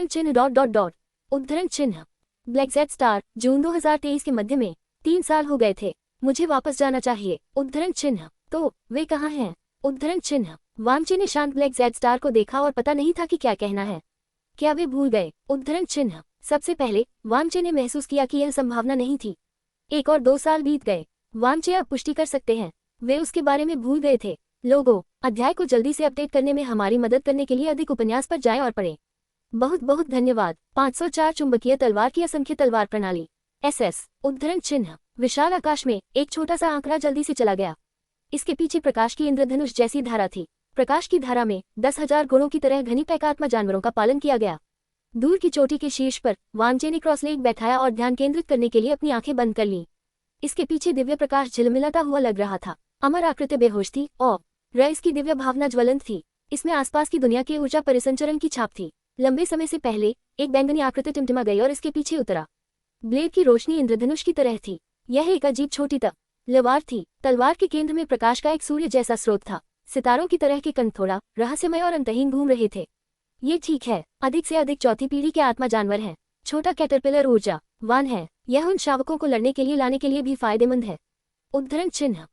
चिन्ह डॉट डॉट डॉट। उद्धरण चिन्ह, ब्लैक जेड स्टार, जून 2023 के मध्य में 3 साल हो गए थे। मुझे वापस जाना चाहिए। उद्धरण चिन्ह, तो वे कहाँ हैं? उद्धरण चिन्ह, वामचे ने शांत ब्लैक जेड स्टार को देखा और पता नहीं था कि क्या कहना है। क्या वे भूल गए? उद्धरण चिन्ह, सबसे पहले वामचे ने महसूस किया कि यह संभावना नहीं थी। 1 और 2 साल बीत गए। वामचे अब पुष्टि कर सकते हैं, वे उसके बारे में भूल गए थे। लोगों, अध्याय को जल्दी से अपडेट करने में हमारी मदद करने के लिए अधिक उपन्यास पर जाएं और पढ़ें। बहुत बहुत धन्यवाद। 504 चुंबकीय तलवार की असंख्य तलवार प्रणाली। SS। उद्धरण चिन्ह, विशाल आकाश में एक छोटा सा आंकड़ा जल्दी से चला गया। इसके पीछे प्रकाश की इंद्रधनुष जैसी धारा थी। प्रकाश की धारा में 10,000 गुणों की तरह घनी पैकात्मा जानवरों का पालन किया गया। दूर की चोटी के शीर्ष पर वामचे ने क्रॉसलेग बैठाया और ध्यान केंद्रित करने के लिए अपनी आंखें बंद कर लीं। इसके पीछे दिव्य प्रकाश झिलमिलाता हुआ लग रहा था। अमर आकृति बेहोश थी और इसकी दिव्य भावना ज्वलंत थी। इसमें आसपास की दुनिया के ऊर्जा परिसंचरण की छाप थी। लंबे समय से पहले एक बैंगनी आकृति टिमटिमा गई और इसके पीछे उतरा। ब्लेड की रोशनी इंद्रधनुष की तरह थी। यह एक अजीब छोटी तलवार थी। तलवार के केंद्र में प्रकाश का एक सूर्य जैसा स्रोत था। सितारों की तरह के कण थोड़ा रहस्यमय और अंतहीन घूम रहे थे। ये ठीक है, अधिक से अधिक चौथी पीढ़ी के आत्मा जानवर हैं। छोटा कैटरपिलर ऊर्जावान है। यह उन शावकों को लड़ने के लिए लाने के लिए भी फायदेमंद है। उद्धरण चिन्ह,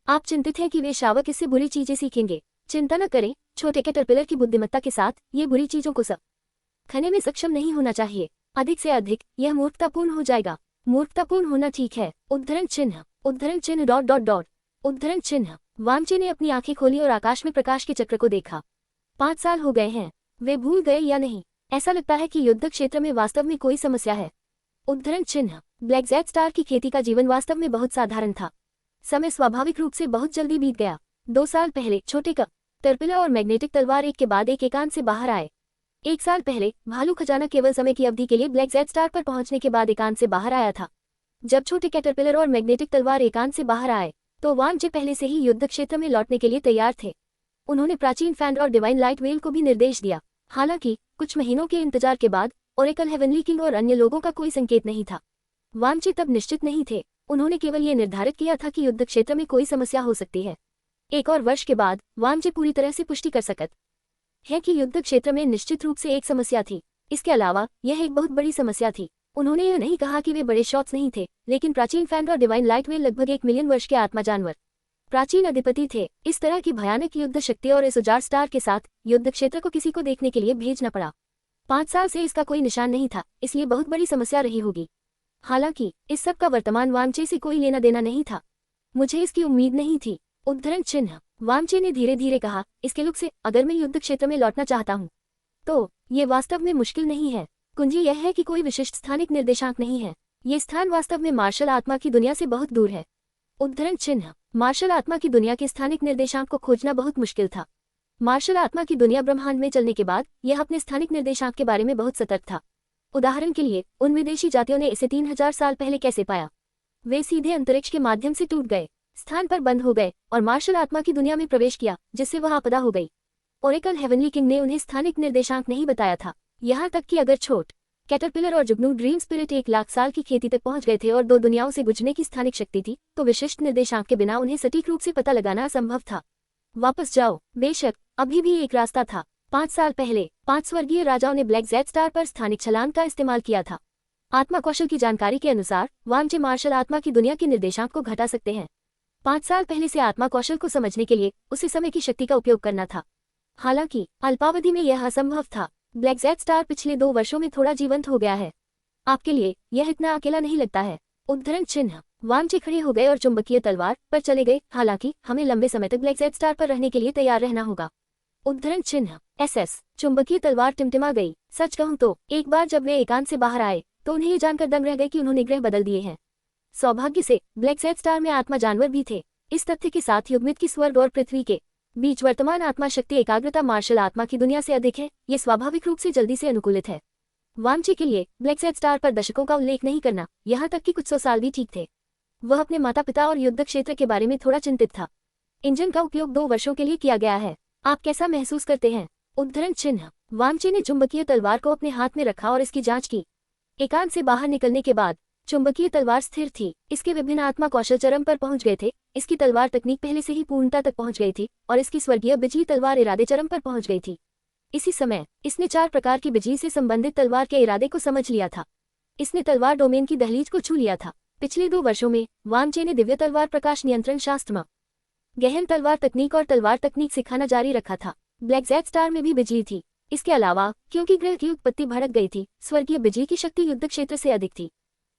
आप चिंतित हैं कि वे शावक इससे बुरी चीजें सीखेंगे। चिंता न करें, छोटे कैटरपिलर की बुद्धिमत्ता के साथ ये बुरी चीजों को खाने में सक्षम नहीं होना चाहिए। अधिक से अधिक यह मूर्खतापूर्ण हो जाएगा। मूर्खतापूर्ण होना ठीक है। उद्धरण चिन्ह डॉट डॉट डॉट। उद्धरण चिन्ह, वामचे ने अपनी आंखें खोली और आकाश में प्रकाश के चक्र को देखा। 5 साल हो गए हैं। वे भूल गए या नहीं? ऐसा लगता है कि युद्ध क्षेत्र में वास्तव में कोई समस्या है। उद्धरण चिन्ह, ब्लैक जेड स्टार की खेती का जीवन वास्तव में बहुत साधारण था। समय स्वाभाविक रूप से बहुत जल्दी बीत गया। 2 साल पहले छोटे कैटरपिलर और मैग्नेटिक तलवार एक के बाद एक एकांत से बाहर आए। 1 साल पहले भालू खजाना केवल समय की अवधि के लिए ब्लैक जेड स्टार पर पहुंचने के बाद एकांत से बाहर आया था। जब छोटे कैटरपिलर और मैग्नेटिक तलवार एकांत से बाहर आए तो वान जे पहले से ही युद्ध क्षेत्र में लौटने के लिए तैयार थे। उन्होंने प्राचीन फैंड और डिवाइन लाइट वेल को भी निर्देश दिया। हालांकि कुछ महीनों के इंतजार के बाद ओरेकल हेवनली किंग और अन्य लोगों का कोई संकेत नहीं था। वान जे तब निश्चित नहीं थे। उन्होंने केवल ये निर्धारित किया था कि युद्ध क्षेत्र में कोई समस्या हो सकती है। एक और वर्ष के बाद वान जे पूरी तरह से पुष्टि कर सकते हैं कि युद्ध क्षेत्र में निश्चित रूप से एक समस्या थी। इसके अलावा यह एक बहुत बड़ी समस्या थी। उन्होंने यह नहीं कहा कि वे बड़े शॉट्स नहीं थे, लेकिन प्राचीन फैंड और डिवाइन लाइट वेल लगभग 1 मिलियन वर्ष के आत्मा जानवर प्राचीन अधिपति थे। इस तरह की भयानक युद्ध शक्ति और इस उजाड़ स्टार के साथ युद्ध क्षेत्र को किसी को देखने के लिए भेजना पड़ा। 5 साल से इसका कोई निशान नहीं था, इसलिए बहुत बड़ी समस्या रही होगी। हालांकि इस सब का वर्तमान वांचे से कोई लेना देना नहीं था। मुझे इसकी उम्मीद नहीं थी। उद्धरण चिन्ह। वांचे ने धीरे धीरे कहा, इसके लुक से अगर मैं युद्ध क्षेत्र में लौटना चाहता हूँ तो ये वास्तव में मुश्किल नहीं है। कुंजी यह है कि कोई विशिष्ट स्थानिक निर्देशांक नहीं है। ये स्थान वास्तव में मार्शल आत्मा की दुनिया से बहुत दूर है। उद्धरण चिन्ह। मार्शल आत्मा की दुनिया के स्थानिक निर्देशांक को खोजना बहुत मुश्किल था। मार्शल आत्मा की दुनिया ब्रह्मांड में चलने के बाद यह अपने स्थानिक निर्देशांक के बारे में बहुत सतर्क था। उदाहरण के लिए उन विदेशी जातियों ने इसे 3000 साल पहले कैसे पाया? वे सीधे अंतरिक्ष के माध्यम से टूट गए, स्थान पर बंद हो गए और मार्शल आत्मा की दुनिया में प्रवेश किया, जिससे वह आपदा हो गई। ओरेकल हेवनली किंग ने उन्हें स्थानिक निर्देशांक नहीं बताया था। यहाँ तक कि अगर छोट कैटरपिलर और जुगनू ड्रीम स्पिरिट 1 लाख साल की खेती तक पहुंच गए थे और 2 दुनियाओं से गुजरने की स्थानिक शक्ति थी, तो विशिष्ट निर्देशांक के बिना उन्हें सटीक रूप से पता लगाना असंभव था। वापस जाओ। बेशक अभी भी एक रास्ता था। 5 साल पहले 5 स्वर्गीय राजाओं ने ब्लैक जेड स्टार पर स्थानिक छलांग का इस्तेमाल किया था। आत्मा कौशल की जानकारी के अनुसार वांचे मार्शल आत्मा की दुनिया के निर्देशांक को घटा सकते हैं। 5 साल पहले से आत्मा कौशल को समझने के लिए उसी समय की शक्ति का उपयोग करना था। हालांकि अल्पावधि में यह असंभव था। ब्लैक जेड स्टार पिछले 2 वर्षों में थोड़ा जीवंत हो गया है। आपके लिए यह इतना अकेला नहीं लगता है। उद्धरण चिन्ह। वांचे खड़े हो गए और चुंबकीय तलवार पर चले गए। हालांकि हमें लंबे समय तक ब्लैक जेड स्टार पर रहने के लिए तैयार रहना होगा। उद्धरण चिन्ह। एसएस। चुंबकीय तलवार टिमटिमा गई। सच कहूं तो एक बार जब वे एकांत से बाहर आए तो उन्हें ये जानकर दंग रह गए कि उन्होंने ग्रह बदल दिए हैं। सौभाग्य से ब्लैक जेड स्टार में आत्मा जानवर भी थे। इस तथ्य के साथ युग्मित की स्वर्ग और पृथ्वी के बीच वर्तमान आत्मा शक्ति एकाग्रता मार्शल आत्मा की दुनिया से अधिक है। ये स्वाभाविक रूप से जल्दी से अनुकूलित है। वांचे के लिए ब्लैक जेड स्टार पर दशकों का उल्लेख नहीं करना, यहाँ तक कि कुछ 100 साल भी ठीक थे। वह अपने माता पिता और युद्ध क्षेत्र के बारे में थोड़ा चिंतित था। इंजन का उपयोग 2 वर्षों के लिए किया गया है। आप कैसा महसूस करते हैं? उद्धरण चिन्ह। वांचे ने चुंबकीय तलवार को अपने हाथ में रखा और इसकी जांच की। एकांत से बाहर निकलने के बाद चुंबकीय तलवार स्थिर थी। इसके विभिन्न आत्मा कौशल चरम पर पहुंच गए थे। इसकी तलवार तकनीक पहले से ही पूर्णता तक पहुंच गई थी और इसकी स्वर्गीय बिजली तलवार इरादे चरम पर पहुंच गई थी। इसी समय इसने 4 प्रकार की बिजली से संबंधित तलवार के इरादे को समझ लिया था। इसने तलवार डोमेन की दहलीज को छू लिया था। पिछले 2 वर्षों में वांचे ने दिव्य तलवार प्रकाश नियंत्रण शास्त्र, गहन तलवार तकनीक और तलवार तकनीक सिखाना जारी रखा था। ब्लैक जेड स्टार में भी बिजली थी। इसके अलावा क्योंकि ग्रह की उत्पत्ति भड़क गई थी, स्वर्गीय बिजली की शक्ति युद्ध क्षेत्र से अधिक थी।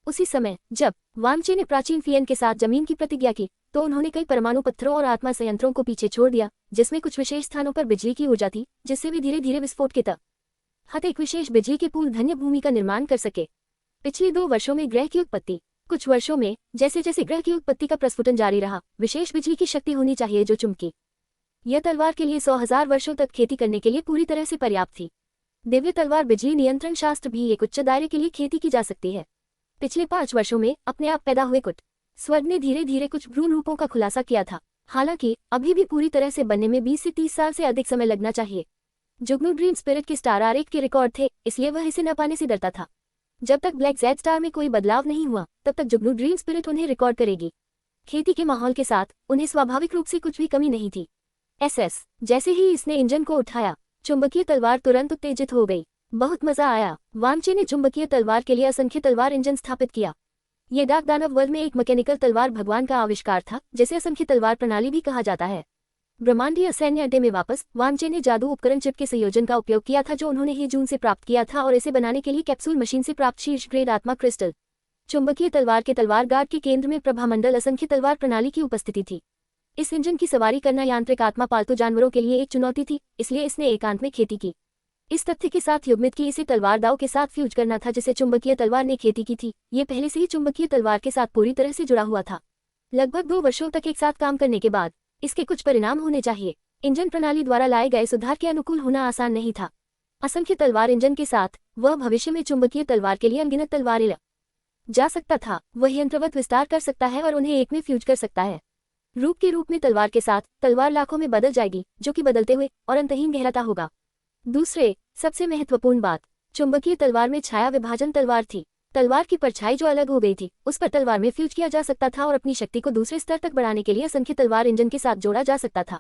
उसी समय जब वांचे ने प्राचीन फियन के साथ जमीन की प्रतिज्ञा की तो उन्होंने कई परमाणु पत्थरों और आत्मा संयंत्रों को पीछे छोड़ दिया, जिसमें कुछ विशेष स्थानों पर बिजली की ऊर्जा थी, जिससे वे धीरे धीरे विस्फोट के तहत एक विशेष बिजली के पूल धन्य भूमि का निर्माण कर सके। पिछले 2 वर्षों में ग्रह की उत्पत्ति। कुछ वर्षों में जैसे जैसे ग्रह की उत्पत्ति का प्रस्फुटन जारी रहा, विशेष बिजली की शक्ति होनी चाहिए जो चुंबकी यह तलवार के लिए 100,000 वर्षों तक खेती करने के लिए पूरी तरह से पर्याप्त थी। दिव्य तलवार बिजली नियंत्रण शास्त्र भी एक उच्च दायरे के लिए खेती की जा सकती है। पिछले 5 वर्षों में अपने आप पैदा हुए कुट स्वर्ग ने धीरे धीरे कुछ भ्रूण रूपों का खुलासा किया था। हालांकि अभी भी पूरी तरह से बनने में 20 से 30 साल से अधिक समय लगना चाहिए। जुगनू ड्रीम स्पिरिट के स्टार आरेख के रिकॉर्ड थे, इसलिए वह इसे न पाने से डरता था। जब तक ब्लैक जेड स्टार में कोई बदलाव नहीं हुआ तब तक जुगनू ड्रीम स्पिरिट उन्हें रिकॉर्ड करेगी। खेती के माहौल के साथ उन्हें स्वाभाविक रूप से कुछ भी कमी नहीं थी। एसएस। जैसे ही इसने इंजन को उठाया, चुंबकीय तलवार तुरंत उत्तेजित हो गई। बहुत मजा आया। वांचे ने चुंबकीय तलवार के लिए असंख्य तलवार इंजन स्थापित किया। ये डार्क दानव वर्ल्ड में एक मैकेनिकल तलवार भगवान का आविष्कार था, जिसे असंख्य तलवार प्रणाली भी कहा जाता है। ब्रह्मांडीय सैन्य अड्डे में वापस वांचे ने जादू उपकरण चिप के संयोजन का उपयोग किया था, जो उन्होंने ही जून से प्राप्त किया था, और इसे बनाने के लिए कैप्सूल मशीन से प्राप्त शीर्ष ग्रेड आत्मा क्रिस्टल चुंबकीय तलवार के तलवार गार्ड के केंद्र में प्रभामंडल असंख्य तलवार प्रणाली की उपस्थिति थी। इस इंजन की सवारी करना यांत्रिक आत्मा पालतू जानवरों के लिए एक चुनौती थी, इसलिए इसने एकांत में खेती की। इस तथ्य के साथ युग्मित की इसे तलवार दाव के साथ फ्यूज करना था, जिसे चुंबकीय तलवार ने खेती की थी। ये पहले से ही चुंबकीय तलवार के साथ पूरी तरह से जुड़ा हुआ था। लगभग 2 वर्षों तक एक साथ काम करने के बाद इसके कुछ परिणाम होने चाहिए। इंजन प्रणाली द्वारा लाए गए सुधार के अनुकूल होना आसान नहीं था। असंख्य तलवार इंजन के साथ वह भविष्य में चुंबकीय तलवार के लिए अनगिनत तलवारें जा सकता था। वह यंत्रवत विस्तार कर सकता है और उन्हें एक में फ्यूज कर सकता है। रूप के रूप में तलवार के साथ तलवार लाखों में बदल जाएगी, जो कि बदलते हुए और अंतहीन गहराता होगा। दूसरे सबसे महत्वपूर्ण बात, चुंबकीय तलवार में छाया विभाजन तलवार थी। तलवार की परछाई जो अलग हो गई थी, उस पर तलवार में फ्यूज किया जा सकता था और अपनी शक्ति को दूसरे स्तर तक बढ़ाने के लिए असंख्य तलवार इंजन के साथ जोड़ा जा सकता था।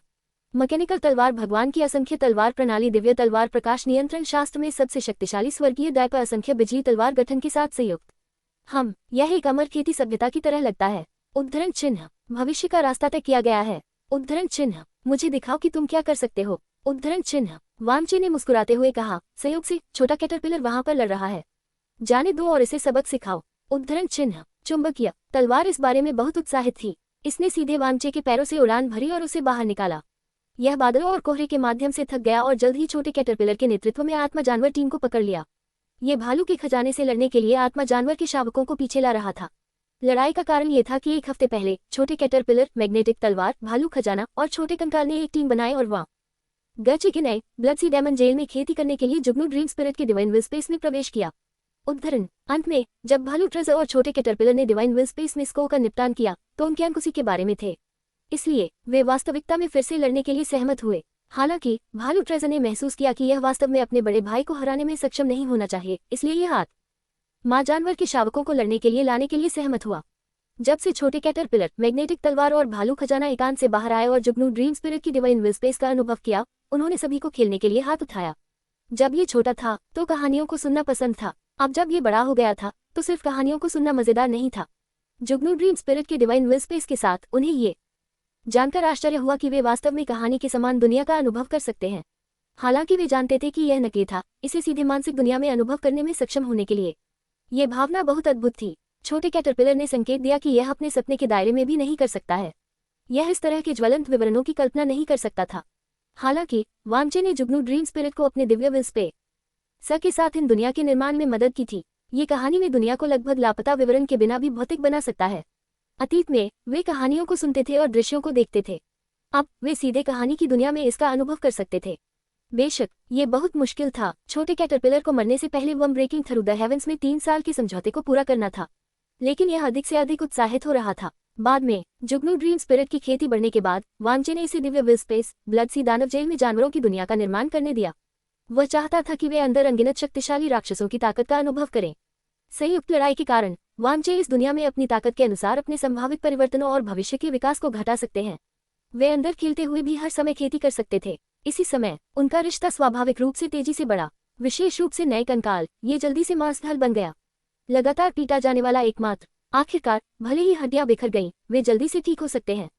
मैकेनिकल तलवार भगवान की असंख्य तलवार प्रणाली, दिव्य तलवार प्रकाश नियंत्रण शास्त्र में सबसे शक्तिशाली स्वर्गीय दाय पर असंख्य बिजली तलवार गठन के साथ संयुक्त। यह एक अमर खेती सभ्यता की तरह लगता है। उद्धरण चिन्ह, भविष्य का रास्ता तय किया गया है। उद्धरण चिन्ह, मुझे दिखाओ कि तुम क्या कर सकते हो। उद्धरण चिन्ह, वामचे ने मुस्कुराते हुए कहा, संयोग से छोटा कैटरपिलर वहां पर लड़ रहा है, जाने दो और इसे सबक सिखाओ। उद्धरण चिन्ह, चुंबकीय तलवार इस बारे में बहुत उत्साहित थी। इसने सीधे वामचे के पैरों से उड़ान भरी और उसे बाहर निकाला। यह बादलों और कोहरे के माध्यम से थक गया और जल्द ही छोटे कैटरपिलर के नेतृत्व में आत्मा जानवर टीम को पकड़ लिया। ये भालू के खजाने से लड़ने के लिए आत्मा जानवर के शावकों को पीछे ला रहा था। लड़ाई का कारण ये था कि एक हफ्ते पहले छोटे कैटरपिलर, मैग्नेटिक तलवार, भालू खजाना और छोटे कंकाल ने एक टीम बनाई और वहां गच के नए ब्लडसी डायमंड जेल में खेती करने के लिए जुगनू ड्रीम स्पिरिट के डिवाइन विल स्पेस में प्रवेश किया। उद्धरण, अंत में जब भालू ट्रेजर और छोटे कैटरपिलर ने डिवाइन विल स्पेस में स्को का निपटान किया तो उनके अंक उसी के बारे में थे, इसलिए वे वास्तविकता में फिर से लड़ने के लिए सहमत हुए। हालांकि भालू ट्रेजर ने महसूस किया कि यह वास्तव में अपने बड़े भाई को हराने में सक्षम नहीं होना चाहिए, इसलिए यह हाथ माँ जानवर के शावकों को लड़ने के लिए लाने के लिए सहमत हुआ। जब से छोटे कैटरपिलर, मैग्नेटिक तलवार और भालू खजाना एकांत से बाहर आए और जुगनू ड्रीम स्पिरिट की डिवाइन विल स्पेस का अनुभव किया, उन्होंने सभी को खेलने के लिए हाथ उठाया। जब ये छोटा था तो कहानियों को सुनना पसंद था, अब जब ये बड़ा हो गया था तो सिर्फ कहानियों को सुनना मजेदार नहीं था। जुगनू ड्रीम स्पिरिट के डिवाइन विल स्पेस के साथ उन्हें ये जानकर आश्चर्य हुआ कि वे वास्तव में कहानी के समान दुनिया का अनुभव कर सकते हैं। हालांकि वे जानते थे कि यह नकली था, इसे सीधे मानसिक दुनिया में अनुभव करने में सक्षम होने के लिए ये भावना बहुत अद्भुत थी। छोटे कैटरपिलर ने संकेत दिया कि यह अपने सपने के दायरे में भी नहीं कर सकता है। यह इस तरह के ज्वलंत विवरणों की कल्पना नहीं कर सकता था। हालांकि वामचे ने जुगनू ड्रीम स्पिरिट को अपने दिव्य विल स्पेस के साथ इन दुनिया के निर्माण में मदद की थी। ये कहानी में दुनिया को लगभग लापता विवरण के बिना भी भौतिक बना सकता है। अतीत में वे कहानियों को सुनते थे और दृश्यों को देखते थे, अब वे सीधे कहानी की दुनिया में इसका अनुभव कर सकते थे। बेशक ये बहुत मुश्किल था। छोटे कैटरपिलर को मरने से पहले वम ब्रेकिंग थ्रू द हेवेंस में 3 साल के समझौते को पूरा करना था, लेकिन यह अधिक से अधिक उत्साहित हो रहा था। बाद में जुगनू ड्रीम स्पिरिट की खेती बढ़ने के बाद वामचे ने इसे दिव्य विल स्पेस, ब्लडसी दानव जेल में जानवरों की दुनिया का निर्माण करने दिया। वह चाहता था कि वे अंदर अनगिनत शक्तिशाली राक्षसों की ताकत का अनुभव करें। संयुक्त लड़ाई के कारण वामचे इस दुनिया में अपनी ताकत के अनुसार अपने संभावित परिवर्तनों और भविष्य के विकास को घटा सकते हैं। वे अंदर खिलते हुए भी हर समय खेती कर सकते थे। इसी समय उनका रिश्ता स्वाभाविक रूप से तेजी से बढ़ा, विशेष रूप से नए कंकाल। ये जल्दी से मांसढल बन गया, लगातार पीटा जाने वाला एकमात्र। आखिरकार भले ही हड्डियां बिखर गईं, वे जल्दी से ठीक हो सकते हैं।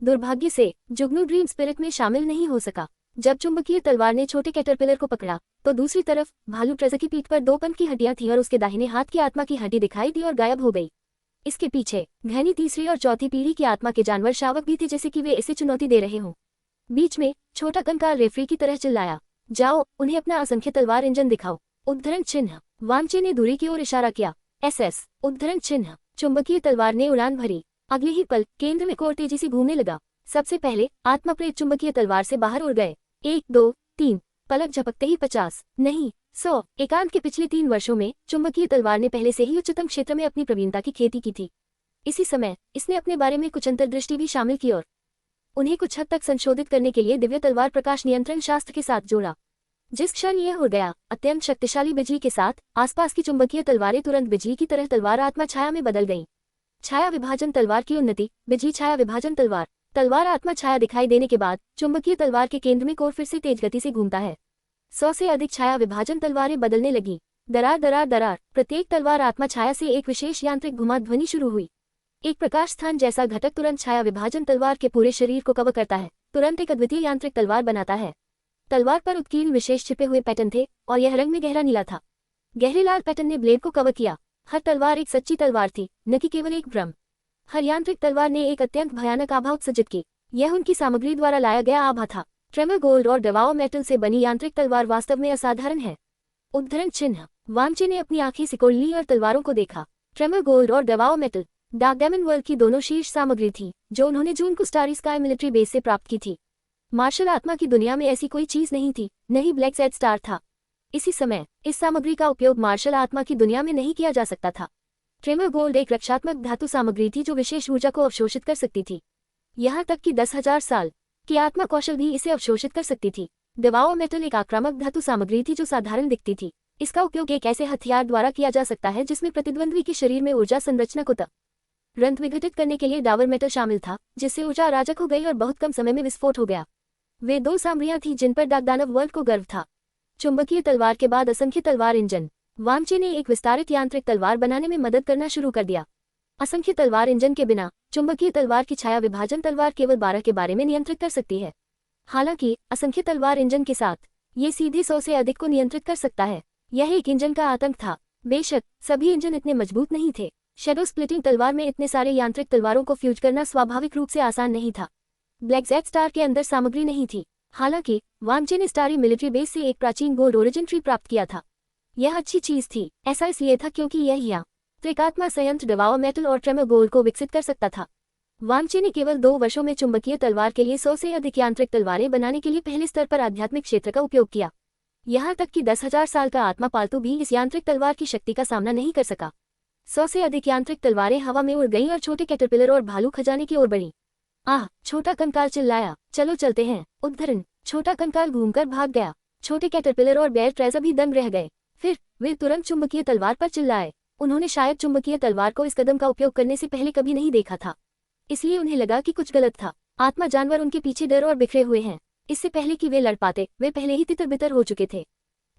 दुर्भाग्य से जुगनू ड्रीम स्पिरिट में शामिल नहीं हो सका। जब चुंबकीय तलवार ने छोटे कैटरपिलर को पकड़ा तो दूसरी तरफ भालू ट्रेजर की पीठ पर 2 पंख की हड्डियां थीं और उसके दाहिने हाथ की आत्मा की हड्डी दिखाई दी और गायब हो गई। इसके पीछे घनी तीसरी और चौथी पीढ़ी की आत्मा के जानवर शावक भी थे, जैसे कि वे इसे चुनौती दे रहे हों। बीच में छोटा कंकाल रेफरी की तरह चिल्लाया, जाओ उन्हें अपना असंख्य तलवार इंजन दिखाओ। उद्धरण चिन्ह, वामचे ने दूरी की ओर इशारा किया। SS उद्धरण चिन्ह, चुंबकीय तलवार ने उड़ान भरी। अगले ही पल केंद्र में कोर तेजी से घूमने लगा। सबसे पहले आत्मा प्रेत चुंबकीय तलवार से बाहर उड़ गए। 1 2 3 पलक झपकते ही 50 नहीं 100। एकांत के पिछले 3 वर्षों में चुंबकीय तलवार ने पहले से ही उच्चतम क्षेत्र में अपनी प्रवीणता की खेती की थी। इसी समय इसने अपने बारे में कुछ अंतर्दृष्टि भी शामिल की और उन्हें कुछ हद तक संशोधित करने के लिए दिव्य तलवार प्रकाश नियंत्रण शास्त्र के साथ जोड़ा। जिस क्षण यह उड़ गया, अत्यंत शक्तिशाली बिजली के साथ आसपास की चुंबकीय तलवारें तुरंत बिजली की तरह तलवार आत्मा छाया में बदल गईं। छाया विभाजन तलवार की उन्नति, बिजली छाया विभाजन तलवार। तलवार आत्मा छाया दिखाई देने के बाद चुंबकीय तलवार के केंद्र में कोर फिर से तेज गति से घूमता है। 100 से अधिक छाया विभाजन तलवारें बदलने लगी। दरार दरार दरार। प्रत्येक तलवार आत्मा छाया से एक विशेष यांत्रिक घुमा ध्वनि शुरू हुई। एक प्रकाश स्थान जैसा घटक तुरंत छाया विभाजन तलवार के पूरे शरीर को कवर करता है, तुरंत एक अद्वितीय यांत्रिक तलवार बनाता है। तलवार पर उत्कीर्ण विशेष छिपे हुए पैटर्न थे और यह रंग में गहरा नीला था। गहरे लाल पैटर्न ने ब्लेड को कवर किया। हर तलवार एक सच्ची तलवार थी, न कि केवल एक भ्रम। हर यांत्रिक तलवार ने एक अत्यंत भयानक आभा उत्सर्जित की। यह उनकी सामग्री द्वारा लाया गया आभा था। ट्रेमर गोल्ड और दवाओ मेटल से बनी यांत्रिक तलवार वास्तव में असाधारण है। उद्धरण चिन्ह, वामचे ने अपनी आंखें सिकोड़ ली और तलवारों को देखा। ट्रेमर गोल्ड और दवाओ मेटल डार्क डायमंड वर्ल्ड की दोनों शीर्ष सामग्री थी, जो उन्होंने जून को स्टारी स्काई मिलिट्री बेस से प्राप्त की थी। मार्शल आत्मा की दुनिया में ऐसी कोई चीज नहीं थी, न ही ब्लैक सेड स्टार था। इसी समय इस सामग्री का उपयोग मार्शल आत्मा की दुनिया में नहीं किया जा सकता था। ट्रेमर गोल्ड एक रक्षात्मक धातु सामग्री थी जो विशेष ऊर्जा को अवशोषित कर सकती थी। यहाँ तक कि 10,000 साल की आत्मा कौशल भी इसे अवशोषित कर सकती थी। दबाव मेटल एक आक्रामक धातु सामग्री थी जो साधारण दिखती थी। इसका उपयोग एक ऐसे हथियार द्वारा किया जा सकता है जिसमें प्रतिद्वंद्वी के शरीर में ऊर्जा संरचना को तुरंत विघटित करने के लिए डाबर मेटल शामिल था, जिससे ऊर्जा अराजक हो गई और बहुत कम समय में विस्फोट हो गया। वे 2 सामग्रियां थीं जिन पर डाकदानव वर्ल्ड को गर्व था। चुंबकीय तलवार के बाद असंख्य तलवार इंजन। वामचे ने एक विस्तारित यांत्रिक तलवार बनाने में मदद करना शुरू कर दिया। असंख्य तलवार इंजन के बिना चुंबकीय तलवार की छाया विभाजन तलवार केवल 12 के बारे में नियंत्रित कर सकती है। हालांकि असंख्य तलवार इंजन के साथ ये सीधे 100 से अधिक को नियंत्रित कर सकता है। यह एक इंजन का आतंक था। बेशक सभी इंजन इतने मजबूत नहीं थे। शैडो स्प्लिटिंग तलवार में इतने सारे यांत्रिक तलवारों को फ्यूज करना स्वाभाविक रूप से आसान नहीं था। ब्लैक जेट स्टार के अंदर सामग्री नहीं थी। हालांकि वामचे ने स्टारी मिलिट्री बेस से एक प्राचीन गोल्ड ओरिजिन ट्री प्राप्त किया था। यह अच्छी चीज थी। ऐसा इसलिए था क्योंकि यह यांत्रिकात्मा संयंत्र दबाव मेटल और ट्रेमर गोल्ड को विकसित कर सकता था। वामचे ने केवल 2 वर्षों में चुंबकीय तलवार के लिए 100 से अधिक यांत्रिक तलवारें बनाने के लिए पहले स्तर पर आध्यात्मिक क्षेत्र का उपयोग किया। यहाँ तक कि 10,000 साल का आत्मा पालतू भी इस यांत्रिक तलवार की शक्ति का सामना नहीं कर सका। 100 से अधिक यांत्रिक तलवारें हवा में उड़ गईं और छोटे कैटरपिलर और भालू खजाने की ओर बढ़ी। आह! छोटा कंकाल चिल्लाया, चलो चलते हैं। उद्धरण। छोटा कंकाल घूमकर भाग गया। छोटे कैटरपिलर और बेयर ट्रेज़ भी दंग रह गए। फिर वे तुरंत चुंबकीय तलवार पर चिल्लाए। उन्होंने शायद चुंबकीय तलवार को इस कदम का उपयोग करने से पहले कभी नहीं देखा था, इसलिए उन्हें लगा कि कुछ गलत था। आत्मा जानवर उनके पीछे डर और बिखरे हुए हैं। इससे पहले कि वे लड़ पाते, वे पहले ही तितर-बितर हो चुके थे।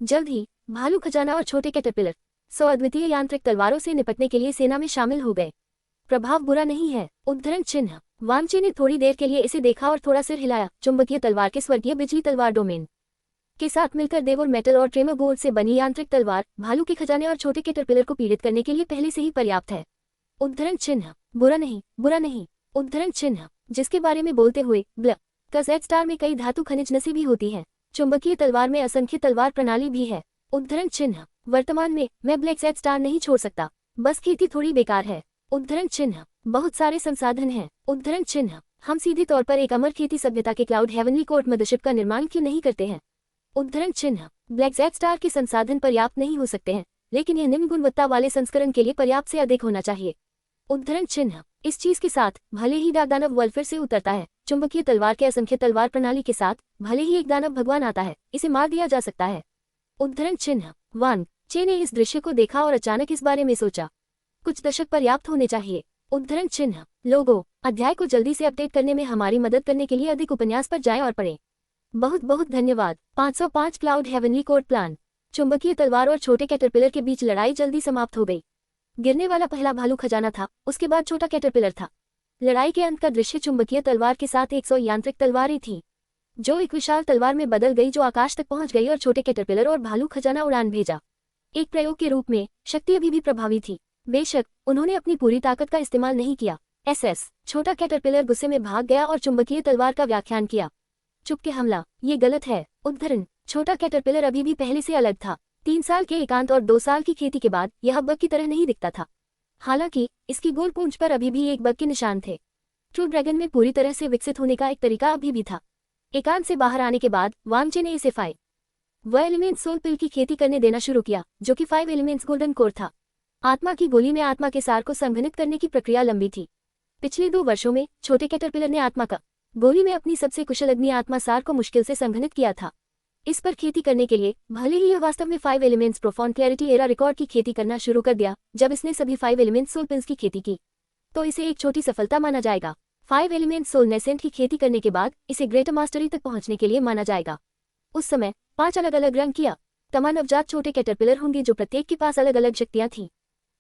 जल्द ही भालू खजाना और छोटे कैटरपिलर 100 अद्वितीय यांत्रिक तलवारों से निपटने के लिए सेना में शामिल हो गए। प्रभाव बुरा नहीं है। उद्धरण चिन्ह। वामचे ने थोड़ी देर के लिए इसे देखा और थोड़ा सिर हिलाया। चुंबकीय तलवार के स्वर्गीय बिजली तलवार डोमेन के साथ मिलकर देवोर मेटल और ट्रेमर गोल्ड से बनी यांत्रिक तलवार भालू के खजाने और छोटे कैटरपिलर को पीड़ित करने के लिए पहले से ही पर्याप्त है। उद्धरण चिन्ह। बुरा नहीं, बुरा नहीं। उद्धरण चिन्ह। जिसके बारे में बोलते हुए ब्लैक जेट स्टार में कई धातु खनिज नसी भी होती हैं। चुंबकीय तलवार में असंख्य तलवार प्रणाली भी है। उद्धरण चिन्ह। वर्तमान में मैं ब्लैक जेट स्टार नहीं छोड़ सकता, बस खेती थोड़ी बेकार है। उद्धरण चिन्ह। बहुत सारे संसाधन हैं। उद्धरण चिन्ह। हम सीधे तौर पर एक अमर खेती सभ्यता के क्लाउड हेवनली कोर्ट मदरशिप का निर्माण क्यों नहीं करते हैं। उद्धरण चिन्ह। ब्लैक जेट स्टार के संसाधन पर्याप्त नहीं हो सकते हैं, लेकिन यह निम्न गुणवत्ता वाले संस्करण के लिए पर्याप्त से अधिक होना चाहिए। उद्धरण चिन्ह। इस चीज के साथ भले ही डाक दानव वर्ल्ड फिर से उतरता है, चुंबकीय तलवार के असंख्य तलवार प्रणाली के साथ भले ही एक दानव भगवान आता है, इसे मार दिया जा सकता है। उद्धरण चिन्ह। वांग चे ने इस दृश्य को देखा और अचानक इस बारे में सोचा। कुछ दशक पर्याप्त होने चाहिए। उद्धरण चिन्ह। लोगों, अध्याय को जल्दी से अपडेट करने में हमारी मदद करने के लिए अधिक उपन्यास पर जाएं और पढ़ें। बहुत बहुत धन्यवाद। 505 क्लाउड हेवनली कोर्ट प्लान। चुंबकीय तलवार और छोटे कैटरपिलर के बीच लड़ाई जल्दी समाप्त हो गई। गिरने वाला पहला भालू खजाना था, उसके बाद छोटा कैटरपिलर था। लड़ाई के अंत का दृश्य चुंबकीय तलवार के साथ 100 यांत्रिक तलवारें थीं, जो एक विशाल तलवार में बदल गई जो आकाश तक पहुंच गई और छोटे कैटरपिलर और भालू खजाना उड़ान भेजा। एक प्रयोग के रूप में शक्ति अभी भी प्रभावी थी। बेशक उन्होंने अपनी पूरी ताकत का इस्तेमाल नहीं किया। छोटा कैटरपिलर गुस्से में भाग गया और चुंबकीय तलवार का व्याख्यान किया। चुपके हमला, ये गलत है। उद्धरण। छोटा कैटरपिलर अभी भी पहले से अलग था। 3 साल के एकांत और 2 साल की खेती के बाद यह बग की तरह नहीं दिखता था। हालांकि इसकी गोल पूंछ पर अभी भी एक बग के निशान थे। ट्रू ड्रैगन में पूरी तरह से विकसित होने का एक तरीका अभी भी था। एकांत से बाहर आने के बाद वामचे ने इसे 5 एलिमेंट्स सोल पिल की खेती करने देना शुरू किया, जो कि 5 एलिमेंट्स गोल्डन कोर था। आत्मा की गोली में आत्मा के सार को संघनित करने की प्रक्रिया लंबी थी। पिछले 2 वर्षों में छोटे कैटरपिलर ने आत्मा का गोली में अपनी सबसे कुशल अग्नि आत्मा सार को मुश्किल से संघनित किया था। इस पर खेती करने के लिए भले ही यह वास्तव में 5 एलिमेंट्स प्रोफॉन क्लैरिटी एरा रिकॉर्ड की खेती करना शुरू कर दिया, जब इसने सभी 5 एलिमेंट्स सोल पिल्स की खेती की, तो इसे एक छोटी सफलता माना जाएगा। 5 एलिमेंट्स सोल नेसेंट की खेती करने के बाद इसे ग्रेटर मास्टरी तक पहुंचने के लिए माना जाएगा। उस समय 5 अलग अलग रंग किया तमाम नवजात छोटे कैटरपिलर होंगे, जो प्रत्येक के पास अलग अलग शक्तियां थीं।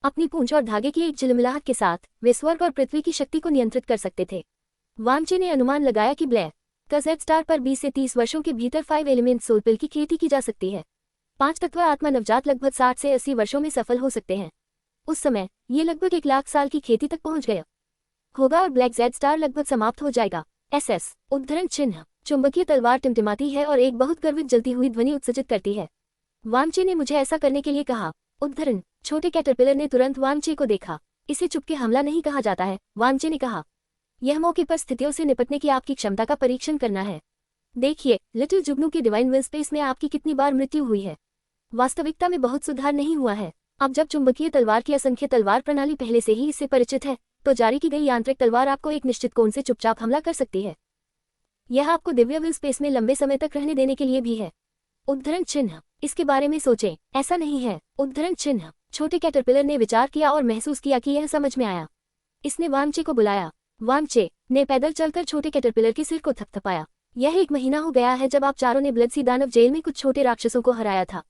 अपनी पूंछ और धागे की एक झिलमिलाहट के साथ वे स्वर्ग और पृथ्वी की शक्ति को नियंत्रित कर सकते थे। वामचे ने अनुमान लगाया कि ब्लैक जेट स्टार पर 20 से 30 वर्षों के भीतर 5 एलिमेंट्स सोल पिल की खेती की जा सकती है। 5 तत्व आत्मा नवजात लगभग 60 से 80 वर्षों में सफल हो सकते हैं। उस समय ये लगभग 1 लाख साल की खेती तक पहुंच गया होगा और ब्लैक जेट स्टार लगभग समाप्त हो जाएगा। उद्धरण चिन्ह। चुंबकीय तलवार टिमटिमाती है और एक बहुत गर्वित जलती हुई ध्वनि उत्सर्जित करती है। वामचे ने मुझे ऐसा करने के लिए कहा। उद्धरण। छोटे कैटरपिलर ने तुरंत वामचे को देखा। इसे चुपके हमला नहीं कहा जाता है, वामचे ने कहा। यह मौके पर स्थितियों से निपटने की आपकी क्षमता का परीक्षण करना है। देखिए लिटिल जुगनू के डिवाइन विल स्पेस में आपकी कितनी बार मृत्यु हुई है। वास्तविकता में बहुत सुधार नहीं हुआ है। अब जब चुंबकीय तलवार की असंख्य तलवार प्रणाली पहले से ही इससे परिचित है, तो जारी की गई यांत्रिक तलवार आपको एक निश्चित कोण से चुपचाप हमला कर सकती है। यह आपको दिव्य विल स्पेस में लंबे समय तक रहने देने के लिए भी है। उद्धरण चिन्ह, इसके बारे में सोचें, ऐसा नहीं है। उद्धरण चिन्ह, छोटे कैटरपिलर ने विचार किया और महसूस किया कि यह समझ में आया। इसने वामचे को बुलाया। वामचे ने पैदल चलकर छोटे कैटरपिलर के सिर को थपथपाया। यह 1 महीना हो गया है जब आप चारों ने ब्लड सी दानव जेल में कुछ छोटे राक्षसों को हराया था।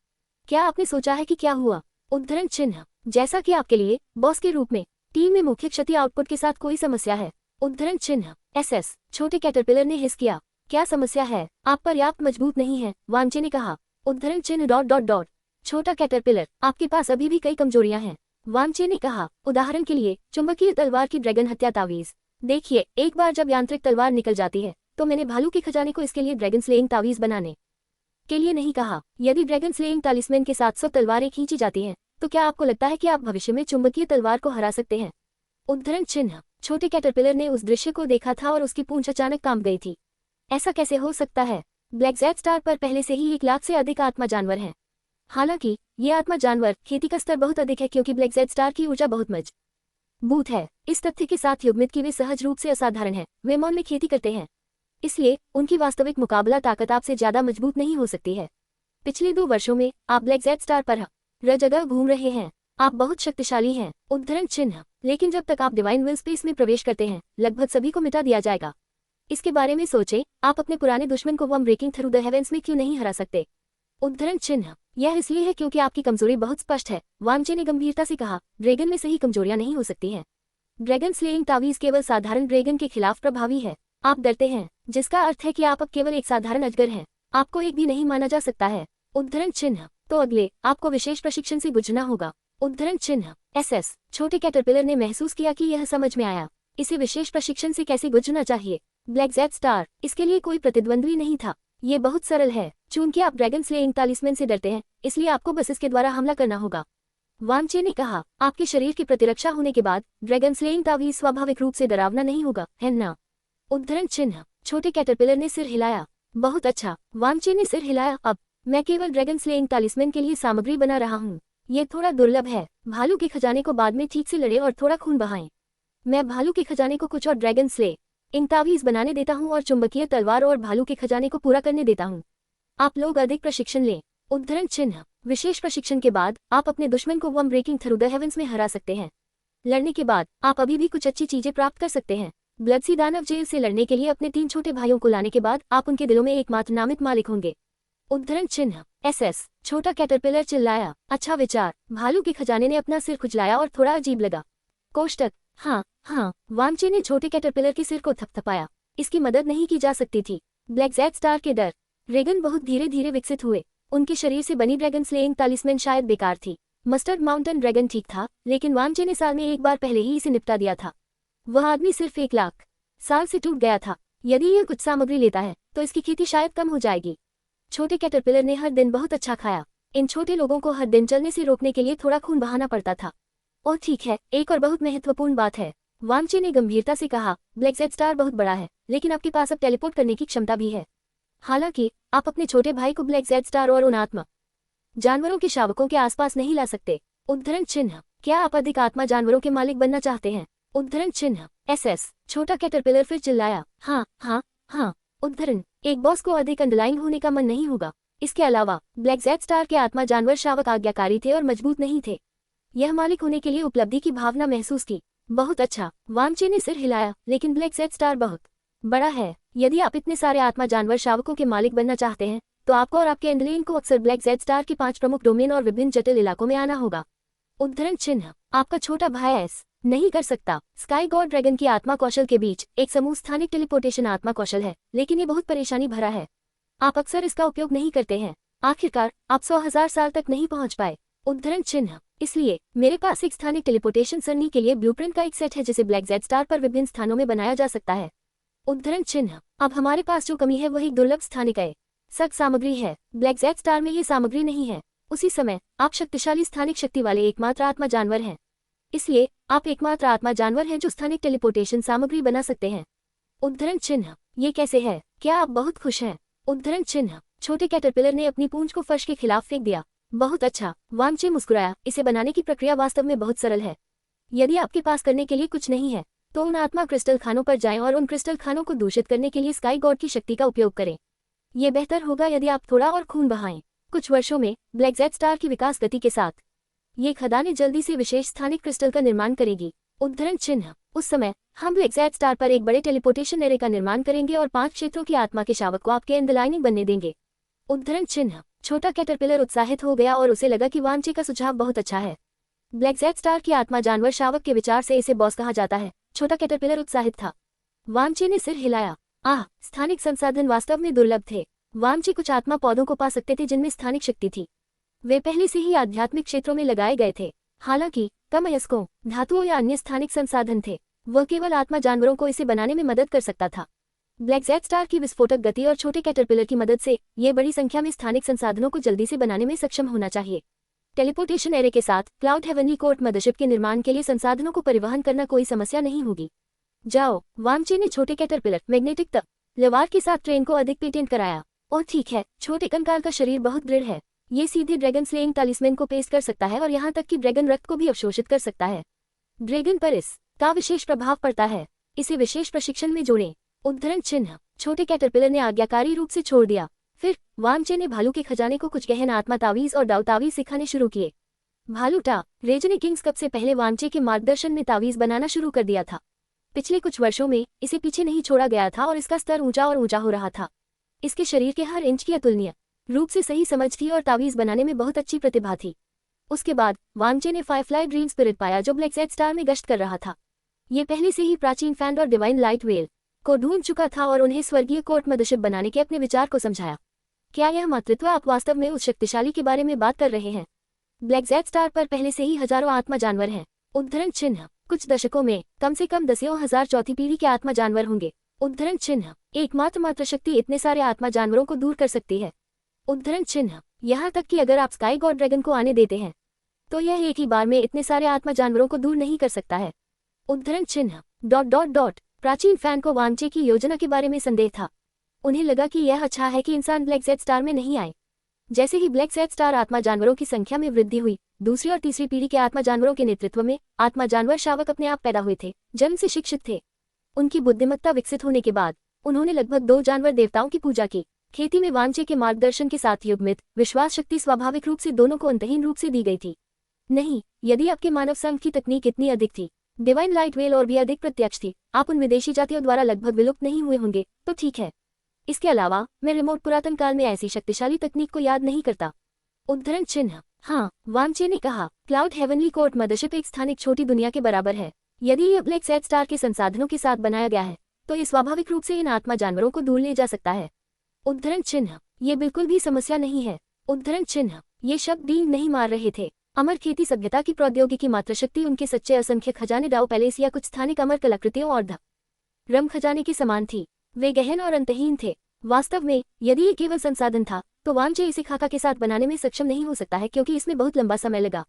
क्या आपने सोचा है कि क्या हुआ? उद्धरण चिन्ह, जैसा कि आपके लिए बॉस के रूप में टीम में मुख्य क्षति आउटपुट के साथ कोई समस्या है। उद्धरण चिन्ह, एसएस, छोटे कैटरपिलर ने हिस किया। क्या समस्या है? आप पर्याप्त मजबूत नहीं है, वामचे ने कहा। उद्धरण चिन्ह डॉट डॉट डॉट, छोटा कैटरपिलर, आपके पास अभी भी कई कमजोरियां हैं, वामचे ने कहा। उदाहरण के लिए चुंबकीय तलवार की ड्रैगन हत्या तावीज। देखिए, एक बार जब यांत्रिक तलवार निकल जाती है तो मैंने भालू के खजाने को इसके लिए ड्रैगन स्लेइंग तावीज बनाने के लिए नहीं कहा। यदि ड्रैगन स्लेइंग तालिस्मैन के साथ 100 तलवारें खींची जाती हैं, तो क्या आपको लगता है कि आप भविष्य में चुंबकीय तलवार को हरा सकते हैं? उद्धरण चिन्ह, छोटे कैटरपिलर ने उस दृश्य को देखा था और उसकी पूंछ अचानक कांप गई थी। ऐसा कैसे हो सकता है? ब्लैक जेड स्टार पर पहले से ही 1 लाख से अधिक आत्मा जानवर हैं। हालांकि ये आत्मा जानवर खेती का स्तर बहुत अधिक है क्योंकि ब्लैक जेड स्टार की ऊर्जा बहुत मजबूत है। इस तथ्य के साथ युग्मित कि वे सहज रूप से असाधारण हैं, वे मौन में खेती करते हैं, इसलिए उनकी वास्तविक मुकाबला ताकत आपसे ज्यादा मजबूत नहीं हो सकती है। पिछले 2 वर्षों में आप ब्लैक जेड स्टार पर हर जगह घूम रहे हैं, आप बहुत शक्तिशाली हैं। उद्धरण चिन्ह, लेकिन जब तक आप डिवाइन विल स्पेस में प्रवेश करते हैं, लगभग सभी को मिटा दिया जाएगा। इसके बारे में सोचें, आप अपने पुराने दुश्मन को worm breaking through the heavens में क्यों नहीं हरा सकते? उद्धरण चिन्ह, यह इसलिए है क्योंकि आपकी कमजोरी बहुत स्पष्ट है, वामचे ने गंभीरता से कहा। ड्रैगन में सही कमजोरियां नहीं हो सकती हैं। ड्रैगन स्लेइंग तावीज केवल साधारण ड्रैगन के खिलाफ प्रभावी है। आप डरते हैं, जिसका अर्थ है कि आप अब केवल एक साधारण अजगर हैं, आपको एक भी नहीं माना जा सकता है। उद्धरण चिन्ह, तो अगले आपको विशेष प्रशिक्षण से गुजरना होगा। उद्धरण चिन्ह, एसएस, छोटे कैटरपिलर ने महसूस किया कि यह समझ में आया। इसे विशेष प्रशिक्षण से कैसे गुजरना चाहिए? ब्लैक जेड स्टार, इसके लिए कोई प्रतिद्वंद्वी नहीं था। ये बहुत सरल है। चूंकि आप ड्रैगन स्लेइंग तालिस्मैन से डरते हैं, इसलिए आपको बस इसके द्वारा हमला करना होगा, वामचे ने कहा। आपके शरीर की प्रतिरक्षा होने के बाद ड्रैगन स्लेइंग तावीज स्वाभाविक रूप से डरावना नहीं होगा, है ना? उद्धरण चिन्ह, छोटे कैटरपिलर ने सिर हिलाया। बहुत अच्छा, वामचे ने सिर हिलाया। अब मैं केवल ड्रैगन स्लेइंग तालिस्मैन के लिए सामग्री बना रहा हूँ। ये थोड़ा दुर्लभ है। भालू के खजाने को बाद में ठीक से लड़े और थोड़ा खून बहाएं। मैं भालू के खजाने को कुछ और ड्रैगन स्लेइंग तावीज बनाने देता हूँ और चुंबकीय तलवार और भालू के खजाने को पूरा करने देता हूँ। आप लोग अधिक प्रशिक्षण लें। उद्धरण चिन्ह, विशेष प्रशिक्षण के बाद आप अपने दुश्मन को worm breaking through the heavens में हरा सकते हैं। लड़ने के बाद आप अभी भी कुछ अच्छी चीजें प्राप्त कर सकते हैं। ब्लड सी दानव जेल से लड़ने के लिए अपने 3 छोटे भाइयों को लाने के बाद आप उनके दिलों में एकमात्र नामित मालिक होंगे। उद्धरण चिन्ह, एसएस, छोटा कैटरपिलर चिल्लाया। अच्छा विचार। भालू के खजाने ने अपना सिर खुजलाया और थोड़ा अजीब लगा। कोष्टक, हाँ हाँ, वामचे ने छोटे कैटरपिलर के सिर को थपथपाया। इसकी मदद नहीं की जा सकती थी। ब्लैक जेड स्टार के डर ड्रैगन बहुत धीरे धीरे विकसित हुए। उनके शरीर से बनी ड्रैगन स्लेइंग तालिस्मैन शायद बेकार थी। मस्टर्ड माउंटेन ड्रैगन ठीक था, लेकिन वामचे ने साल में एक बार पहले ही इसे निपटा दिया था। वह आदमी सिर्फ 1 लाख साल से टूट गया था। यदि यह कुछ सामग्री लेता है तो इसकी खेती शायद कम हो जाएगी। छोटे कैटरपिलर ने हर दिन बहुत अच्छा खाया। इन छोटे लोगों को हर दिन चलने से रोकने के लिए थोड़ा खून बहाना पड़ता था। और ठीक है, एक और बहुत महत्वपूर्ण बात है, वामचे ने गंभीरता से कहा। ब्लैक जेड स्टार बहुत बड़ा है, लेकिन आपके पास अब टेलीपोर्ट करने की क्षमता भी है। हालांकि आप अपने छोटे भाई को ब्लैक जेड स्टार और उन आत्मा जानवरों के शावकों के आसपास नहीं ला सकते। उद्धरण चिन्ह, क्या आप अधिक आत्मा जानवरों के मालिक बनना चाहते हैं? उद्धरण चिन्ह, एसएस, छोटा कैटरपिलर फिर चिल्लाया। हाँ हाँ हाँ। उद्धरण, एक बॉस को अधिक अंडरलाइन होने का मन नहीं होगा। इसके अलावा ब्लैक जेड स्टार के आत्मा जानवर शावक आज्ञाकारी थे और मजबूत नहीं थे। यह मालिक होने के लिए उपलब्धि की भावना महसूस की। बहुत अच्छा, वामचे ने सिर हिलाया। लेकिन ब्लैक जेड स्टार बहुत बड़ा है। यदि आप इतने सारे आत्मा जानवर शावकों के मालिक बनना चाहते हैं, तो आपको और आपके अंडरलाइन को अक्सर ब्लैक जेड स्टार के 5 प्रमुख डोमेन और विभिन्न जटिल इलाकों में आना होगा। उद्धरण चिन्ह, आपका छोटा भाई ऐसा नहीं कर सकता। स्काई गॉड ड्रैगन की आत्मा कौशल के बीच एक समूह स्थानिक टेलीपोर्टेशन आत्मा कौशल है, लेकिन ये बहुत परेशानी भरा है। आप अक्सर इसका उपयोग नहीं करते हैं। आखिरकार आप 100,000 साल तक नहीं पहुंच पाए। उद्धरण चिन्ह, इसलिए मेरे पास एक स्थानिक टेलीपोर्टेशन सरणी के लिए ब्लूप्रिंट का एक सेट है जिसे ब्लैक जेड स्टार पर विभिन्न स्थानों में बनाया जा सकता है। उद्धरण चिन्ह, अब हमारे पास जो कमी है वह एक दुर्लभ स्थानिक सख्त सामग्री है। ब्लैक जेड स्टार में ये सामग्री नहीं है। उसी समय आप शक्तिशाली स्थानिक शक्ति वाले एकमात्र आत्मा जानवर हैं, इसलिए आप एकमात्र आत्मा जानवर हैं जो स्थानिक टेलीपोर्टेशन सामग्री बना सकते हैं। उद्धरण चिन्ह, ये कैसे है? क्या आप बहुत खुश हैं? उद्धरण चिन्ह, छोटे कैटरपिलर ने अपनी पूंछ को फर्श के खिलाफ फेंक दिया। बहुत अच्छा, वामचे मुस्कुराया। इसे बनाने की प्रक्रिया वास्तव में बहुत सरल है। यदि आपके पास करने के लिए कुछ नहीं है तो उन आत्मा क्रिस्टल खानों पर जाएं और उन क्रिस्टल खानों को दूषित करने के लिए स्काई गॉड की शक्ति का उपयोग करें। ये बेहतर होगा यदि आप थोड़ा और खून बहाएं। कुछ वर्षों में ब्लैक जेड स्टार की विकास गति के साथ ये खदानें जल्दी से विशेष स्थानिक क्रिस्टल का निर्माण करेगी। उद्धरण चिन्ह। उस समय हम ब्लैक जेड स्टार पर एक बड़े टेलीपोर्टेशन एरे का निर्माण करेंगे और 5 क्षेत्रों की आत्मा के शावक को आपके एंडलाइनिंग बनने देंगे। उद्धरण चिन्ह। छोटा कैटरपिलर उत्साहित हो गया और उसे लगा कि वामचे का सुझाव बहुत अच्छा है। ब्लैक जेड स्टार की आत्मा जानवर शावक के विचार से इसे बॉस कहा जाता है। छोटा कैटरपिलर उत्साहित था। वामचे ने सिर हिलाया। स्थानिक संसाधन वास्तव में दुर्लभ थे। वामचे कुछ आत्मा पौधों को पा सकते थे जिनमें स्थानिक शक्ति थी। वे पहले से ही आध्यात्मिक क्षेत्रों में लगाए गए थे। हालांकि कम अयस्कों, धातुओं या अन्य स्थानिक संसाधन थे। वह केवल आत्मा जानवरों को इसे बनाने में मदद कर सकता था। ब्लैक जेड स्टार की विस्फोटक गति और छोटे कैटरपिलर की मदद से ये बड़ी संख्या में स्थानिक संसाधनों को जल्दी से बनाने में सक्षम होना चाहिए। टेलीपोर्टेशन एरे के साथ क्लाउड हेवनली कोर्ट मदरशिप के निर्माण के लिए संसाधनों को परिवहन करना कोई समस्या नहीं होगी। जाओ। वामचे ने छोटे कैटरपिलर मैग्नेटिक लवार के साथ ट्रेन को अधिक पेटेंट कराया। और ठीक है, छोटे कंकाल का शरीर बहुत दृढ़ है। ये सीधे ड्रैगन स्लेइंग तालिस्मैन को पेस्ट कर सकता है और यहाँ तक कि ड्रैगन रक्त को भी अवशोषित कर सकता है। ड्रैगन पर इसका विशेष प्रभाव पड़ता है। इसे विशेष प्रशिक्षण में जोड़ें। उद्धरण चिन्ह। छोटे कैटरपिलर ने आज्ञाकारी रूप से छोड़ दिया। फिर वामचे ने भालू के खजाने को कुछ गहन आत्मा तावीज और डाउ तावीज सिखाने शुरू किए। भालूटा रेज ने किंग्स कप से पहले वामचे के मार्गदर्शन में तावीज बनाना शुरू कर दिया था। पिछले कुछ वर्षों में इसे पीछे नहीं छोड़ा गया था और इसका स्तर ऊंचा और ऊंचा हो रहा था। इसके शरीर के हर इंच की अतुलनीय रूप से सही समझ थी और तावीज बनाने में बहुत अच्छी प्रतिभा थी। उसके बाद वामचे ने फायरफ्लाई ड्रीम स्पिरिट पाया जो ब्लैक जेड स्टार में गश्त कर रहा था। ये पहले से ही प्राचीन फैंड और डिवाइन लाइट वेल को ढूंढ चुका था और उन्हें स्वर्गीय कोर्ट मदरशिप बनाने के अपने विचार को समझाया। क्या यह मातृत्व आप वास्तव में उस शक्तिशाली के बारे में बात कर रहे हैं? ब्लैक जेड स्टार पर पहले से ही हजारों आत्मा जानवर हैं। उद्धरण चिन्ह। कुछ दशकों में कम से कम 10,000 चौथी पीढ़ी के आत्मा जानवर होंगे। उद्धरण चिन्ह। एकमात्र मातृशक्ति इतने सारे आत्मा जानवरों को दूर कर सकती है। उद्धरण चिन्ह। यहाँ तक कि अगर आप स्काई गॉड ड्रैगन को आने देते हैं तो यह एक ही बार में इतने सारे आत्मा जानवरों को दूर नहीं कर सकता है। उद्धरण चिन्ह। ... प्राचीन फैन को वामचे की योजना के बारे में संदेह था। उन्हें लगा कि यह अच्छा है कि इंसान ब्लैक जेड स्टार में नहीं आए। जैसे ही ब्लैक जेड स्टार आत्मा जानवरों की संख्या में वृद्धि हुई, दूसरी और तीसरी पीढ़ी के आत्मा जानवरों के नेतृत्व में आत्मा जानवर शावक अपने आप पैदा हुए थे, जन्म से शिक्षित थे। उनकी बुद्धिमत्ता विकसित होने के बाद उन्होंने लगभग 2 जानवर देवताओं की पूजा की। खेती में वामचे के मार्गदर्शन के साथ युग्मित विश्वास शक्ति स्वाभाविक रूप से दोनों को अंतहीन रूप से दी गई थी। नहीं, यदि आपके मानव संघ की तकनीक इतनी अधिक थी, डिवाइन लाइट वेल और भी अधिक प्रत्यक्ष थी, आप उन विदेशी जातियों द्वारा लगभग विलुप्त नहीं हुए होंगे, तो ठीक है। इसके अलावा मैं रिमोट पुरातन काल में ऐसी शक्तिशाली तकनीक को याद नहीं करता। उद्धरण चिन्ह। हाँ, वामचे ने कहा, क्लाउड हेवनली कोर्ट मदरशिप एक स्थानिक छोटी दुनिया के बराबर है। यदि यह ब्लैक जेड स्टार के संसाधनों के साथ बनाया गया है तो ये स्वाभाविक रूप से इन आत्मा जानवरों को दूर ले जा सकता है। उद्धरण चिन्ह। ये बिल्कुल भी समस्या नहीं है। उद्धरण चिन्ह। ये शब्द डींग नहीं मार रहे थे। अमर खेती सभ्यता की प्रौद्योगिकी मातृशक्ति उनके सच्चे असंख्य खजाने डाउ पैलेस या कुछ स्थानिक अमर कलाकृतियों और रम खजाने के समान थी। वे गहन और अंतहीन थे। वास्तव में यदि ये केवल संसाधन था तो वामचे इसे खाका के साथ बनाने में सक्षम नहीं हो सकता है क्योंकि इसमें बहुत लंबा समय लगा।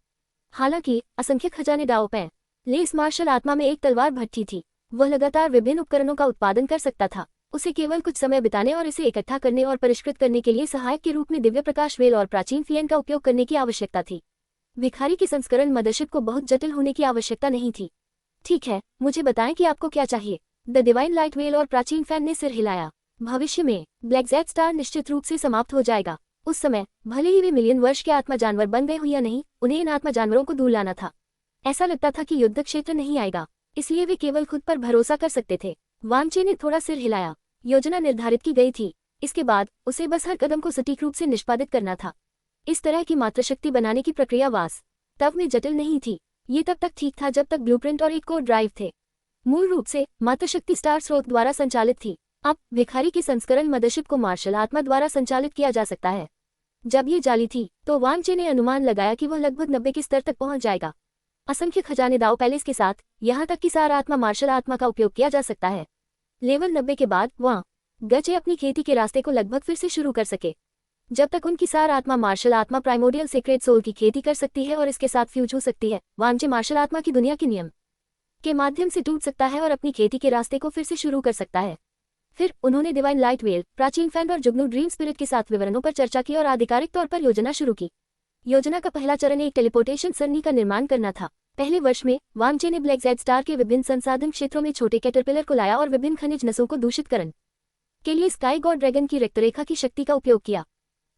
हालांकि असंख्य खजाने डाउ पैन लेस मार्शल आत्मा में एक तलवार भट्टी थी। वह लगातार विभिन्न उपकरणों का उत्पादन कर सकता था। उसे केवल कुछ समय बिताने और इसे इकट्ठा करने और परिष्कृत करने के लिए सहायक के रूप में दिव्य प्रकाश वेल और प्राचीन फियन का उपयोग करने की आवश्यकता थी। भिखारी की संस्करण मदरशिप को बहुत जटिल होने की आवश्यकता नहीं थी। ठीक है, मुझे बताएं कि आपको क्या चाहिए। द डिवाइन लाइट वेल और प्राचीन फैन ने सिर हिलाया। भविष्य में ब्लैक जेड स्टार निश्चित रूप से समाप्त हो जाएगा। उस समय भले ही वे मिलियन वर्ष के आत्मा जानवर बन गए हो या नहीं, उन्हें इन आत्मा जानवरों को दूर लाना था। ऐसा लगता था कि युद्ध क्षेत्र नहीं आएगा, इसलिए वे केवल खुद पर भरोसा कर सकते थे। वामचे ने थोड़ा सिर हिलाया। योजना निर्धारित की गई थी। इसके बाद उसे बस हर कदम को सटीक रूप से निष्पादित करना था। इस तरह की मातृशक्ति बनाने की प्रक्रिया वास्तव में जटिल नहीं थी। ये तब तक ठीक था जब तक ब्लूप्रिंट और एक कोड ड्राइव थे। मूल रूप से मातृशक्ति स्टार स्रोत द्वारा संचालित थी। अब भिखारी की संस्करण मदरशिप को मार्शल आत्मा द्वारा संचालित किया जा सकता है। जब ये जाली थी तो वामचे ने अनुमान लगाया कि वह लगभग 90 के स्तर तक पहुंच जाएगा। असंख्य खजाने दाव पैलेस के साथ यहाँ तक कि सार आत्मा मार्शल आत्मा का उपयोग किया जा सकता है। लेवल 90 के बाद वहाँ गचे अपनी खेती के रास्ते को लगभग फिर से शुरू कर सके। जब तक उनकी सार आत्मा मार्शल आत्मा प्राइमोडियल सीक्रेट सोल की खेती कर सकती है और इसके साथ फ्यूज हो सकती है, वामचे मार्शल आत्मा की दुनिया के नियम के माध्यम से टूट सकता है और अपनी खेती के रास्ते को फिर से शुरू कर सकता है। फिर उन्होंने डिवाइन लाइट वेल, प्राचीन फैंड और जुगनू ड्रीम स्पिरिट के साथ विवरणों पर चर्चा की और आधिकारिक तौर पर योजना शुरू की। योजना का पहला चरण एक टेलीपोर्टेशन सरणी का निर्माण करना था। पहले वर्ष में वांगचे ने ब्लैक जेड स्टार के विभिन्न संसाधन क्षेत्रों में छोटे कैटरपिलर को लाया और विभिन्न खनिज नसों को दूषित करने के लिए स्काई गॉड ड्रैगन की रक्तरेखा की शक्ति का उपयोग किया।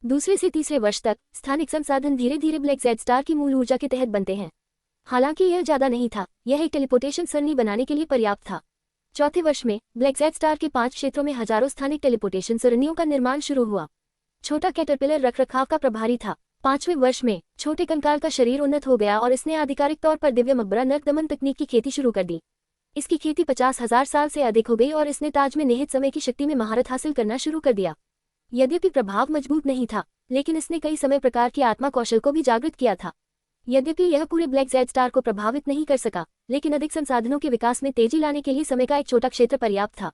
दूसरे से तीसरे वर्ष तक स्थानिक संसाधन धीरे धीरे ब्लैक जेड स्टार की मूल ऊर्जा के तहत बनते हैं। हालांकि यह ज्यादा नहीं था, यह एक टेलीपोर्टेशन सरणी बनाने के लिए पर्याप्त था। चौथे वर्ष में ब्लैक जेड स्टार के 5 क्षेत्रों में हजारों स्थानिक टेलीपोर्टेशन सरणियों का निर्माण शुरू हुआ। छोटा कैटरपिलर रखरखाव का प्रभारी था। 5वें वर्ष में छोटे कंकाल का शरीर उन्नत हो गया और इसने आधिकारिक तौर पर दिव्य मकबरा नर्क दमन तकनीक की खेती शुरू कर दी। इसकी खेती 50,000 साल से अधिक हो गई और इसने ताज में निहित समय की शक्ति में महारत हासिल करना शुरू कर दिया। यद्यपि प्रभाव मजबूत नहीं था, लेकिन इसने कई समय प्रकार की आत्मा कौशल को भी जागृत किया था। यद्यपि यह पूरे ब्लैक जेड स्टार को प्रभावित नहीं कर सका, लेकिन अधिक संसाधनों के विकास में तेजी लाने के लिए समय का एक छोटा क्षेत्र पर्याप्त था।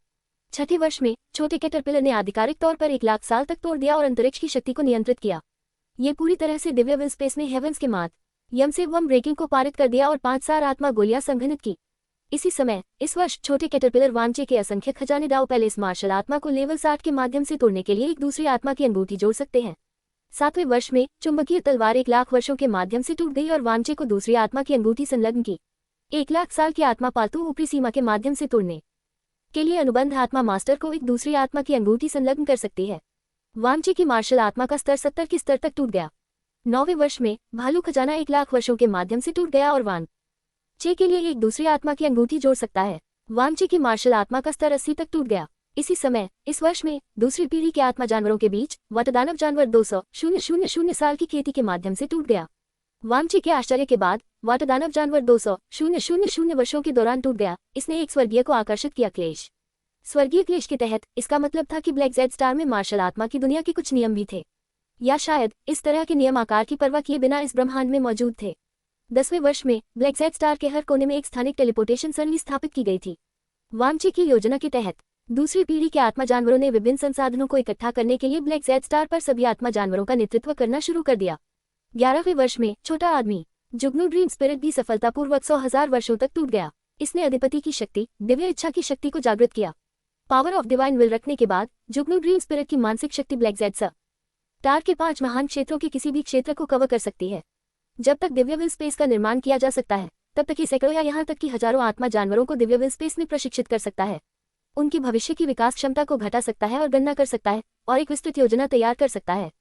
छठे वर्ष में छोटे कैटरपिलर ने आधिकारिक तौर पर 1 लाख साल तक तोड़ दिया और अंतरिक्ष की शक्ति को नियंत्रित किया। ये पूरी तरह से दिव्य विल स्पेस में हेवंस के मात यम से वम ब्रेकिंग को पारित कर दिया और 5,000 आत्मा गोलियां संघनित की। इसी समय इस वर्ष छोटे कैटरपिलर वांगचे के असंख्य खजाने डाउ पैलेस मार्शल आत्मा को लेवल 60 के माध्यम से तोड़ने के लिए एक दूसरी आत्मा की अंगूठी जोड़ सकते हैं। 7वें वर्ष में चुंबकीय तलवार 1 लाख वर्षों के माध्यम से टूट गई और वांगचे को दूसरी आत्मा की अंगूठी संलग्न की। 1 लाख साल की आत्मा पालतू ऊपरी सीमा के माध्यम से तोड़ने के लिए अनुबंध आत्मा मास्टर को एक दूसरी आत्मा की अंगूठी संलग्न कर सकती है। वांगचे की मार्शल आत्मा का स्तर 70 के स्तर तक टूट गया। 9वें वर्ष में भालू खजाना 1 लाख वर्षों के माध्यम से टूट गया और वांगचे के लिए एक दूसरी आत्मा की अंगूठी जोड़ सकता है। वांगचे की मार्शल आत्मा का स्तर 80 तक टूट गया। इसी समय इस वर्ष में दूसरी पीढ़ी के आत्मा जानवरों के बीच वटदानव जानवर 200,000 साल की खेती के माध्यम से टूट गया। वांगचे के आश्चर्य के बाद वटदानव जानवर 200,000 वर्षों के दौरान टूट गया। इसने एक स्वर्गीय को आकर्षित किया क्लेश। स्वर्गीय क्लेश के तहत इसका मतलब था कि ब्लैक जेड स्टार में मार्शल आत्मा की दुनिया के कुछ नियम भी थे, या शायद इस तरह के नियम आकार की परवाह किए बिना इस ब्रह्मांड में मौजूद थे। 10वें वर्ष में ब्लैक जेड स्टार के हर कोने में एक स्थानिक टेलीपोर्टेशन सरणी स्थापित की गई थी। वांगचे की योजना के तहत दूसरी पीढ़ी के आत्मा जानवरों ने विभिन्न संसाधनों को इकट्ठा करने के लिए ब्लैक जेड स्टार पर सभी आत्मा जानवरों का नेतृत्व करना शुरू कर दिया। 11वें वर्ष में छोटा आदमी जुगनू ड्रीम स्पिरिट भी सफलतापूर्वक 100,000 वर्षों तक टूट गया। इसने अधिपति की शक्ति, दिव्य इच्छा की शक्ति को जागृत किया। पावर ऑफ डिवाइन विल रखने के बाद जुगनू ड्रीम स्पिरिट की मानसिक शक्ति ब्लैक जेड स्टार के 5 महान क्षेत्रों के किसी भी क्षेत्र को कवर कर सकती है। जब तक दिव्य विल स्पेस का निर्माण किया जा सकता है, तब तक ये सैकड़ों या यहाँ तक कि हजारों आत्मा जानवरों को दिव्य विल स्पेस में प्रशिक्षित कर सकता है, उनकी भविष्य की विकास क्षमता को घटा सकता है और गणना कर सकता है और एक विस्तृत योजना तैयार कर सकता है।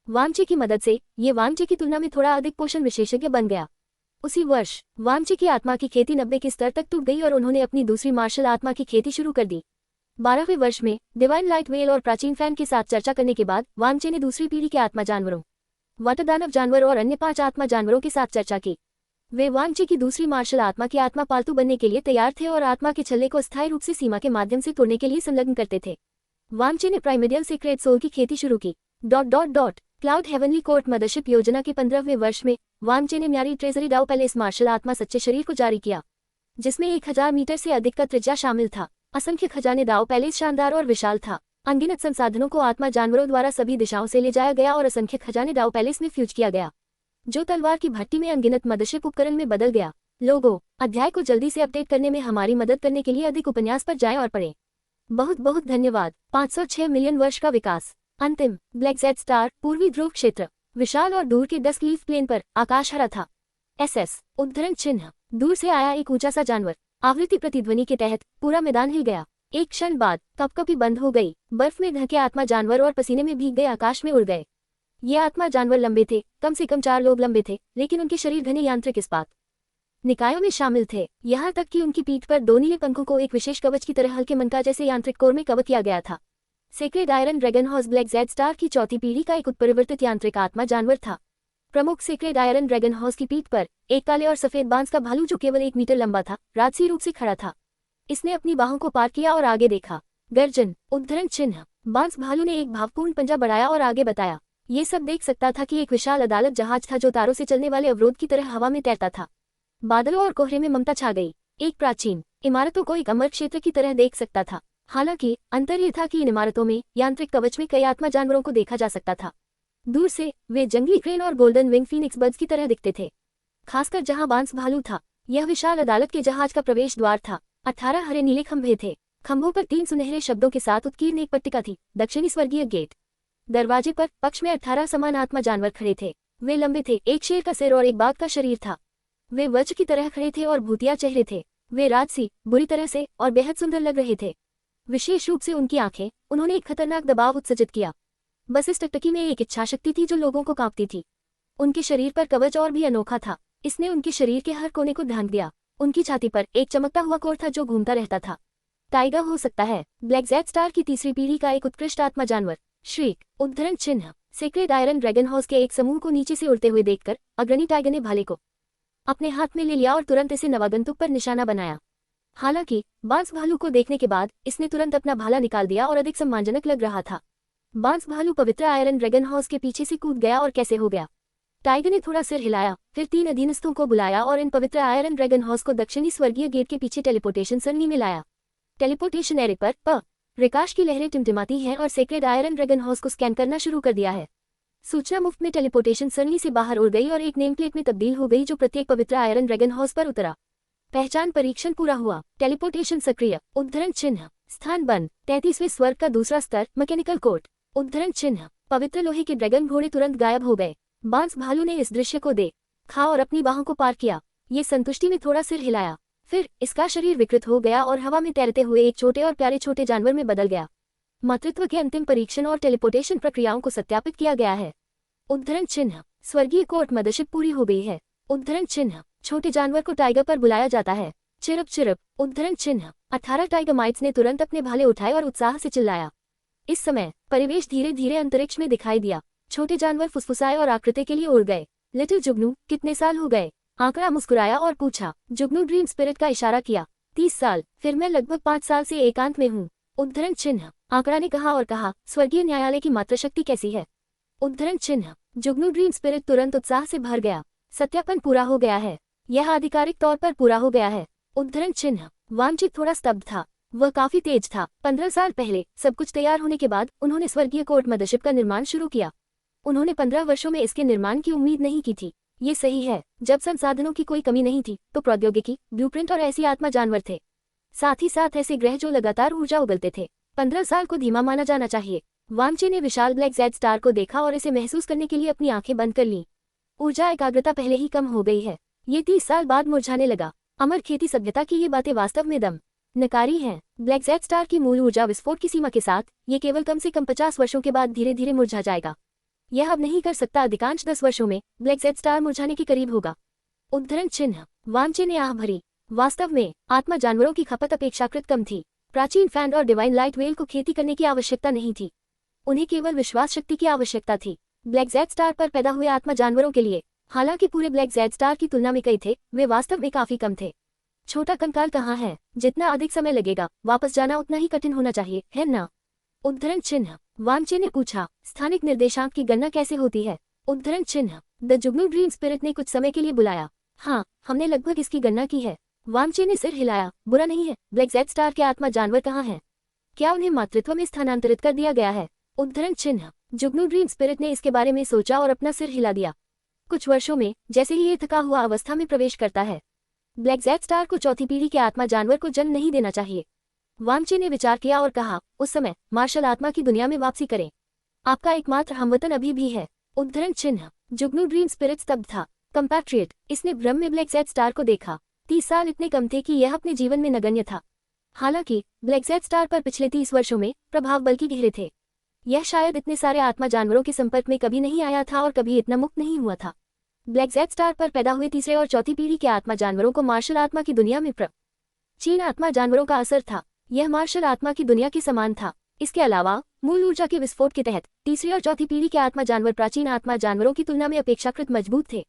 वांगचे की मदद से ये वांगचे की तुलना में थोड़ा अधिक पोषण विशेषज्ञ बन गया। उसी वर्ष वांगचे की आत्मा की खेती 90 के स्तर तक टूट गई और उन्होंने अपनी दूसरी मार्शल आत्मा की खेती शुरू कर दी। 12वें वर्ष में डिवाइन लाइट वेल और प्राचीन फैन के साथ चर्चा करने के बाद वांगचे ने दूसरी पीढ़ी के आत्मा जानवरों, वटदानव जानवर और अन्य 5 आत्मा जानवरों के साथ चर्चा की। वे वांगचे की दूसरी मार्शल आत्मा की आत्मा पालतू बनने के लिए तैयार थे और आत्मा के छल्ले को अस्थायी रूप से सीमा के माध्यम से तोड़ने के लिए संलग्न करते थे। वांगचे ने प्राइमेडियल सीक्रेट सोल की खेती शुरू की। क्लाउड हेवनली कोर्ट मदरशिप योजना के 15वें वर्ष में वांगचे ने म्यारी ट्रेजरी डाउ पैलेस मार्शल आत्मा सच्चे शरीर को जारी किया, जिसमें 1000 मीटर से अधिक का त्रिज्या शामिल था। असंख्य खजाने डाउ पैलेस शानदार और विशाल था। अनगिनत संसाधनों को आत्मा जानवरों द्वारा सभी दिशाओं से ले जाया गया और असंख्य खजाने डाउ पैलेस में फ्यूज किया गया, जो तलवार की भट्टी में अनगिनत मदरशिप उपकरण में बदल गया। लोगों, अध्याय को जल्दी से अपडेट करने में हमारी मदद करने के लिए अधिक उपन्यास पर जाएं और पढ़ें। बहुत बहुत धन्यवाद। 506 मिलियन वर्ष का विकास। अंतिम। ब्लैक जेड स्टार पूर्वी ध्रुव क्षेत्र, विशाल और दूर के डस्क लीफ प्लेन पर आकाश हरा था। SS उद्धरण चिन्ह। दूर से आया एक ऊंचा सा जानवर। आवृत्ति प्रतिध्वनि के तहत पूरा मैदान हिल गया। एक क्षण बाद कपकपी बंद हो गई। बर्फ में ढके आत्मा जानवर और पसीने में भीग गए आकाश में उड़ गए। ये आत्मा जानवर लंबे थे, कम से कम 4 लोग लंबे थे, लेकिन उनके शरीर घने यांत्रिक इस्पात निकायों में शामिल थे। यहाँ तक कि उनकी पीठ पर 2 नीले पंखों को एक विशेष कवच की तरह हल्के मनका जैसे यांत्रिक कोर में कवर किया गया था। Sacred iron dragon horse black Z star की चौथी पीढ़ी का एक उत्परिवर्तित यांत्रिक आत्मा जानवर था। प्रमुख सेक्रेड आयरन ड्रैगन हॉर्स की पीठ पर एक काले और सफेद बांस का भालू जो केवल 1 मीटर लंबा था, राजसी रूप से खड़ा था। इसने अपनी बाहों को पार किया और आगे देखा। गर्जन उद्धरण चिन्ह। बांस भालू ने एक भावपूर्ण पंजा बढ़ाया और आगे बताया। ये सब देख सकता था कि एक विशाल अदालत जहाज था जो तारों से चलने वाले अवरोध की तरह हवा में तैरता था। बादलों और कोहरे में ममता छा गई। एक प्राचीन इमारतों को एक अमर क्षेत्र की तरह देख सकता था। हालांकि अंतर यह था कि इन इमारतों में यांत्रिक कवच में कई आत्मा जानवरों को देखा जा सकता था। दूर से वे जंगली क्रेन और गोल्डन विंग फीनिक्स बर्ड्स की तरह दिखते थे, खासकर जहां बांस भालू था। यह विशाल अदालत के जहाज का प्रवेश द्वार था। 18 हरे नीले खंभे थे। खंभों पर 3 सुनहरे शब्दों के साथ उत्कीर्ण एक पट्टिका थी, दक्षिणी स्वर्गीय गेट। दरवाजे पर पक्ष में 18 समान आत्मा जानवर खड़े थे। वे लंबे थे, एक शेर का सिर और एक बाघ का शरीर था। वे वज्र की तरह खड़े थे और भूतिया चेहरे थे। वे राजसी, बुरी तरह से और बेहद सुंदर लग रहे थे। विशेष रूप से उनकी आंखें, उन्होंने एक खतरनाक दबाव उत्सर्जित किया। बस इस टकटकी में एक इच्छाशक्ति थी जो लोगों को कांपती थी। उनके शरीर पर कवच और भी अनोखा था। इसने उनके शरीर के हर कोने को ढांक दिया। उनकी छाती पर एक चमकता हुआ कोर था जो घूमता रहता था। टाइगर हो सकता है ब्लैक जेड स्टार की तीसरी पीढ़ी का एक उत्कृष्ट आत्मा जानवर। श्रीक, उद्धरण चिन्ह। सेक्रेड आयरन ड्रैगन हाउस के एक समूह को नीचे से उड़ते हुए देखकर अग्रणी टाइगर ने भाले को अपने हाथ में ले लिया और तुरंत इसे नवागंतुक पर निशाना बनाया। हालांकि बांस भालू को देखने के बाद इसने तुरंत अपना भाला निकाल दिया और अधिक सम्मानजनक लग रहा था। बांस भालू पवित्र आयरन ड्रैगन हाउस के पीछे से कूद गया और कैसे हो गया। टाइगर ने थोड़ा सिर हिलाया, फिर 3 अधीनस्थों को बुलाया और इन पवित्र आयरन ड्रैगन हाउस को दक्षिणी स्वर्गीय गेट के पीछे टेलीपोर्टेशन सरणी में लाया। टेलीपोर्टेशन एरे पर प्रकाश की लहरें टिमटिमाती हैं और सेक्रेड आयरन ड्रैगन हाउस को स्कैन करना शुरू कर दिया है। सूचना मुफ्त में टेलीपोर्टेशन सरणी से बाहर उड़ गई और एक नेम प्लेट में तब्दील हो गई जो प्रत्येक पवित्र आयरन ड्रैगन हाउस पर उतरा। पहचान परीक्षण पूरा हुआ। टेलीपोर्टेशन सक्रिय। उद्धरण चिन्ह। स्थान बंद। 33वें स्वर्ग का दूसरा स्तर, मैकेनिकल कोर्ट। उद्धरण चिन्ह। पवित्र लोहे के ड्रैगन घोड़े तुरंत गायब हो गए। बांस भालू ने इस दृश्य को देखा और अपनी बाहों को पार किया। ये संतुष्टि में थोड़ा सिर हिलाया। फिर इसका शरीर विकृत हो गया और हवा में तैरते हुए एक छोटे और प्यारे छोटे जानवर में बदल गया। मातृत्व के अंतिम परीक्षण और टेलीपोर्टेशन प्रक्रियाओं को सत्यापित किया गया है। उद्धरण चिन्ह। स्वर्गीय कोर्ट मदरशिप पूरी हो गई है। उद्धरण चिन्ह। छोटे जानवर को टाइगर पर बुलाया जाता है। Chirp chirp. उद्धरण चिन्ह। 18 टाइगर माइट्स ने तुरंत अपने भाले उठाए और उत्साह से चिल्लाया। इस समय परिवेश धीरे धीरे अंतरिक्ष में दिखाई दिया। छोटे जानवर फुसफुसाए और आकृति के लिए उड़ गए। लिटिल जुगनू, कितने साल हो गए? आंकड़ा मुस्कुराया और पूछा। जुगनू ड्रीम स्पिरिट का इशारा किया। 30 साल। फिर मैं लगभग 5 साल से एकांत में हूँ। उद्धरण चिन्ह। आंकड़ा ने कहा और कहा, स्वर्गीय न्यायालय की मातृशक्ति कैसी है? उद्धरण चिन्ह। जुगनू ड्रीम स्पिरिट तुरंत उत्साह से भर गया। सत्यापन पूरा हो गया है। यह आधिकारिक तौर पर पूरा हो गया है। उद्धरण चिन्ह। वांछित थोड़ा स्तब्ध था। वह काफी तेज था। 15 साल पहले सब कुछ तैयार होने के बाद उन्होंने स्वर्गीय कोर्ट मदरशिप का निर्माण शुरू किया। उन्होंने 15 वर्षों में इसके निर्माण की उम्मीद नहीं की थी। ये सही है, जब संसाधनों की कोई कमी नहीं थी तो प्रौद्योगिकी, ब्लूप्रिंट और ऐसी आत्मा जानवर थे। साथ ही साथ ऐसे ग्रह जो लगातार ऊर्जा उगलते थे। 15 साल को धीमा माना जाना चाहिए। वांचे ने विशाल ब्लैक जेड स्टार को देखा और इसे महसूस करने के लिए अपनी आंखें बंद कर लीं। ऊर्जा एकाग्रता पहले ही कम हो गई है। ये 30 साल बाद मुरझाने लगा। अमर खेती सभ्यता की ये बातें वास्तव में दम नकारी हैं। ब्लैक जेड स्टार की मूल ऊर्जा विस्फोट की सीमा के साथ ये केवल कम से कम 50 वर्षों के बाद धीरे धीरे मुरझा जाएगा। यह अब नहीं कर सकता। अधिकांश 10 वर्षों में ब्लैक जेड स्टार मुरझाने के करीब होगा। उद्धरण चिन्ह। वांचे ने आह भरी। वास्तव में आत्मा जानवरों की खपत अपेक्षाकृत कम थी। प्राचीन फैंड और डिवाइन लाइट वेल को खेती करने की आवश्यकता नहीं थी। उन्हें केवल विश्वास शक्ति की आवश्यकता थी। ब्लैक जेड स्टार पर पैदा हुए आत्मा जानवरों के लिए, हालांकि पूरे ब्लैक जेड स्टार की तुलना में कई थे, वे वास्तव में काफी कम थे। छोटा कंकाल कहाँ है? जितना अधिक समय लगेगा वापस जाना उतना ही कठिन होना चाहिए, है ना? उद्धरण चिन्ह। वांचे ने पूछा। स्थानिक निर्देशांक की गणना कैसे होती है? उद्धरण चिन्ह। द जुगनू ड्रीम स्पिरिट ने कुछ समय के लिए बुलाया। हाँ, हमने लगभग इसकी गणना की है। वांचे ने सिर हिलाया। बुरा नहीं है। ब्लैक जेड स्टार के आत्मा जानवर कहाँ हैं? क्या उन्हें मातृत्व में स्थानांतरित कर दिया गया है? उद्धरण चिन्ह। जुगनू ड्रीम स्पिरिट ने इसके बारे में सोचा और अपना सिर हिला दिया। कुछ वर्षों में जैसे ही ये थका हुआ अवस्था में प्रवेश करता है, ब्लैक जेड स्टार को चौथी पीढ़ी के आत्मा जानवर को जन्म नहीं देना चाहिए। वांचे ने विचार किया और कहा, उस समय मार्शल आत्मा की दुनिया में वापसी करें। आपका एकमात्र हमवतन अभी भी है। उद्धरण चिन्ह। जुगनू ड्रीम स्पिरिट स्तब्ध था। कंपैट्रिएट, इसने भ्रम में ब्लैक जेड स्टार को देखा। 30 साल इतने कम थे कि यह अपने जीवन में नगण्य था। हालांकि ब्लैक जेड स्टार पर पिछले 30 वर्षों में प्रभाव बल्कि गहरे थे। यह शायद इतने सारे आत्मा जानवरों के संपर्क में कभी नहीं आया था और कभी इतना मुक्त नहीं हुआ था। ब्लैक जेड स्टार पर पैदा हुए तीसरे और चौथी पीढ़ी के आत्मा जानवरों को मार्शल आत्मा की दुनिया में प्राचीन आत्मा जानवरों का असर था। यह मार्शल आत्मा की दुनिया के समान था। इसके अलावा मूल ऊर्जा के विस्फोट के तहत तीसरी और चौथी पीढ़ी के आत्मा जानवर प्राचीन आत्मा जानवरों की तुलना में अपेक्षाकृत मजबूत थे।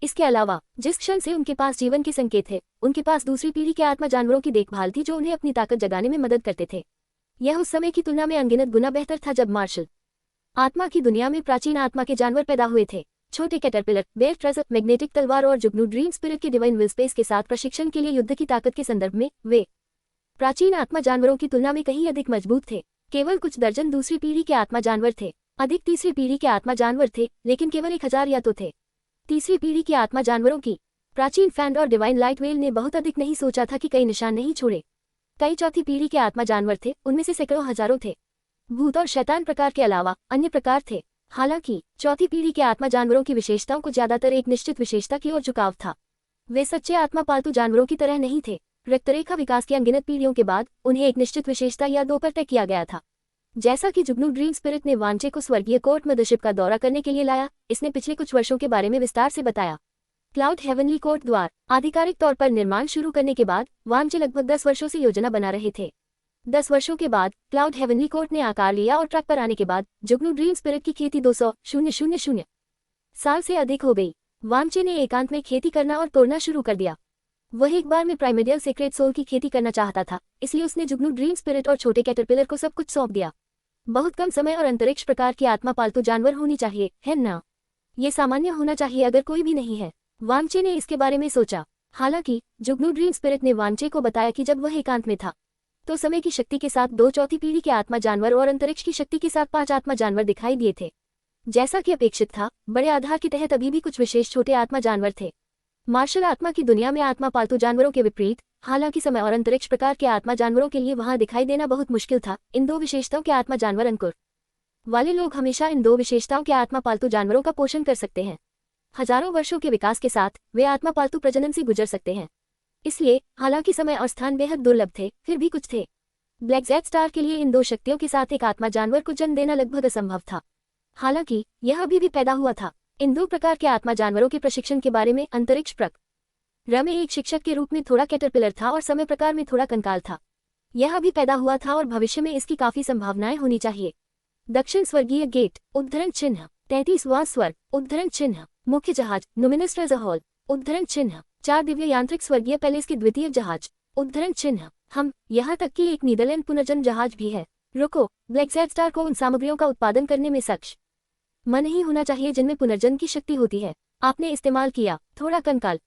इसके अलावा जिस क्षण से उनके पास जीवन के संकेत थे, उनके पास दूसरी पीढ़ी के आत्मा जानवरों की देखभाल थी जो उन्हें अपनी ताकत जगाने में मदद करते थे। यह उस समय की तुलना में अनगिनत गुना बेहतर था जब मार्शल आत्मा की दुनिया में प्राचीन आत्मा के जानवर पैदा हुए थे। छोटे कैटरपिलर, बेयर ट्रेजर, मैग्नेटिक तलवार और जुगनू ड्रीम स्पिरिट के डिवाइन विल स्पेस के साथ प्रशिक्षण के लिए युद्ध की ताकत के संदर्भ में वे प्राचीन आत्मा जानवरों की तुलना में कहीं अधिक मजबूत थे। केवल कुछ दर्जन दूसरी पीढ़ी के आत्मा जानवर थे। अधिक तीसरी पीढ़ी के आत्मा जानवर थे, लेकिन केवल 1000 या तो थे। तीसरी पीढ़ी के आत्मा जानवरों की प्राचीन फैंड और डिवाइन लाइट वेल ने बहुत अधिक नहीं सोचा था कि कई निशान नहीं छोड़े। कई चौथी पीढ़ी के आत्मा जानवर थे, उनमें से सैकड़ों हजारों थे। भूत और शैतान प्रकार के अलावा अन्य प्रकार थे। हालांकि चौथी पीढ़ी के आत्मा जानवरों की विशेषताओं को ज्यादातर एक निश्चित विशेषता की ओर झुकाव था। वे सच्चे आत्मा पालतू जानवरों की तरह नहीं थे। रक्तरेखा विकास की अनगिनत पीढ़ियों के बाद उन्हें एक निश्चित विशेषता या दो पर तय किया गया था। जैसा कि जुगनू ड्रीम स्पिरिट ने वांचे को स्वर्गीय कोर्ट मदरशिप का दौरा करने के लिए लाया, इसने पिछले कुछ वर्षों के बारे में विस्तार से बताया। क्लाउड हेवनली कोर्ट द्वार आधिकारिक तौर पर निर्माण शुरू करने के बाद वांचे लगभग 10 वर्षों से योजना बना रहे थे। 10 वर्षों के बाद क्लाउड हेवनली कोर्ट ने आकार लिया और ट्रैक पर आने के बाद जुगनू ड्रीम स्पिरिट की खेती 200,000 साल से अधिक हो गई। वांचे ने एकांत में खेती करना और तोड़ना शुरू कर दिया। वह एक बार में प्राइमेडियल सीक्रेट सोल की खेती करना चाहता था, इसलिए उसने जुगनू ड्रीम स्पिरिट और छोटे कैटरपिलर को सब कुछ सौंप दिया। बहुत कम समय और अंतरिक्ष प्रकार की आत्मा पालतू जानवर होनी चाहिए, है ना? ये सामान्य होना चाहिए अगर कोई भी नहीं है। वांचे ने इसके बारे में सोचा। हालांकि जुगनू ड्रीम स्पिरिट ने वांचे को बताया कि जब वह एकांत में था तो समय की शक्ति के साथ 2/4 पीढ़ी के आत्मा जानवर और अंतरिक्ष की शक्ति के साथ 5 आत्मा जानवर दिखाई दिए थे। जैसा कि अपेक्षित था, बड़े आधार के तहत अभी भी कुछ विशेष छोटे आत्मा जानवर थे। मार्शल आत्मा की दुनिया में आत्मा पालतू जानवरों के विपरीत, हालांकि समय और अंतरिक्ष प्रकार के आत्मा जानवरों के लिए वहां दिखाई देना बहुत मुश्किल था। इन दो विशेषताओं के आत्मा जानवर अंकुर वाले लोग हमेशा इन दो विशेषताओं के आत्मा पालतू जानवरों का पोषण कर सकते हैं। हजारों वर्षों के विकास के साथ वे आत्मा पालतू प्रजनन से गुजर सकते हैं। इसलिए हालांकि समय और स्थान बेहद दुर्लभ थे, फिर भी कुछ थे। ब्लैक जेड स्टार के लिए इन दो शक्तियों के साथ एक आत्मा जानवर को जन्म देना लगभग असंभव था। हालांकि यह अभी भी पैदा हुआ था। इन दो प्रकार के आत्मा जानवरों के प्रशिक्षण के बारे में अंतरिक्ष प्रकार में एक शिक्षक के रूप में थोड़ा कैटरपिलर था और समय प्रकार में थोड़ा कंकाल था। यह अभी पैदा हुआ था और भविष्य में इसकी काफी संभावनाएं होनी चाहिए। दक्षिण स्वर्गीय गेट उद्धरण चिन्ह 33वां स्वर्ग उद्धरण चिन्ह मुख्य जहाज नुमिनस ट्रेजर हॉल उद्धरण चिन्ह 4 दिव्य यांत्रिक स्वर्गीय पैलेस के द्वितीय जहाज उद्धरण चिन्ह हम यहाँ तक कि एक नीदरलैंड पुनर्जन्म जहाज भी है। रुको, ब्लैक जेड स्टार को उन सामग्रियों का उत्पादन करने में सक्षम नहीं होना चाहिए जिनमें पुनर्जन्म की शक्ति होती है। आपने इस्तेमाल किया थोड़ा कंकाल।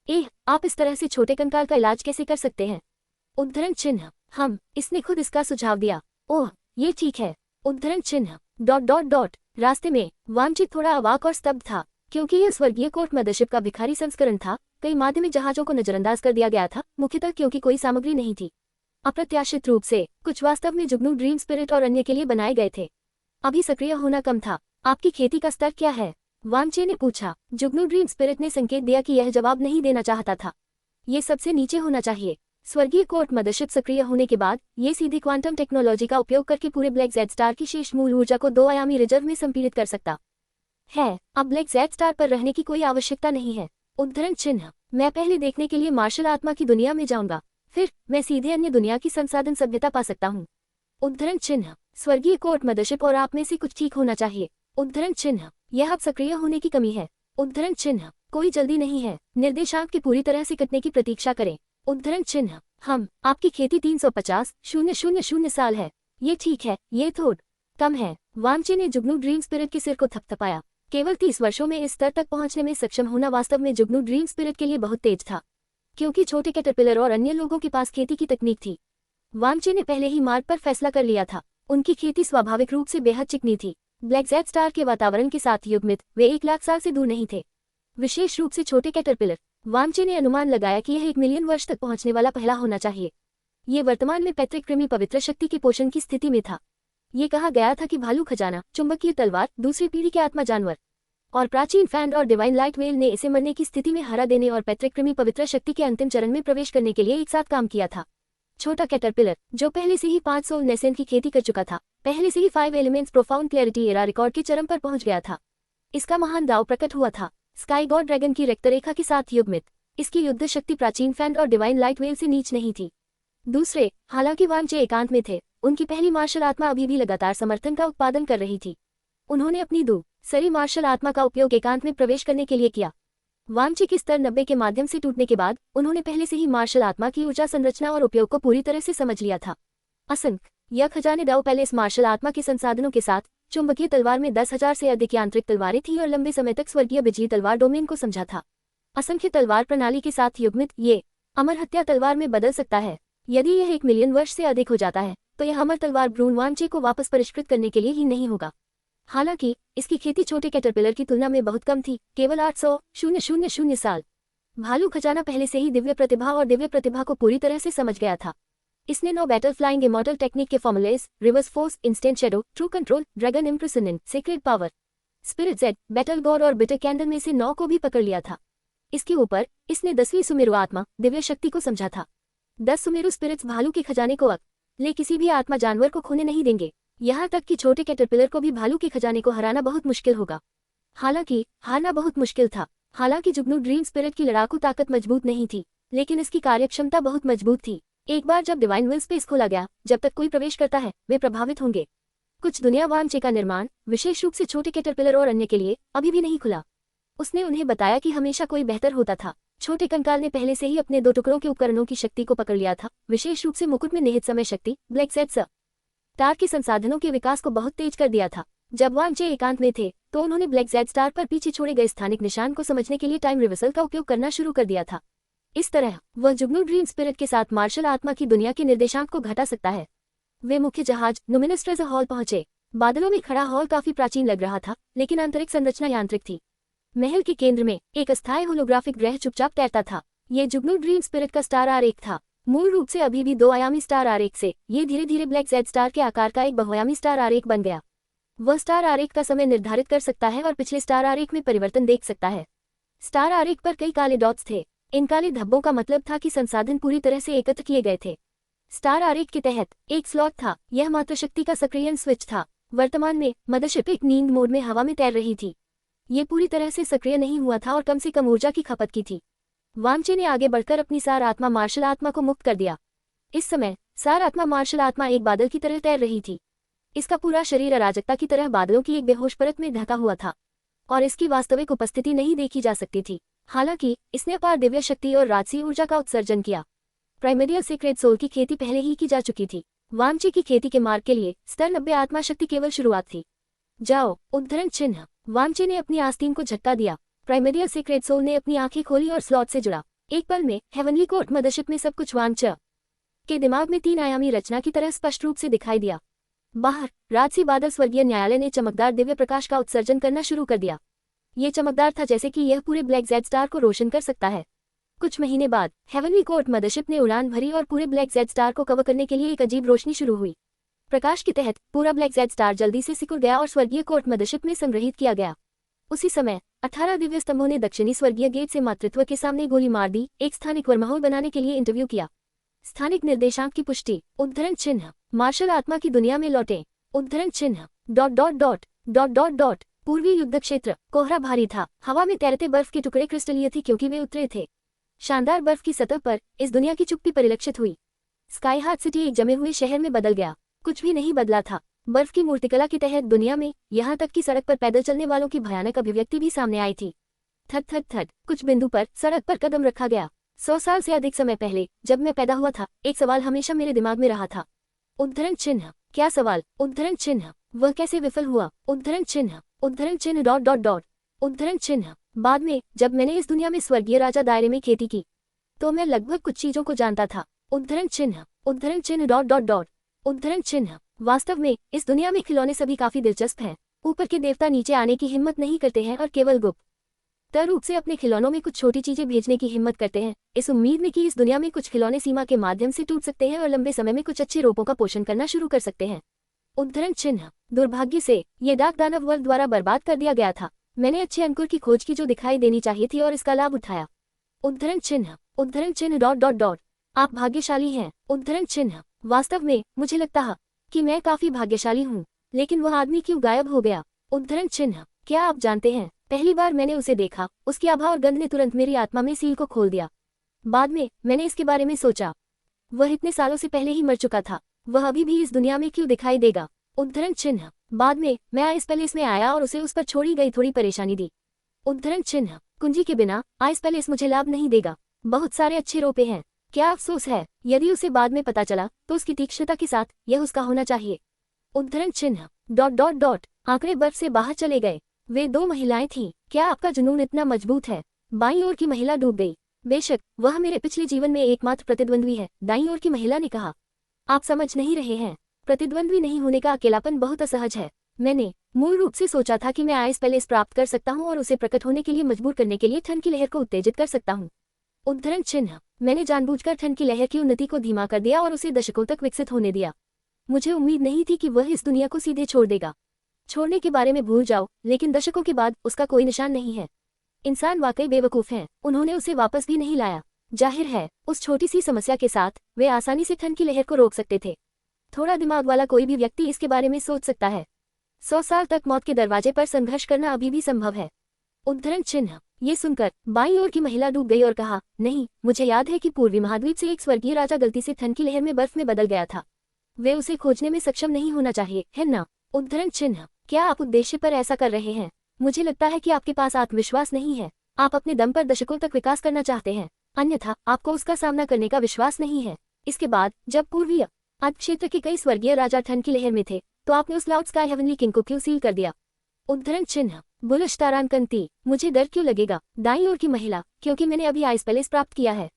आप इस तरह से छोटे कंकाल का इलाज कैसे कर सकते हैं? उद्धरण चिन्ह हम इसने खुद इसका सुझाव दिया। ओह, ये ठीक है। उद्धरण चिन्ह ... रास्ते में वांचित थोड़ा अवाक और स्तब्ध था, क्योंकि यह स्वर्गीय कोर्ट मदरशिप का भिखारी संस्करण था। कई माध्यमिक जहाजों को नजरअंदाज कर दिया गया था, मुख्यतः क्योंकि कोई सामग्री नहीं थी। अप्रत्याशित रूप से कुछ वास्तव में जुगनू ड्रीम स्पिरिट और अन्य के लिए बनाए गए थे। अभी सक्रिय होना कम था। आपकी खेती का स्तर क्या है? वांचे ने पूछा। जुगनू ड्रीम स्पिरिट ने संकेत दिया कि यह जवाब नहीं देना चाहता था। ये सबसे नीचे होना चाहिए। स्वर्गीय कोर्ट मदरशिप सक्रिय होने के बाद ये सीधे क्वांटम टेक्नोलॉजी का उपयोग करके पूरे ब्लैक जेड स्टार की शेष मूल ऊर्जा को 2 आयामी रिजर्व में संपीड़ित कर सकता है। अब ब्लैक जेड स्टार पर रहने की कोई आवश्यकता नहीं है। उद्धरण चिन्ह मैं पहले देखने के लिए मार्शल आत्मा की दुनिया में जाऊंगा, फिर मैं सीधे अन्य दुनिया की संसाधन सभ्यता पा सकता हूँ। उद्धरण चिन्ह स्वर्गीय कोर्ट मदरशिप और आप में से कुछ ठीक होना चाहिए। उद्धरण चिन्ह यह अब सक्रिय होने की कमी है। उद्धरण चिन्ह कोई जल्दी नहीं है। निर्देशांक के पूरी तरह से कटने की प्रतीक्षा करें। उद्धरण चिन्ह हम आपकी खेती 350,000 साल है। ये ठीक है, ये थोड़ा कम है। वांचे ने जुगनू ड्रीम स्पिरिट के सिर को थपथपाया। केवल 30 वर्षों में इस स्तर तक पहुंचने में सक्षम होना वास्तव में जुगनू ड्रीम स्पिरिट के लिए बहुत तेज था, क्योंकि छोटे कैटरपिलर और अन्य लोगों के पास खेती की तकनीक थी। वांचे ने पहले ही मार्ग पर फैसला कर लिया था। उनकी खेती स्वाभाविक रूप से बेहद चिकनी थी। ब्लैक जेड स्टार के वातावरण के साथ युग्मित वे 1 लाख साल से दूर नहीं थे, विशेष रूप से छोटे कैटरपिलर। वांचे ने अनुमान लगाया कि यह 1 मिलियन वर्ष तक पहुंचने वाला पहला होना चाहिए। ये वर्तमान में पैतृक कृमि पवित्र शक्ति के पोषण की स्थिति में था। ये कहा गया था कि भालू खजाना, चुंबकीय तलवार, दूसरी पीढ़ी के आत्मा जानवर और प्राचीन फैंड और डिवाइन लाइट वेल ने इसे मरने की स्थिति में हरा देने और पैतृक कृमि पवित्र शक्ति के अंतिम चरण में प्रवेश करने के लिए एक साथ काम किया था। छोटा कैटरपिलर जो पहले से ही 500 नेसेंट की खेती कर चुका था, पहले से ही 5 elements profound clarity era record के चरम पर पहुंच गया था। इसका महान दाव प्रकट हुआ था स्काई गॉड ड्रैगन की रक्तरेखा के साथ युग्मित। इसकी युद्ध शक्ति प्राचीन फैंड और डिवाइन लाइट वेल से नीच नहीं थी। दूसरे, हालांकि वांचे एकांत में थे, उनकी पहली मार्शल आत्मा अभी भी लगातार समर्थन का उत्पादन कर रही थी। उन्होंने अपनी दूसरी मार्शल आत्मा का उपयोग एकांत में प्रवेश करने के लिए किया। वांचे की स्तर 90 के माध्यम से टूटने के बाद उन्होंने पहले से ही मार्शल आत्मा की ऊर्जा संरचना और उपयोग को पूरी तरह से समझ लिया था। असंख्य यह खजाने दाव पैलेस मार्शल आत्मा के संसाधनों के साथ चुंबकीय तलवार में 10,000 से अधिक यांत्रिक तलवारें थीं और लंबे समय तक स्वर्गीय बिजली तलवार डोमेन को समझा था। असंख्य तलवार प्रणाली के साथ युग्मित ये अमर हत्या तलवार में बदल सकता है। यदि यह 1 मिलियन वर्ष से अधिक हो जाता है तो यह अमर तलवार ब्रून वांचे को वापस परिष्कृत करने के लिए ही नहीं होगा। हालांकि इसकी खेती छोटे कैटरपिलर की तुलना में बहुत कम थी, केवल 800,000 साल। भालू खजाना पहले से ही दिव्य प्रतिभा और दिव्य प्रतिभा को पूरी तरह से समझ गया था। इसने 9 बैटल फ्लाइंग इमॉर्टल टेक्निक के formulas, reverse force, instant shadow, true control, dragon imprisoning, secret power, spirit jade, battle god और बिटर कैंडल में से 9 को भी पकड़ लिया था। इसके ऊपर इसने 10वीं सुमेरु आत्मा दिव्य शक्ति को समझा था। 10 सुमेरु स्पिरिट्स भालू के खजाने को ले किसी भी आत्मा जानवर को खोने नहीं देंगे, यहाँ तक कि छोटे कैटरपिलर को भी भालू के खजाने को हराना बहुत मुश्किल होगा। हालांकि हारना बहुत मुश्किल था। हालांकि जुगनू ड्रीम स्पिरिट की लड़ाकू ताकत मजबूत नहीं थी, लेकिन इसकी कार्यक्षमता बहुत मजबूत थी। एक बार जब डिवाइन विल स्पेस खोला गया, जब तक कोई प्रवेश करता है वे प्रभावित होंगे। कुछ दुनिया वामचे का निर्माण विशेष रूप से छोटे कैटरपिलर और अन्य के लिए अभी भी नहीं खुला। उसने उन्हें बताया कि हमेशा कोई बेहतर होता था। छोटे कंकाल ने पहले से ही अपने 2 टुकड़ों के उपकरणों की शक्ति को पकड़ लिया था, विशेष रूप से मुकुट में निहित समय शक्ति ब्लैक जेड स्टार के संसाधनों के विकास को बहुत तेज कर दिया था। जब वांचे एकांत में थे तो उन्होंने ब्लैक जेड स्टार पर पीछे छोड़े गए स्थानिक निशान को समझने के लिए टाइम रिवर्सल का उपयोग करना शुरू कर दिया था। इस तरह वह जुगनू ड्रीम स्पिरिट के साथ मार्शल आत्मा की दुनिया के निर्देशांक को घटा सकता है। वे मुख्य जहाज नुमिनस ट्रेजर हॉल पहुंचे। बादलों में खड़ा हॉल काफी प्राचीन लग रहा था, लेकिन आंतरिक संरचना यांत्रिक थी। महल के केंद्र में एक अस्थायी होलोग्राफिक ग्रह चुपचाप तैरता था। ये जुगनू ड्रीम स्पिरिट का स्टार आरेख था। मूल रूप से अभी भी 2 आयामी स्टार आरेख से ये धीरे धीरे ब्लैक जेड स्टार के आकार का एक बहुआयामी स्टार आरेख बन गया। वह स्टार आरेख का समय निर्धारित कर सकता है और पिछले स्टार आरेख में परिवर्तन देख सकता है। स्टार आरेख पर कई काले डॉट्स थे। इन काले धब्बों का मतलब था कि संसाधन पूरी तरह से एकत्र किए गए थे। स्टार आरेख के तहत एक स्लॉट था। यह मातृशक्ति का सक्रियण स्विच था। वर्तमान में मदरशिप एक नींद मोड में हवा में तैर रही थी। ये पूरी तरह से सक्रिय नहीं हुआ था और कम से कम ऊर्जा की खपत की थी। वांचे ने आगे बढ़कर अपनी सार आत्मा मार्शल आत्मा को मुक्त कर दिया। इस समय सार आत्मा मार्शल आत्मा एक बादल की तरह तैर रही थी। इसका पूरा शरीर अराजकता की तरह बादलों की एक बेहोश परत में ढका हुआ था और इसकी वास्तविक उपस्थिति नहीं देखी जा सकती थी। हालांकि इसने अपार दिव्य शक्ति और राजसी ऊर्जा का उत्सर्जन किया। प्राइमरियल सीक्रेट सोल की खेती पहले ही की जा चुकी थी। वांचे की खेती के मार्ग के लिए स्तर 90 आत्मा शक्ति केवल शुरुआत थी। जाओ, उद्धरण चिन्ह। वांचे ने अपनी आस्तीन को झटका दिया। प्राइमरियल सीक्रेट सोल ने अपनी आंखें खोली और स्लॉट से जुड़ा। एक पल में हेवनली कोर्ट मदरशिप में सब कुछ वांचा के दिमाग में 3 आयामी रचना की तरह स्पष्ट रूप से दिखाई दिया। बाहर राजसी बादल स्वर्गीय न्यायालय ने चमकदार दिव्य प्रकाश का उत्सर्जन करना शुरू कर दिया। ये चमकदार था जैसे कि यह पूरे ब्लैक जेड स्टार को रोशन कर सकता है। कुछ महीने बाद हेवनली कोर्ट मदरशिप ने उड़ान भरी और पूरे ब्लैक जेड स्टार को कवर करने के लिए एक अजीब रोशनी शुरू हुई। प्रकाश के तहत पूरा ब्लैक जेड स्टार जल्दी से सिकुड़ गया और स्वर्गीय कोर्ट मदरशिप में संग्रहित किया गया। उसी समय 18 दिव्य स्तंभों ने दक्षिणी स्वर्गीय गेट से मातृत्व के सामने गोली मार दी। एक स्थानिक वर्महोल बनाने के लिए इंटरव्यू किया। स्थानिक निर्देशांक की पुष्टि। उद्धरण चिन्ह। मार्शल आत्मा की दुनिया में लौटे। उद्धरण चिन्ह। ... पूर्वी युद्ध क्षेत्र। कोहरा भारी था। हवा में तैरते बर्फ के टुकड़े क्रिस्टलीय थे क्योंकि वे उतरे थे। शानदार बर्फ की सतह पर इस दुनिया की चुप्पी परिलक्षित हुई। स्काई हार्ट सिटी एक जमे हुए शहर में बदल गया। कुछ भी नहीं बदला था। बर्फ की मूर्तिकला के तहत दुनिया में यहाँ तक कि सड़क पर पैदल चलने वालों की भयानक अभिव्यक्ति भी सामने आई थी। That that that. कुछ बिंदु पर सड़क पर कदम रखा गया। 100 साल से अधिक समय पहले जब मैं पैदा हुआ था, एक सवाल हमेशा मेरे दिमाग में रहा था। उद्धरण चिन्ह। क्या सवाल? उद्धरण चिन्ह। वह कैसे विफल हुआ? उद्धरण चिन्ह। उद्धरण चिन्ह ... उद्धरण चिन्ह। बाद में जब मैंने इस दुनिया में स्वर्गीय राजा दायरे में खेती की तो मैं लगभग कुछ चीजों को जानता था। उद्धरण चिन्ह। उद्धरण चिन्ह ... उद्धरण चिन्ह। वास्तव में इस दुनिया में खिलौने सभी काफी दिलचस्प हैं। ऊपर के देवता नीचे आने की हिम्मत नहीं करते हैं और केवल गुप्त रूप से अपने खिलौनों में कुछ छोटी चीजें भेजने की हिम्मत करते हैं, इस उम्मीद में कि इस दुनिया में कुछ खिलौने सीमा के माध्यम से टूट सकते हैं और लंबे समय में कुछ अच्छे रोपों का पोषण करना शुरू कर सकते हैं। उद्धरण चिन्ह। दुर्भाग्य से ये डाक दानव वर्ग द्वारा बर्बाद कर दिया गया था। मैंने अच्छे अंकुर की खोज की जो दिखाई देनी चाहिए थी और इसका लाभ उठाया। उद्धरण चिन्ह। उद्धरण चिन्ह ... आप भाग्यशाली हैं। उद्धरण चिन्ह। वास्तव में मुझे लगता है कि मैं काफी भाग्यशाली हूँ, लेकिन वह आदमी क्यों गायब हो गया? उद्धरण चिन्ह। क्या आप जानते हैं, पहली बार मैंने उसे देखा, उसकी आभा और गंध ने तुरंत मेरी आत्मा में सील को खोल दिया। बाद में मैंने इसके बारे में सोचा, वह इतने सालों से पहले ही मर चुका था, वह अभी भी इस दुनिया में क्यों दिखाई देगा? उद्धरण चिन्ह। बाद में मैं आइस पैलेस में आया और उसे उस पर छोड़ी गई थोड़ी परेशानी दी। उद्धरण चिन्ह। कुंजी के बिना आइस पैलेस मुझे लाभ नहीं देगा। बहुत सारे अच्छे रोपे हैं। क्या अफसोस है, यदि उसे बाद में पता चला तो उसकी तीक्ष्णता के साथ यह उसका होना चाहिए। उद्धरण चिन्ह। ... आंकड़े बर्फ से बाहर चले गए। वे 2 महिलाएं थीं। क्या आपका जुनून इतना मजबूत है? बाईं ओर की महिला डूब गई। बेशक वह मेरे पिछले जीवन में एकमात्र प्रतिद्वंद्वी है, दाईं ओर की महिला ने कहा। आप समझ नहीं रहे हैं, प्रतिद्वंद्वी नहीं होने का अकेलापन बहुत असहज है। मैंने मूल रूप से सोचा था कि मैं आइस पैलेस प्राप्त कर सकता हूँ और उसे प्रकट होने के लिए मजबूर करने के लिए ठंड की लहर को उत्तेजित कर सकता हूँ। उद्धरण चिन्ह। मैंने जानबूझकर ठंड की लहर की उन्नति को धीमा कर दिया और उसे दशकों तक विकसित होने दिया। मुझे उम्मीद नहीं थी कि वह इस दुनिया को सीधे छोड़ देगा। छोड़ने के बारे में भूल जाओ, लेकिन दशकों के बाद उसका कोई निशान नहीं है। इंसान वाकई बेवकूफ हैं, उन्होंने उसे वापस भी नहीं लाया। जाहिर है उस छोटी सी समस्या के साथ वे आसानी से ठंड की लहर को रोक सकते थे। थोड़ा दिमाग वाला कोई भी व्यक्ति इसके बारे में सोच सकता है। 100 साल तक मौत के दरवाजे पर संघर्ष करना अभी भी संभव है। उद्धरण चिन्ह। ये सुनकर बाईं ओर की महिला डूब गई और कहा, नहीं, मुझे याद है कि पूर्वी महाद्वीप से एक स्वर्गीय राजा गलती से ठंड की लहर में बर्फ में बदल गया था। वे उसे खोजने में सक्षम नहीं होना चाहिए, है ना? उद्धरण चिन्ह। क्या आप उद्देश्य पर ऐसा कर रहे हैं? मुझे लगता है कि आपके पास आत्मविश्वास नहीं है। आप अपने दम पर दशकों तक विकास करना चाहते हैं, अन्यथा आपको उसका सामना करने का विश्वास नहीं है। इसके बाद जब पूर्वीय अर्ध क्षेत्र के कई स्वर्गीय राजा ठंड की लहर में थे, तो आपने उस लाउड स्काई हेवनली किंग को क्यों सील कर दिया? उद्धरण चिन्ह। बुलिश तारांकंती। मुझे डर क्यों लगेगा? दाईं ओर की महिला, क्योंकि मैंने अभी आइस पैलेस प्राप्त किया है।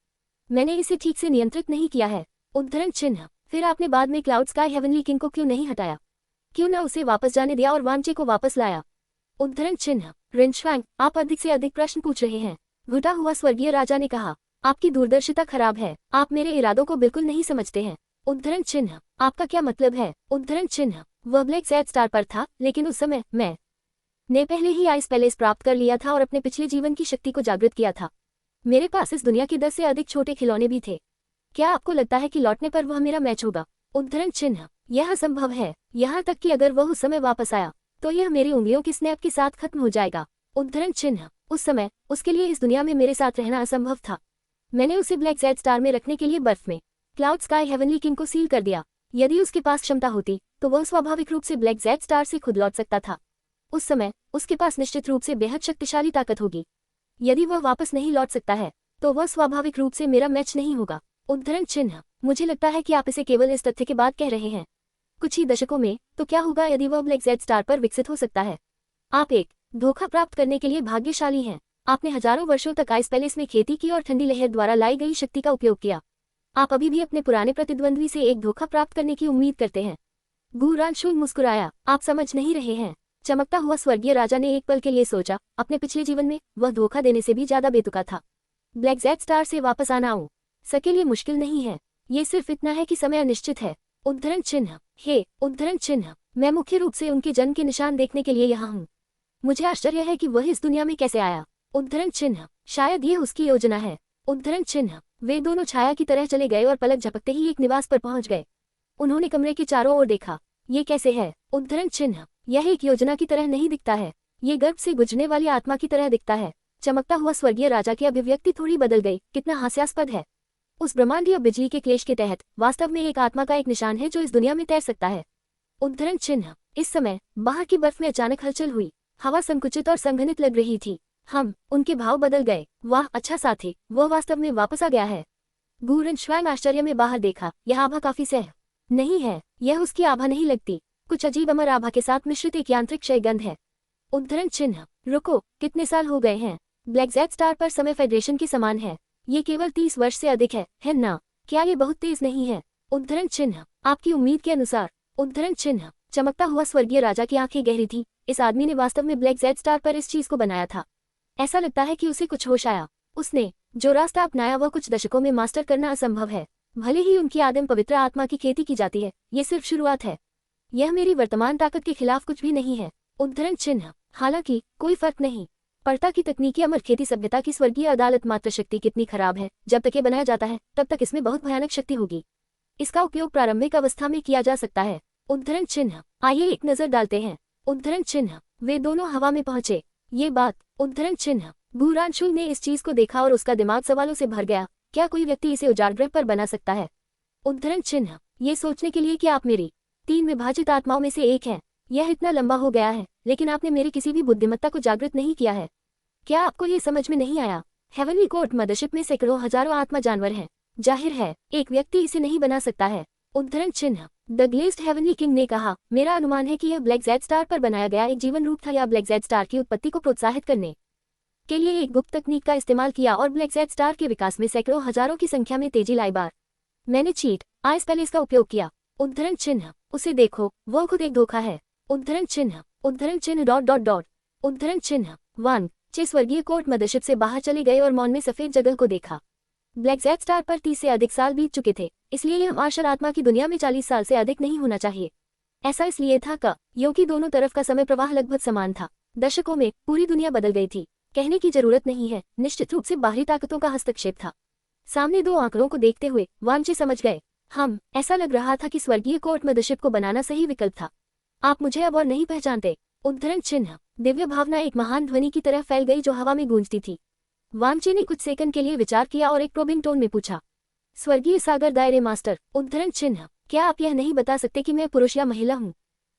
मैंने इसे ठीक से नियंत्रित नहीं किया है। उद्धरण चिन्ह। फिर आपने बाद में क्लाउड स्काई हेवनली किंग को क्यों नहीं हटाया? क्यों न उसे वापस जाने दिया और वांचे को वापस लाया? उद्धरण चिन्ह। रिंशवैंग, आप अधिक से अधिक प्रश्न पूछ रहे हैं, घुटा हुआ स्वर्गीय राजा ने कहा। आपकी दूरदर्शिता खराब है, आप मेरे इरादों को बिल्कुल नहीं समझते हैं। उद्धरण चिन्ह। आपका क्या मतलब है? उद्धरण चिन्ह। वह ब्लैक ज़ेड स्टार पर था, लेकिन उस समय मैंने पहले ही आइस पैलेस प्राप्त कर लिया था और अपने पिछले जीवन की शक्ति को जागृत किया था। मेरे पास इस दुनिया के 10 से अधिक छोटे खिलौने भी थे। क्या आपको लगता है कि लौटने पर वह मेरा मैच होगा? उद्धरण चिन्ह। यह असंभव है, यहाँ तक कि अगर वह उस समय वापस आया तो यह मेरी उंगलियों की स्नैप के साथ खत्म हो जाएगा। उद्धरण चिन्ह। उस समय उसके लिए इस दुनिया में मेरे साथ रहना असंभव था। मैंने उसे ब्लैक ज़ेड स्टार में रखने के लिए बर्फ में क्लाउड स्काई हेवनली किंग को सील कर दिया। यदि उसके पास क्षमता होती तो वह स्वाभाविक रूप से ब्लैक ज़ेड स्टार से खुद लौट सकता था। उस समय उसके पास निश्चित रूप से बेहद शक्तिशाली ताकत होगी। यदि वह वापस नहीं लौट सकता है तो वह स्वाभाविक रूप से मेरा मैच नहीं होगा। उद्धरण चिन्ह। मुझे लगता है कि आप इसे केवल इस तथ्य के बाद कह रहे हैं। कुछ ही दशकों में तो क्या होगा यदि वह ब्लैक ज़ेड स्टार पर विकसित हो सकता है? आप एक धोखा प्राप्त करने के लिए भाग्यशाली हैं। आपने हजारों वर्षों तक आइस पैलेस में खेती की और ठंडी लहर द्वारा लाई गई शक्ति का उपयोग किया। आप अभी भी अपने पुराने प्रतिद्वंद्वी से एक धोखा प्राप्त करने की उम्मीद करते हैं। गू रानशूल मुस्कुराया। आप समझ नहीं रहे हैं। चमकता हुआ स्वर्गीय राजा ने एक पल के लिए सोचा, अपने पिछले जीवन में वह धोखा देने से भी ज्यादा बेतुका था। ब्लैक ज़ेड स्टार से वापस आना हो सके लिए मुश्किल नहीं है, ये सिर्फ इतना है कि समय अनिश्चित है। उद्धरण चिन्ह। हे उद्धरण चिन्ह। मैं मुख्य रूप से उनके जन्म के निशान देखने के लिए यहाँ हूँ। मुझे आश्चर्य है कि वह इस दुनिया में कैसे आया। उद्धरण चिन्ह। शायद ये उसकी योजना है। उद्धरण चिन्ह। वे दोनों छाया की तरह चले गए और पलक झपकते ही एक निवास पर पहुंच गए। उन्होंने कमरे के चारों ओर देखा। ये कैसे है? उद्धरण चिन्ह। यह एक योजना की तरह नहीं दिखता है, ये गर्भ से गुजरने वाली आत्मा की तरह दिखता है। चमकता हुआ स्वर्गीय राजा की अभिव्यक्ति थोड़ी बदल गई। कितना हास्यास्पद है। उस ब्रह्मांडीय बिजली के क्लेश के तहत वास्तव में एक आत्मा का एक निशान है जो इस दुनिया में तैर सकता है। उद्धरण चिन्ह। इस समय बाहर की बर्फ में अचानक हलचल हुई। हवा संकुचित और संघनित लग रही थी। उनके भाव बदल गए। वाह, अच्छा साथी, वह वास्तव में वापस आ गया है। गू रिंशवैंग आश्चर्य में बाहर देखा। यह आभा काफी सह नहीं है। यह उसकी आभा नहीं लगती। कुछ अजीब अमर आभा के साथ मिश्रित एक यांत्रिक क्षय गंध है। उद्धरण चिन्ह। रुको, कितने साल हो गए हैं? ब्लैक ज़ेड स्टार पर समय फेडरेशन के समान है। ये केवल 30 वर्ष से अधिक है ना? क्या ये बहुत तेज नहीं है? उद्धरण चिन्ह। आपकी उम्मीद के अनुसार। उद्धरण चिन्ह। चमकता हुआ स्वर्गीय राजा की आंखें गहरी थी। इस आदमी ने वास्तव में ब्लैक ज़ेड स्टार पर इस चीज को बनाया था। ऐसा लगता है कि उसे कुछ होश आया। उसने जो रास्ता अपनाया वह कुछ दशकों में मास्टर करना असंभव है। भले ही उनकी आदिम पवित्र आत्मा की खेती की जाती है, ये सिर्फ शुरुआत है। यह मेरी वर्तमान ताकत के खिलाफ कुछ भी नहीं है। उद्धरण चिन्ह। हालांकि कोई फर्क नहीं पड़ता कि तकनीकी अमर खेती सभ्यता की स्वर्गीय अदालत मात्र शक्ति कितनी खराब है। जब तक ये बनाया जाता है तब तक इसमें बहुत भयानक शक्ति होगी। इसका उपयोग प्रारंभिक अवस्था में किया जा सकता है। उद्धरण चिन्ह। आइए एक नजर डालते हैं। उद्धरण चिन्ह। वे दोनों हवा में पहुंचे। ये बात। उद्धरण चिन्ह। गू रानशूल ने इस चीज को देखा और उसका दिमाग सवालों से भर गया। क्या कोई व्यक्ति इसे उजाड़ ग्रह पर बना सकता है? उद्धरण चिन्ह। ये सोचने के लिए कि आप मेरी 3 विभाजित आत्माओं में से एक हैं। यह इतना लंबा हो गया है, लेकिन आपने मेरी किसी भी बुद्धिमत्ता को जागृत नहीं किया है। क्या आपको ये समझ में नहीं आया? हेवनली कोर्ट मदरशिप में सैकड़ों हजारों आत्मा जानवर हैं। जाहिर है एक व्यक्ति इसे नहीं बना सकता है। उद्धरण चिन्ह। द ग्लेज्ड हेवनली किंग ने कहा, मेरा अनुमान है कि यह ब्लैक ज़ेड स्टार पर बनाया गया एक जीवन रूप था या ब्लैक ज़ेड स्टार की उत्पत्ति को प्रोत्साहित करने के लिए एक गुप्त तकनीक का इस्तेमाल किया और ब्लैक ज़ेड स्टार के विकास में सैकड़ों हजारों की संख्या में तेजी लाई। बार मैंने चीट आइस पैलेस का उपयोग किया। उद्धरण चिन्ह। उसे देखो, वह खुद एक धोखा है। उद्धरण चिन्ह। उद्धरण चिन्ह डॉट डॉट डॉट। उद्धरण चिन्ह। 1 6 स्वर्गीय कोर्ट मदरशिप से बाहर चले गए और मौन में सफेद जगह को देखा। ब्लैक ज़ेड स्टार पर 30 से अधिक साल बीत चुके थे, इसलिए यह मार्शल आत्मा की दुनिया में 40 साल से अधिक नहीं होना चाहिए। ऐसा इसलिए था क्योंकि दोनों तरफ का समय प्रवाह लगभग समान था। दशकों में पूरी दुनिया बदल गई थी। कहने की जरूरत नहीं है, निश्चित रूप से बाहरी ताकतों का हस्तक्षेप था। सामने दो आंकड़ों को देखते हुए वामचे समझ गए। ऐसा लग रहा था कि स्वर्गीय कोर्ट मदरशिप को बनाना सही विकल्प था। आप मुझे अब और नहीं पहचानते। उद्धरण चिन्ह। दिव्य भावना एक महान ध्वनि की तरह फैल गई जो हवा में गूंजती थी। वामचे ने कुछ सेकंड के लिए विचार किया और एक प्रोबिंग टोन में पूछा, स्वर्गीय सागर दायरे मास्टर। उद्धरण चिन्ह। क्या आप यह नहीं बता सकते कि मैं पुरुष या महिला हूँ?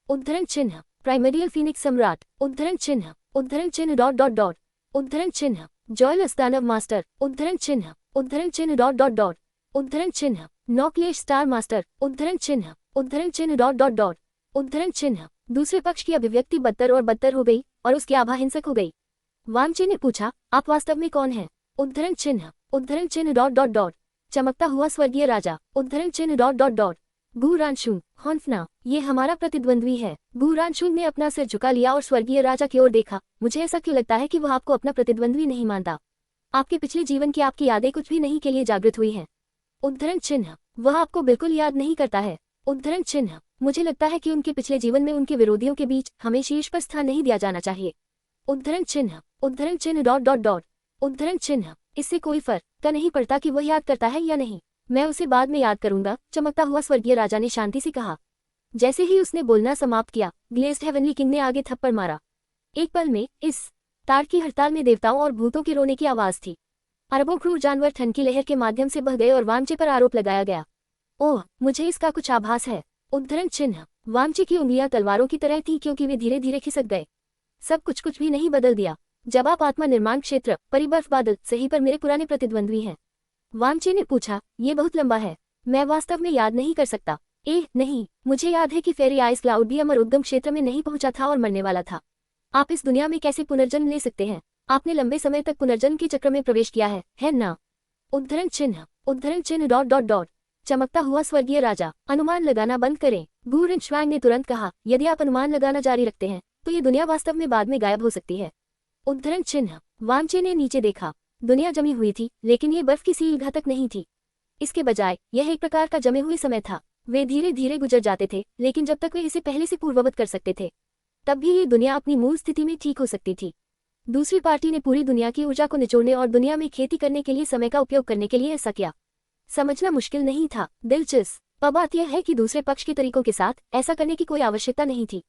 उद्धरण चिन्ह। प्राइमरियल फीनिक्स सम्राट। उद्धरण चिन्ह। उद्धरण चिन्ह डॉट डॉट डॉट। उद्धरण चिन्ह। जॉयलस दानव मास्टर। उद्धरण चिन्ह। उद्धरण चिन्ह डॉट डॉट डॉट। उद्धरण चिन्ह। नॉक्लेश स्टार मास्टर। उद्धरण चिन्ह। उद्धरण चिन्ह डॉट डॉट डॉट। उद्धरण चिन्ह। दूसरे पक्ष की अभिव्यक्ति बदतर और बदतर हो गई और उसकी आभा हिंसक हो गई। वामचे ने पूछा, आप वास्तव में कौन हैं? उद्धरण चिन्ह। उद्धरण चिन्ह डॉट डॉट डॉट। चमकता हुआ स्वर्गीय राजा। उद्धरण चिन्ह डॉट डॉट डॉट। गू रानशुंग। हॉन्फना, ये हमारा प्रतिद्वंद्वी है। गू रानशुंग ने अपना सिर झुका लिया और स्वर्गीय राजा की ओर देखा। मुझे ऐसा क्यों लगता है कि वह आपको अपना प्रतिद्वंद्वी नहीं मानता? आपके पिछले जीवन की आपकी यादें कुछ भी नहीं के लिए जागृत हुई हैं। उद्धरण चिन्ह। वह आपको बिल्कुल याद नहीं करता है। उद्धरण चिन्ह। मुझे लगता है कि उनके पिछले जीवन में उनके विरोधियों के बीच हमें शीर्ष पर स्थान नहीं दिया जाना चाहिए। उद्धरण चिन्ह। उद्धरण चिन्ह डॉट डॉट डॉट। उद्धरण चिन्ह। इससे कोई फर्क नहीं पड़ता कि वह याद करता है या नहीं। मैं उसे बाद में याद करूंगा, चमकता हुआ स्वर्गीय राजा ने शांति से कहा। जैसे ही उसने बोलना समाप्त किया, ग्लेज्ड हेवनली किंग ने आगे थप्पड़ मारा। एक पल में इस ताड़ की हड़ताल में देवताओं और भूतों के रोने की आवाज थी। अरबों क्रूर जानवर ठंड की लहर के माध्यम से बह गए और वामचे पर आरोप लगाया गया। ओह, मुझे इसका कुछ आभास है। उद्धरण चिन्ह। वामचे की उंगलियां तलवारों की तरह थी क्योंकि वे धीरे धीरे खिसक गए। सब कुछ भी नहीं बदल दिया। जब आप आत्मा निर्माण क्षेत्र परिबर्फ बादल सही पर मेरे पुराने प्रतिद्वंद्वी हैं। वामचे ने पूछा, ये बहुत लंबा है, मैं वास्तव में याद नहीं कर सकता। नहीं, मुझे याद है कि फेरी आइस क्लाउड भी अमर उद्गम क्षेत्र में नहीं पहुंचा था और मरने वाला था। आप इस दुनिया में कैसे पुनर्जन्म ले सकते हैं? आपने लंबे समय तक पुनर्जन्म के चक्र में प्रवेश किया है ना? उद्धरण चिन्ह। उद्धरण चिन्ह डॉट डॉट डॉट। चमकता हुआ स्वर्गीय राजा। अनुमान लगाना बंद करें। गू रिंशवांग ने तुरंत कहा, यदि आप अनुमान लगाना जारी रखते हैं तो ये दुनिया वास्तव में बाद में गायब हो सकती है। उद्धरण चिन्ह। वामचे ने नीचे देखा। दुनिया जमी हुई थी, लेकिन ये बर्फ की सील घातक नहीं थी। इसके बजाय यह एक प्रकार का जमे हुए समय था। वे धीरे धीरे गुजर जाते थे, लेकिन जब तक वे इसे पहले से पूर्ववत कर सकते थे, तब भी ये दुनिया अपनी मूल स्थिति में ठीक हो सकती थी। दूसरी पार्टी ने पूरी दुनिया की ऊर्जा को निचोड़ने और दुनिया में खेती करने के लिए समय का उपयोग करने के लिए ऐसा किया। समझना मुश्किल नहीं था, दिलचस्प बात यह है कि दूसरे पक्ष के तरीकों के साथ ऐसा करने की कोई आवश्यकता नहीं थी।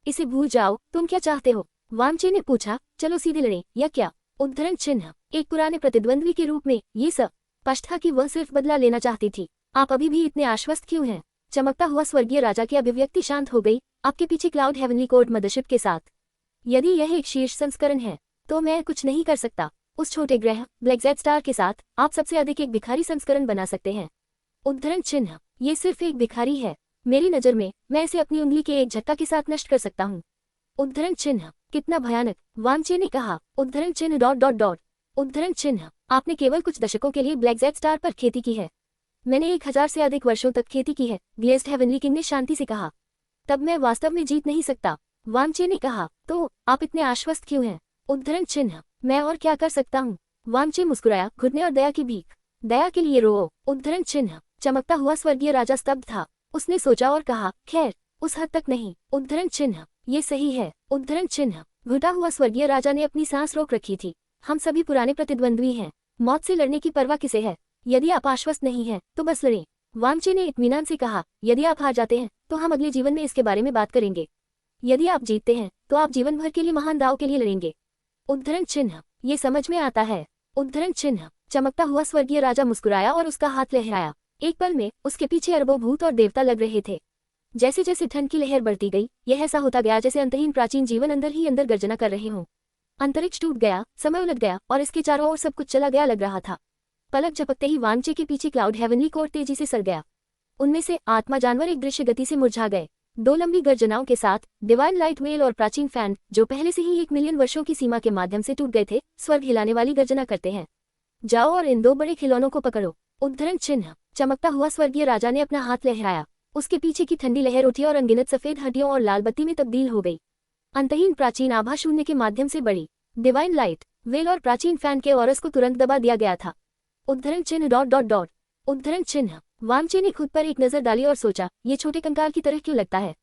इसे भूल जाओ। तुम क्या चाहते हो? वामचे ने पूछा, चलो सीधे लड़ें या क्या? उद्धरण चिन्ह। एक पुराने प्रतिद्वंद्वी के रूप में ये सब स्पष्ट था कि वह सिर्फ बदला लेना चाहती थी। आप अभी भी इतने आश्वस्त क्यों हैं? चमकता हुआ स्वर्गीय राजा की अभिव्यक्ति शांत हो गई। आपके पीछे क्लाउड हेवनली कोर्ट मदरशिप के साथ यदि यह एक शीर्ष संस्करण है तो मैं कुछ नहीं कर सकता। उस छोटे ग्रह ब्लैक जेड स्टार के साथ आप सबसे अधिक एक भिखारी संस्करण बना सकते हैं। उद्धरण चिन्ह। ये सिर्फ एक भिखारी है। मेरी नज़र में मैं इसे अपनी उंगली के एक झटका के साथ नष्ट कर सकता हूँ। उद्धरण चिन्ह। कितना भयानक, वामचे ने कहा। उद्धरण चिन्ह डॉट डॉट डॉट। उद्धरण चिन्ह। आपने केवल कुछ दशकों के लिए ब्लैक जेड स्टार पर खेती की है। मैंने 1000 से अधिक वर्षों तक खेती की है, ग्लेज्ड हेवनली किंग ने शांति से कहा। तब मैं वास्तव में जीत नहीं सकता, वामचे ने कहा। तो आप इतने आश्वस्त क्यों हैं? उद्धरण चिन्ह। मैं और क्या कर सकता हूँ? वामचे मुस्कुराया, घुटने और दया की भीख। दया के लिए रो। उद्धरण चिन्ह। चमकता हुआ स्वर्गीय राजा स्तब्ध था। उसने सोचा और कहा, खैर उस हद तक नहीं। उद्धरण चिन्ह। ये सही है। उद्धरण चिन्ह। घुटा हुआ स्वर्गीय राजा ने अपनी सांस रोक रखी थी। हम सभी पुराने प्रतिद्वंद्वी हैं। मौत से लड़ने की परवाह किसे है? यदि आप आश्वस्त नहीं हैं तो बस लड़ें, वामचे ने इत्मीनान से कहा। यदि आप हार जाते हैं तो हम अगले जीवन में इसके बारे में बात करेंगे। यदि आप जीतते हैं तो आप जीवन भर के लिए महान दाव के लिए लड़ेंगे। उद्धरण चिन्ह। ये समझ में आता है। उद्धरण चिन्ह। चमकता हुआ स्वर्गीय राजा मुस्कुराया और उसका हाथ लहराया। एक पल में उसके पीछे अरबों भूत और देवता लग रहे थे। जैसे जैसे ठंड की लहर बढ़ती गई, यह ऐसा होता गया जैसे अंतहीन प्राचीन जीवन अंदर ही अंदर गर्जना कर रहे हों। अंतरिक्ष टूट गया, समय उलट गया और इसके चारों ओर सब कुछ चला गया लग रहा था। पलक झपकते ही वामचे के पीछे क्लाउड हेवनली कोर्ट तेजी से सर गया। उनमें से आत्मा जानवर एक दृश्य गति से मुरझा गए। दो लंबी गर्जनाओं के साथ डिवाइन लाइट वेल और प्राचीन फैन, जो पहले से ही 1 मिलियन वर्षों की सीमा के माध्यम से टूट गए थे, स्वर्ग हिलाने वाली गर्जना करते हैं। जाओ और इन दो बड़े खिलौनों को पकड़ो। उद्धरण चिन्ह। चमकता हुआ स्वर्गीय राजा ने अपना हाथ लहराया। उसके पीछे की ठंडी लहर उठी और अनगिनत सफेद हड्डियों और लाल बत्ती में तब्दील हो गई। अंतहीन प्राचीन आभा शून्य के माध्यम से बढ़ी। डिवाइन लाइट वेल और प्राचीन फैन के औरस को तुरंत दबा दिया गया था। उद्धरण चिन्ह डॉट डॉट डॉट। उद्धरण चिन्ह। वामचे ने खुद पर एक नजर डाली और सोचा, ये छोटे कंकाल की तरह क्यों लगता है?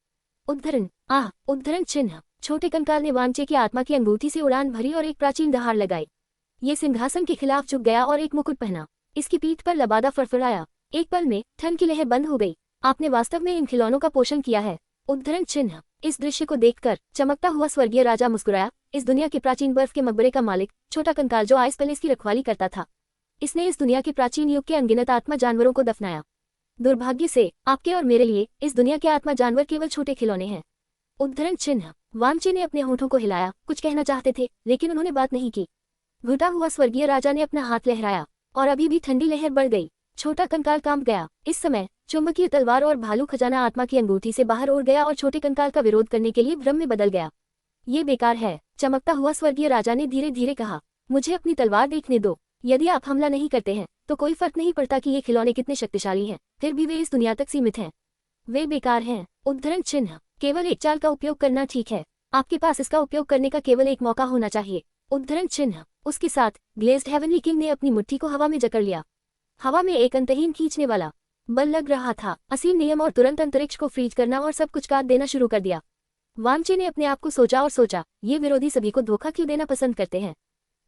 उद्धरण चिन्ह। छोटे कंकाल ने वांचे की आत्मा की अंगूठी से उड़ान भरी और एक प्राचीन दहाड़ लगाई। ये सिंहासन के खिलाफ झुक गया और एक मुकुट पहना। इसकी पीठ पर लबादा फड़फड़ाया। एक पल में ठंड की लहर बंद हो गई। आपने वास्तव में इन खिलौनों का पोषण किया है। उद्धरण चिन्ह। इस दृश्य को देखकर चमकता हुआ स्वर्गीय राजा मुस्कुराया। इस दुनिया के प्राचीन बर्फ के मकबरे का मालिक, छोटा कंकाल जो आइस पैलेस की रखवाली करता था, इसने इस दुनिया के प्राचीन युग के अनगिनत आत्मा जानवरों को दफनाया। दुर्भाग्य से आपके और मेरे लिए इस दुनिया के आत्मा जानवर केवल छोटे खिलौने हैं। उद्धरण चिन्ह। वांचे ने अपने होठों को हिलाया। कुछ कहना चाहते थे लेकिन उन्होंने बात नहीं की। घुटा हुआ स्वर्गीय राजा ने अपना हाथ लहराया और अभी भी ठंडी लहर बढ़ गई। छोटा कंकाल कांप गया। इस समय चुंबकीय तलवार और भालू खजाना आत्मा की अंगूठी से बाहर उड़ गया और छोटे कंकाल का विरोध करने के लिए भ्रम में बदल गया। ये बेकार है, चमकता हुआ स्वर्गीय राजा ने धीरे धीरे कहा। मुझे अपनी तलवार देखने दो। यदि आप हमला नहीं करते हैं तो कोई फर्क नहीं पड़ता कि ये खिलौने कितने शक्तिशाली हैं, फिर भी वे इस दुनिया तक सीमित हैं। वे बेकार हैं। उद्धरण चिन्ह। केवल एक चाल का उपयोग करना ठीक है। आपके पास इसका उपयोग करने का केवल एक मौका होना चाहिए। उद्धरण चिन्ह। उसके साथ ग्लेज्ड हेवनली किंग ने अपनी मुट्ठी को हवा में जकड़ लिया। हवा में एक अंतहीन खींचने वाला बल लग रहा था। असीम नियम और तुरंत अंतरिक्ष को फ्रीज करना और सब कुछ काट देना शुरू कर दिया। वांचे ने अपने आप को सोचा और सोचा, ये विरोधी सभी को धोखा क्यों देना पसंद करते हैं।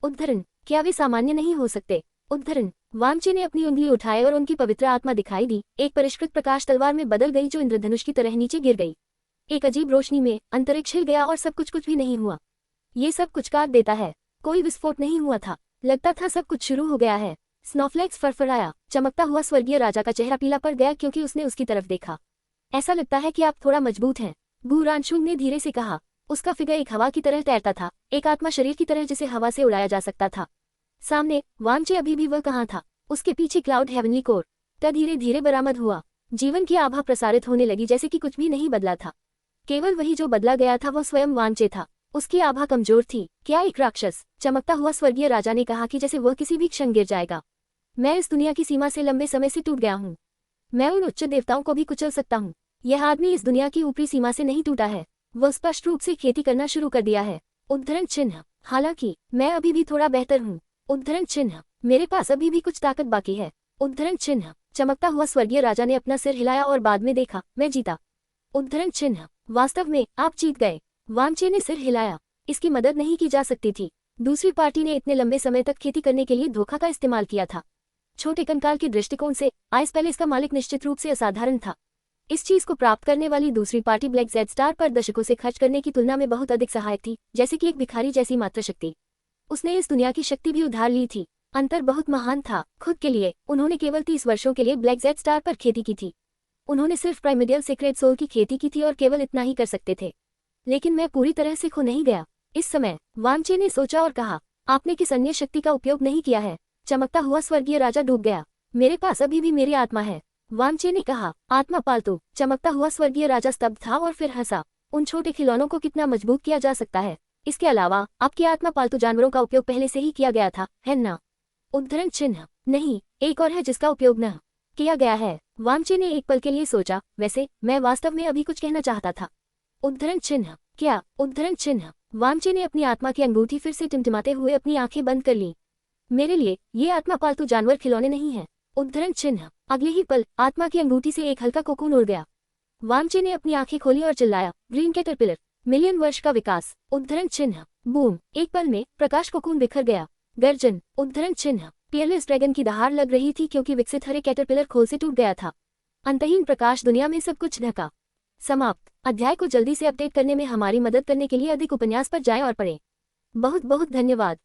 उद्धरण। क्या वे सामान्य नहीं हो सकते। उद्धरण। वांचे ने अपनी उंगली उठाई और उनकी पवित्र आत्मा दिखाई दी। एक परिष्कृत प्रकाश तलवार में बदल गई जो इंद्रधनुष की तरह नीचे गिर गई। एक अजीब रोशनी में अंतरिक्ष हिल गया और सब कुछ भी नहीं हुआ। ये सब कुछ काट देता है। कोई विस्फोट नहीं हुआ था। लगता था सब कुछ शुरू हो गया है। स्नोफ्लेक्स फड़फड़ाया। चमकता हुआ स्वर्गीय राजा का चेहरा पीला पड़ गया क्योंकि उसने उसकी तरफ देखा। ऐसा लगता है कि आप थोड़ा मजबूत हैं, बुरांशुन ने धीरे से कहा। उसका फिगर एक हवा की तरह तैरता था, एक आत्मा शरीर की तरह जिसे हवा से उड़ाया जा सकता था। सामने वांचे अभी भी वह कहाँ था। उसके पीछे क्लाउड हेवनली कोर धीरे धीरे बरामद हुआ। जीवन की आभा प्रसारित होने लगी जैसे कि कुछ भी नहीं बदला था। केवल वही जो बदला गया था वह स्वयं वांचे था। उसकी आभा कमजोर थी। क्या एक राक्षस। चमकता हुआ स्वर्गीय राजा ने कहा कि जैसे वह किसी भी क्षण गिर जाएगा। मैं इस दुनिया की सीमा से लंबे समय से टूट गया हूँ। मैं उन उच्च देवताओं को भी कुचल सकता हूँ। यह आदमी इस दुनिया की ऊपरी सीमा से नहीं टूटा है, वह स्पष्ट रूप से खेती करना शुरू कर दिया है। उद्धरण चिन्ह। हालांकि मैं अभी भी थोड़ा बेहतर हूँ। उद्धरण चिन्ह। मेरे पास अभी भी कुछ ताकत बाकी है। उद्धरण चिन्ह। चमकता हुआ स्वर्गीय राजा ने अपना सिर हिलाया और बाद में देखा, मैं जीता। उद्धरण चिन्ह। वास्तव में आप जीत गए। वांचे ने सिर हिलाया। इसकी मदद नहीं की जा सकती थी। दूसरी पार्टी ने इतने लंबे समय तक खेती करने के लिए धोखा का इस्तेमाल किया था। छोटे कंकाल के दृष्टिकोण से आइस पैलेस का मालिक निश्चित रूप से असाधारण था। इस चीज को प्राप्त करने वाली दूसरी पार्टी ब्लैक जेड स्टार पर दशकों से खर्च करने की तुलना में बहुत अधिक सहायक थी, जैसे कि एक भिखारी जैसी मात्र शक्ति। उसने इस दुनिया की शक्ति भी उधार ली थी। अंतर बहुत महान था। खुद के लिए उन्होंने केवल 30 वर्षों के लिए ब्लैक जेड स्टार पर खेती की थी। उन्होंने सिर्फ प्राइमेडियल सीक्रेट सोल की खेती की थी और केवल इतना ही कर सकते थे। लेकिन मैं पूरी तरह से खो नहीं गया। इस समय वांचे ने सोचा और कहा, आपने किस अन्य शक्ति का उपयोग नहीं किया है। चमकता हुआ स्वर्गीय राजा डूब गया। मेरे पास अभी भी मेरी आत्मा है। वांचे ने कहा, आत्मा पालतू। चमकता हुआ स्वर्गीय राजा स्तब्ध था और फिर हंसा। उन छोटे खिलौनों को कितना मजबूत किया जा सकता है। इसके अलावा आपकी आत्मा पालतू जानवरों का उपयोग पहले से ही किया गया था, है ना। उद्धरण चिन्ह। नहीं, एक और है जिसका उपयोग न किया गया है। वांचे ने एक पल के लिए सोचा, वैसे मैं वास्तव में अभी कुछ कहना चाहता था। उद्धरण चिन्ह। क्या। उद्धरण चिन्ह। वांचे ने अपनी आत्मा की अंगूठी फिर से टिमटिमाते हुए अपनी आंखें बंद कर ली। मेरे लिए ये आत्मा पालतू जानवर खिलौने नहीं है। उद्धरण चिन्ह। अगले ही पल आत्मा की अंगूठी से एक हल्का कोकून उड़ गया। वांचे ने अपनी आंखें खोली और चिल्लाया, ग्रीन कैटरपिलर, मिलियन वर्ष का विकास। उद्धरण चिन्ह। बूम। एक पल में प्रकाश कोकून बिखर गया। गर्जन। उद्धरण चिन्ह। पियरलेस ड्रैगन की दहाड़ लग रही थी क्योंकि विकसित हरे कैटरपिलर खोल से टूट गया था। अंतहीन प्रकाश दुनिया में सब कुछ ढका। समाप्त। अध्याय को जल्दी से अपडेट करने में हमारी मदद करने के लिए अधिक उपन्यास पर जाएं और पढ़ें। बहुत बहुत धन्यवाद।